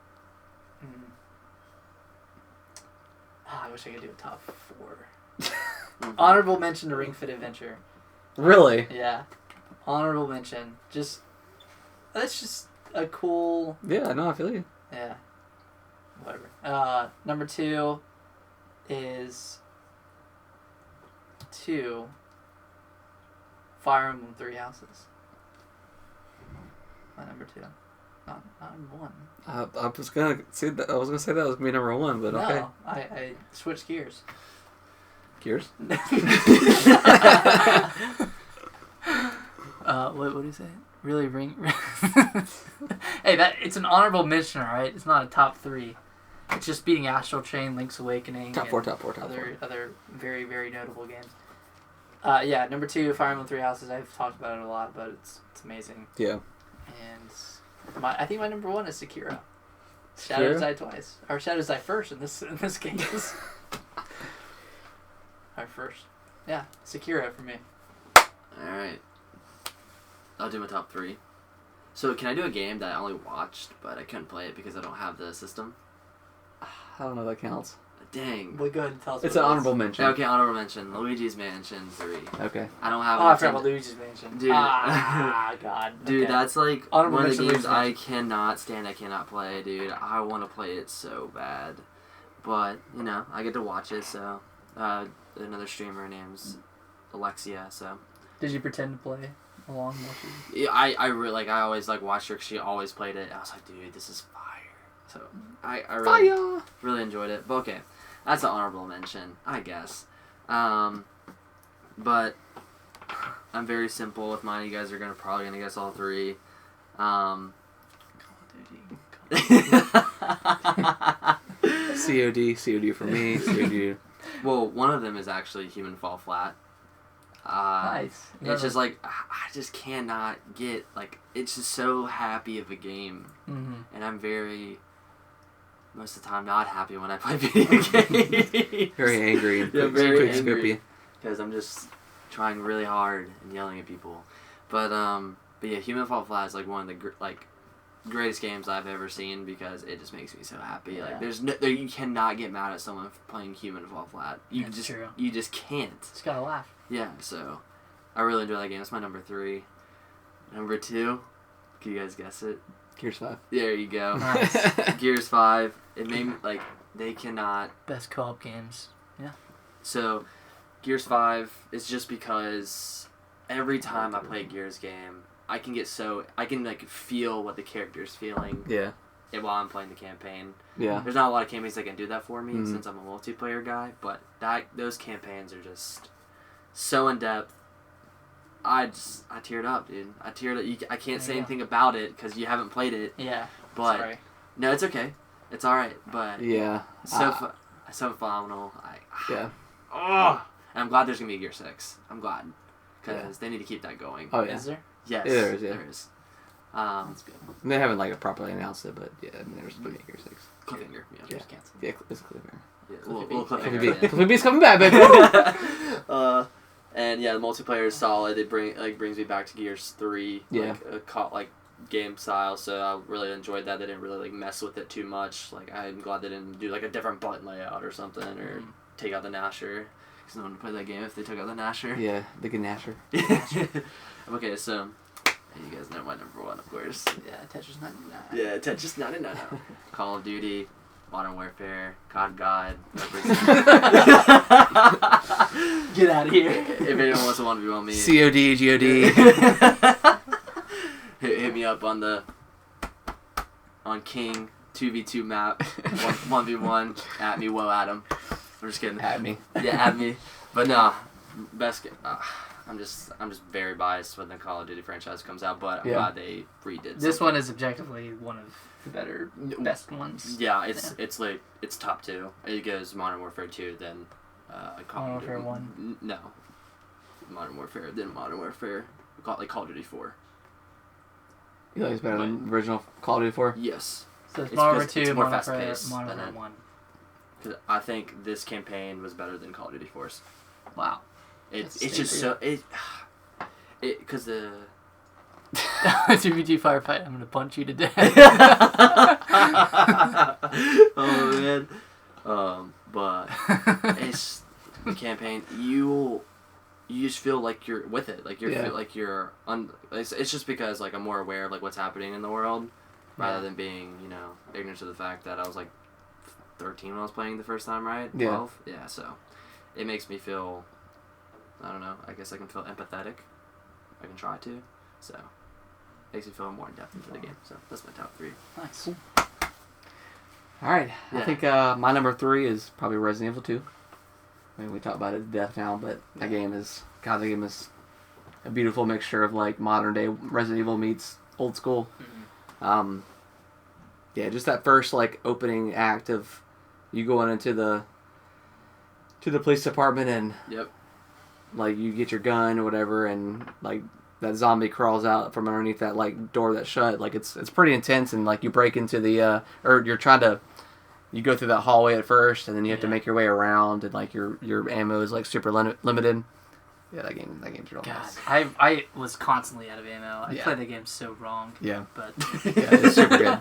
I wish I could do a top 4. Honorable mention to Ring Fit Adventure. Really? Yeah, honorable mention. That's just a cool. Yeah, no, I feel you. Yeah. Whatever. Number 2 is 2. Fire Emblem 3 Houses. My number 2. Not number 1. I was gonna say that. I was gonna say that was gonna be number 1, but okay. No, I switched gears. Gears. What do you say? Really ring? Hey, it's an honorable mention, all right? It's not a top 3. It's just beating Astral Chain, Link's Awakening, Top 4. other very very notable games. Yeah, number 2, Fire Emblem 3 Houses. I've talked about it a lot, but it's amazing. Yeah. And I think my number 1 is Sekiro. Shadows Die Twice, or Shadows Die First in this case. Our first, yeah, Sekiro for me. Alright. I'll do my top 3. So, can I do a game that I only watched, but I couldn't play it because I don't have the system? I don't know if that counts. Dang. Well, go ahead and tell us. It's what an it is. honorable mention. Okay, honorable mention. Luigi's Mansion 3. Okay. I don't have Oh, I a forgot Nintendo- about Luigi's Mansion. Dude. God. Dude, Okay. that's like Honorable one of the mention, games Luigi's I cannot stand. I cannot play, dude. I want to play it so bad, but you know, I get to watch it. So, another streamer name's Alexia. So, Did you pretend to play along with you? yeah, I really like. I always like watched her. 'Cause she always played it. I was like, dude, this is fire. So, I really Fire! really enjoyed it. But okay, that's an honorable mention, I guess. But I'm very simple with mine. You guys are probably gonna guess all 3. COD for me. COD. Well, one of them is actually Human Fall Flat. Nice. It's just like I just cannot get like it's just so happy of a game, Mm-hmm. and I'm very most of the time not happy when I play video games. Very angry and Yeah, very quick angry. scoopy. Because I'm just trying really hard and yelling at people. But yeah, Human Fall Flat is like one of the greatest games I've ever seen because it just makes me so happy. Yeah. Like you cannot get mad at someone for playing Human Fall Flat. That's true. You just can't. Just gotta laugh. Yeah, so I really enjoy that game. That's my number 3. Number 2, can you guys guess it? Gears 5. There you go. Nice. Gears 5. It made me like they cannot. Best co-op games. Yeah. So, Gears 5 is just because every time I play a Gears game, I can like feel what the character's feeling Yeah. while I'm playing the campaign. Yeah. There's not a lot of campaigns that can do that for me Mhm. since I'm a multiplayer guy, but those campaigns are just so in depth. I teared up, dude. I teared up. I can't say Yeah. anything about it because you haven't played it. Yeah. But Sorry. no, it's okay. It's all right. But Yeah. so phenomenal. Yeah. Oh, and I'm glad there's gonna be a Gear 6. I'm glad because they need to keep that going. Oh yeah. Is there? Yes, Yeah, there is, yeah. There is. That's good. They haven't like properly announced it, but yeah, I mean, there's supposed to be Gear 6. Cliffhanger. Yeah. Yeah. Just cancel. Yeah, it's Cliffhanger. Yeah, Cliffy little B. Cliffy cliffhanger. B. Cliffy B's coming back, baby. And yeah, the multiplayer is solid. It brings me back to Gears 3. Yeah. Like game style. So I really enjoyed that. They didn't really like mess with it too much. Like I'm glad they didn't do like a different button layout or something or take out the Gnasher. Because no one would play that game if they took out the Gnasher. Yeah, the good Gnasher. Okay, so you guys know my number 1, of course. Yeah, Tetris 99. Yeah, Tetris 99. Call of Duty, Modern Warfare, COD God, Get out of here. If anyone wants to 1v1 me, COD, GOD. hit me up on King 2v2 map 1v1 at me. Whoa, Adam. I'm just kidding. At me. Yeah, at me. But no, best game. I'm just very biased when the Call of Duty franchise comes out, but I'm glad they redid. This one is objectively one of the best ones. Yeah, it's like it's top 2. It goes Modern Warfare 2, then Modern Warfare 1. No, Modern Warfare, then Modern Warfare. Like Call of Duty 4. You think it's better than original Call of Duty 4? Yes. So it's Modern Warfare 2, it's more Modern fast paced. Warfare 1. Because I think this campaign was better than Call of Duty 4's. Wow. It's just so because the 2v2 firefight. I'm gonna punch you to death. Oh man. But it's the campaign. You just feel like you're with it. Like feel like you're it's just because like I'm more aware of like what's happening in the world, rather than being ignorant to the fact that I was like 13 when I was playing the first time, right? 12. Yeah. So it makes me feel. I don't know. I guess I can feel empathetic. I can try to. So makes me feel more in depth into the game. So that's my top 3. Nice. All right. Yeah. I think my number 3 is probably Resident Evil 2. I mean, we talk about it to death now, but that game is a beautiful mixture of like modern day Resident Evil meets old school. Mm-hmm. Yeah, just that first like opening act of you going into the police department and Yep. like you get your gun or whatever, and like that zombie crawls out from underneath that like door that's shut. Like it's pretty intense, and like you break into the or you're trying to. You go through that hallway at first, and then you have to make your way around, and like your ammo is like super limited. Yeah, that game's real nice. I was constantly out of ammo. I Yeah. played the game so wrong. Yeah, But yeah, it's super good.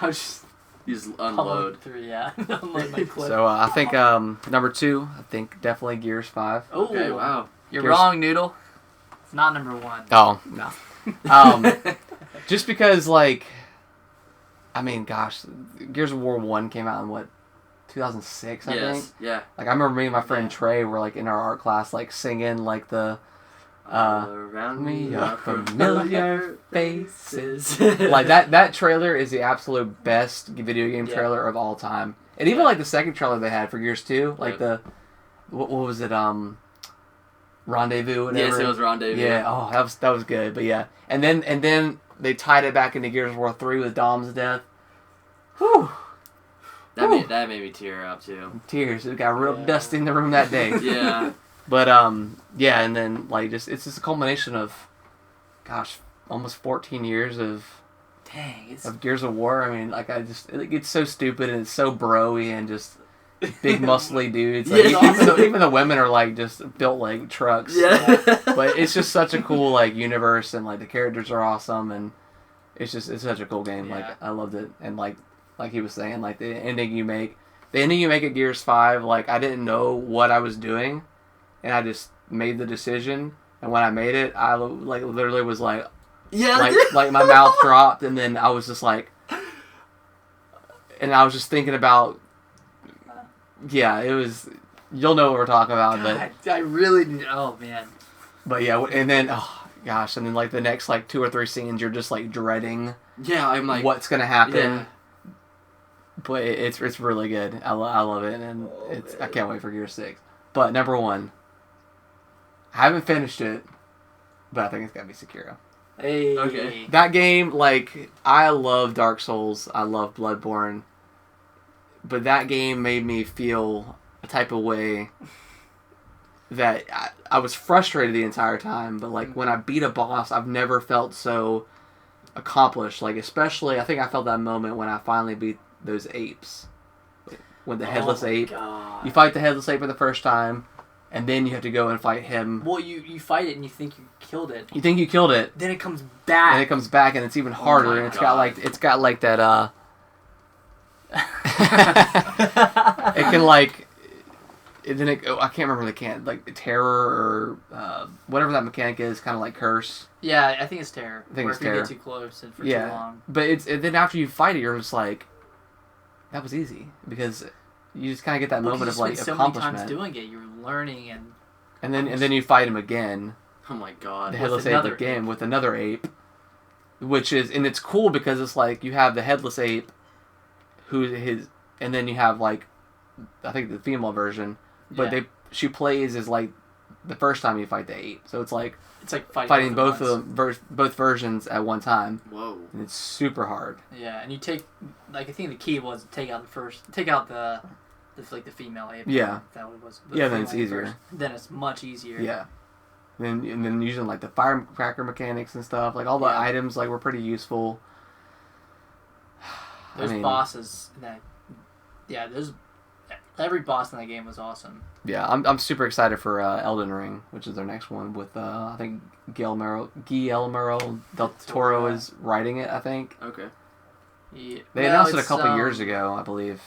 I was just You just unload. through. Yeah, unload my clip. So I think number 2, I think definitely Gears 5. Oh, Okay, wow. You're Gears- wrong, Noodle. It's not number 1. Oh no, just because like. I mean, gosh, Gears of War 1 came out in, 2006, I think? Yeah. Like, I remember me and my friend Trey were, like, in our art class, like, singing, like, the, Around me are are familiar faces. like, that trailer is the absolute best video game trailer of all time. And even, like, the second trailer they had for Gears 2, like, what was it, Rendezvous, whatever. Yes, it was Rendezvous. Yeah, oh, that was good, but yeah. And then they tied it back into Gears of War 3 with Dom's death. Whew. That made me tear up too. Tears. It got real dusty in the room that day. Yeah. But yeah, and then like it's just a culmination of, gosh, almost 14 years of Gears of War. I mean, like it's so stupid and it's so bro-y and just big muscly dudes. Like, even the women are like just built like trucks. Yeah. But it's just such a cool like universe, and like the characters are awesome, and it's such a cool game. Yeah. Like I loved it, and like he was saying, like the ending you make at Gears 5, like I didn't know what I was doing, and I just made the decision, and when I made it, I like literally was like, like my mouth dropped, and then I was just like, and I was just thinking about, yeah, it was. You'll know what we're talking about, but I really. Oh man. But yeah, and then and then like the next like 2 or 3 scenes, you're just like dreading. Yeah, I'm like, what's gonna happen. Yeah. But it's really good. I love it, and I can't wait for Gears 6. But number 1, I haven't finished it, but I think it's gotta be Sekiro. Hey. Okay. That game, like, I love Dark Souls. I love Bloodborne. But that game made me feel a type of way that I was frustrated the entire time. But, like, when I beat a boss, I've never felt so accomplished. Like, especially, I think I felt that moment when I finally beat those apes. With the headless ape. God. You fight the headless ape for the first time, and then you have to go and fight him. Well, you fight it and you think you killed it. You think you killed it. Then it comes back. And it comes back, and it's even harder, and it's got like that it can like I can't remember like terror or whatever that mechanic is, kind of like curse. Yeah, I think it's terror. I think it's if you terror. get too close and for too long. But and then after you fight it, you're just like, that was easy, because you just kind of get that moment of like so accomplishment. many times doing it, you're learning and and then you fight him again. Oh my god. The headless ape again with another ape, which is, and it's cool because it's like you have the headless ape, and then you have like, I think the female version, but she plays as like the first time you fight the ape, so it's like fighting both versions at one time. Whoa. And it's super hard. Yeah, and you take, like, I think the key was to take out the female ape. Yeah. That was. Yeah, then it's easier. First. Then it's much easier. Yeah. And then using like the firecracker mechanics and stuff, like all the items like were pretty useful. Those bosses every boss in that game was awesome. Yeah, I'm super excited for Elden Ring, which is their next one with I think Guillermo del Toro is writing it, I think. Okay. Yeah. They announced it a couple years ago, I believe.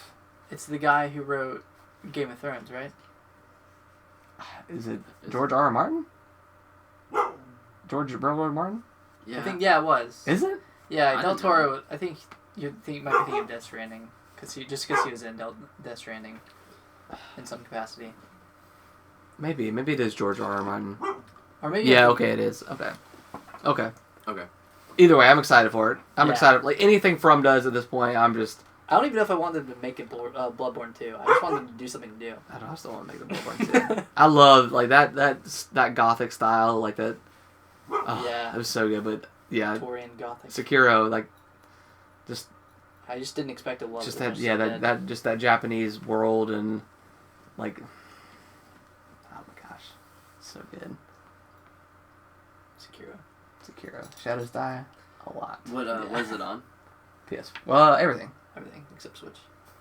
It's the guy who wrote Game of Thrones, right? Is it George R. R. Martin? George R. R. Martin? Yeah. I think it was. Is it? Yeah, Del Toro. I think you might be thinking of Death Stranding because he was in Death Stranding in some capacity. Maybe it is George R. R. Martin. Or maybe okay, it is. Okay. Either way, I'm excited for it. I'm excited. Like anything From does at this point, I'm just. I don't even know if I want them to make it Bloodborne 2. I just want them to do something new. I still want to make it Bloodborne 2. I love like that gothic style, like that. Oh, yeah, it was so good. But yeah, Victorian gothic. Sekiro, like, just. I just didn't expect to love just it. That Japanese world and like. Oh my gosh, so good. Sekiro. Shadows Die a lot. What is it on? PS. Well, everything. Everything except Switch.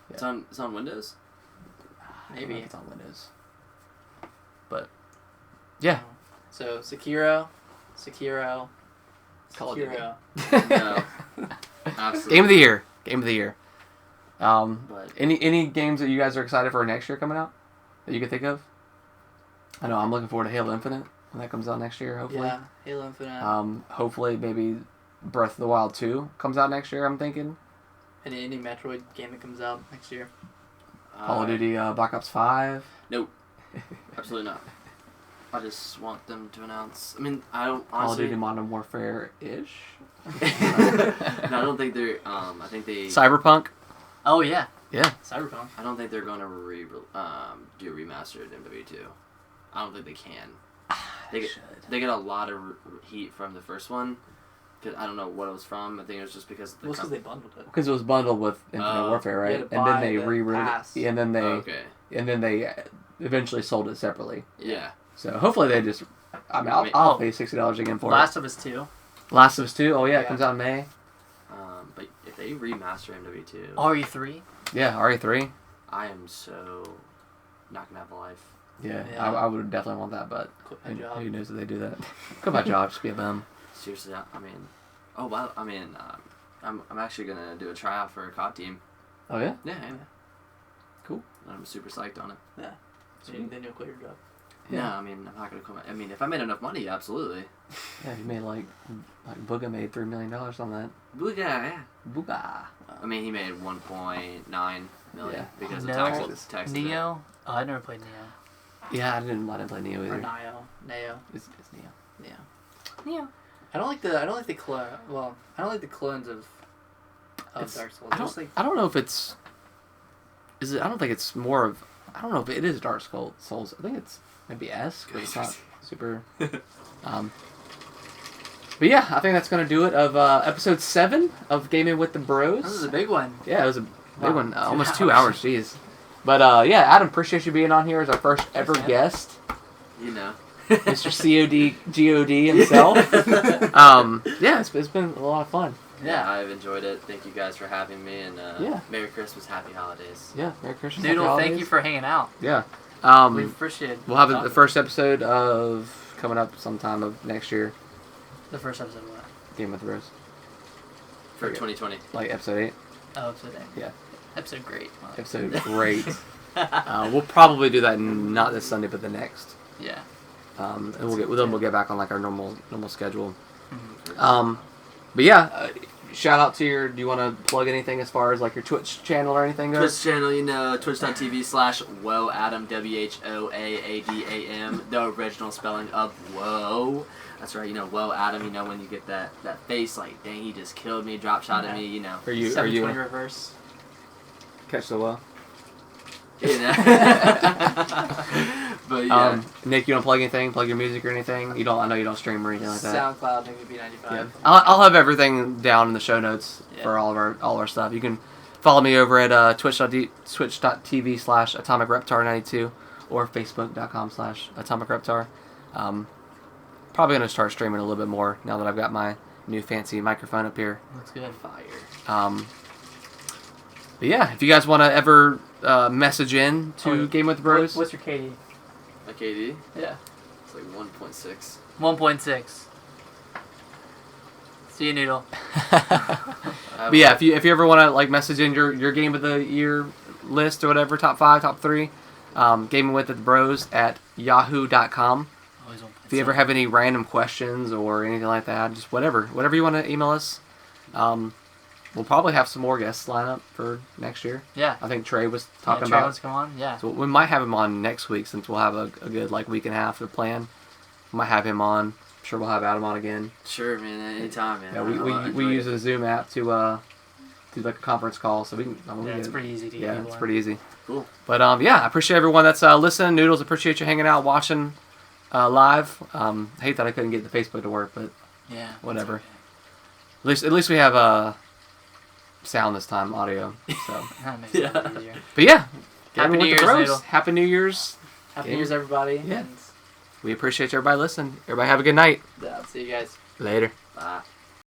Yeah. It's on Windows? Maybe. It's on Windows. But yeah. So Sekiro. Call of Duty. No. Absolutely. Game of the year. But any games that you guys are excited for next year coming out that you can think of? I know I'm looking forward to Halo Infinite when that comes out next year, hopefully. Yeah, Halo Infinite. Hopefully maybe Breath of the Wild 2 comes out next year, I'm thinking. Any Metroid game that comes out next year? Call of Duty Black Ops 5? Nope. Absolutely not. I just want them to announce. I mean, I don't honestly. Call of Duty Modern Warfare-ish? No, I don't think they're. I think they. Cyberpunk? Oh, yeah. Yeah. Cyberpunk. I don't think they're going to do remastered MW2. I don't think they can. They get a lot of heat from the first one. Cause I don't know what it was from. I think it was just because because they bundled it. Because it was bundled with Infinite Warfare, right? And then they re-released it. And then they eventually sold it separately. Yeah. So hopefully they just. I mean, I'll pay $60 again for Last of Us 2. Last of Us 2. Oh yeah, it comes out in May. But if they remaster MW2. RE3. Yeah, RE3. I am so not gonna have a life. Yeah. I would definitely want that, but who knows if they do that? Quit my job, just be a bum. Seriously, I mean, I'm actually gonna do a tryout for a COD team. Oh yeah? Yeah. Cool. I'm super psyched on it. Yeah. So then you'll quit your job. Yeah. No, I mean, I'm not gonna quit. I mean, if I made enough money, absolutely. Yeah, you made like Booga made $3 million on that. Booga, yeah. Booga. I mean, he made 1.9 million because of tax. Neo. Oh, I never played Neo. Yeah, I didn't play Neo either. Or Neo. It's Neo. Yeah. Neo. I don't like the clone. Well, I don't like the clones of Dark Souls. I don't know if it's. Is it? I don't think it's more of. I don't know if it is Dark Souls. I think it's maybe S, because it's not super. But yeah, I think that's gonna do it of episode 7 of Gaming with the Bros. This is a big one. Yeah, it was a big one. Almost 2 hours. Jeez. But yeah, Adam, appreciate you being on here as our first ever guest. You know. Mr. God himself. Yeah, it's been a lot of fun. Yeah, I've enjoyed it. Thank you guys for having me, and Merry Christmas, Happy Holidays. Yeah, Merry Christmas, Doodle, Happy Holidays. Thank you for hanging out. Yeah. We appreciate it. We'll have the first episode of coming up sometime of next year. The first episode of what? Game with the Bros. For 2020. Like episode 8. Oh, episode 8. Yeah. Episode great. Episode great. We'll probably do that not this Sunday, but the next. Yeah. And we'll get back on like our normal schedule. Mm-hmm. But yeah, shout out to your. Do you want to plug anything as far as like your Twitch channel or anything goes? Twitch channel, twitch.tv/WhoaAdam, WHOAADAM, the original spelling of whoa. That's right, Whoa Adam, when you get that face like, dang, he just killed me, drop shot at me, Are you 720 reverse? Catch the well. But yeah. Nick, you don't plug anything? Plug your music or anything? You don't. I know you don't stream or anything like that. SoundCloud, Nick B95. Yeah. I'll have everything down in the show notes for all of our stuff. You can follow me over at twitch.tv/AtomicReptar92 or Facebook.com/AtomicReptar. Probably gonna start streaming a little bit more now that I've got my new fancy microphone up here. Looks good. Fire. But yeah, if you guys want to ever message in to Game with the Bros. What's your KD? My KD? Yeah. It's like 1.6. 1.6. See you, Noodle. But yeah, if you ever want to like message in your Game of the Year list or whatever, top 5, top 3, Gaming with the Bros at yahoo.com. If you ever have any random questions or anything like that, just whatever you want to email us. We'll probably have some more guests line up for next year. Yeah. I think Trey was talking Trey about. wants to come on. Yeah. So we might have him on next week since we'll have a good like week and a half to plan. We might have him on. I'm sure we'll have Adam on again. Sure, man. Anytime, man. Yeah, we use a Zoom app to do like a conference call, so we can. It's pretty easy to get. Yeah, it's pretty easy. Cool. But yeah, I appreciate everyone that's listening. Noodles, appreciate you hanging out, watching live. Hate that I couldn't get the Facebook to work, but yeah, whatever. Okay. At least we have sound this time, audio. So that makes it a lot easier. But yeah, Happy New Year's, Noodle. Happy New Year's. Happy New Year's, everybody. Yeah. We appreciate everybody listening. Everybody have a good night. Yeah, I'll see you guys. Later. Bye.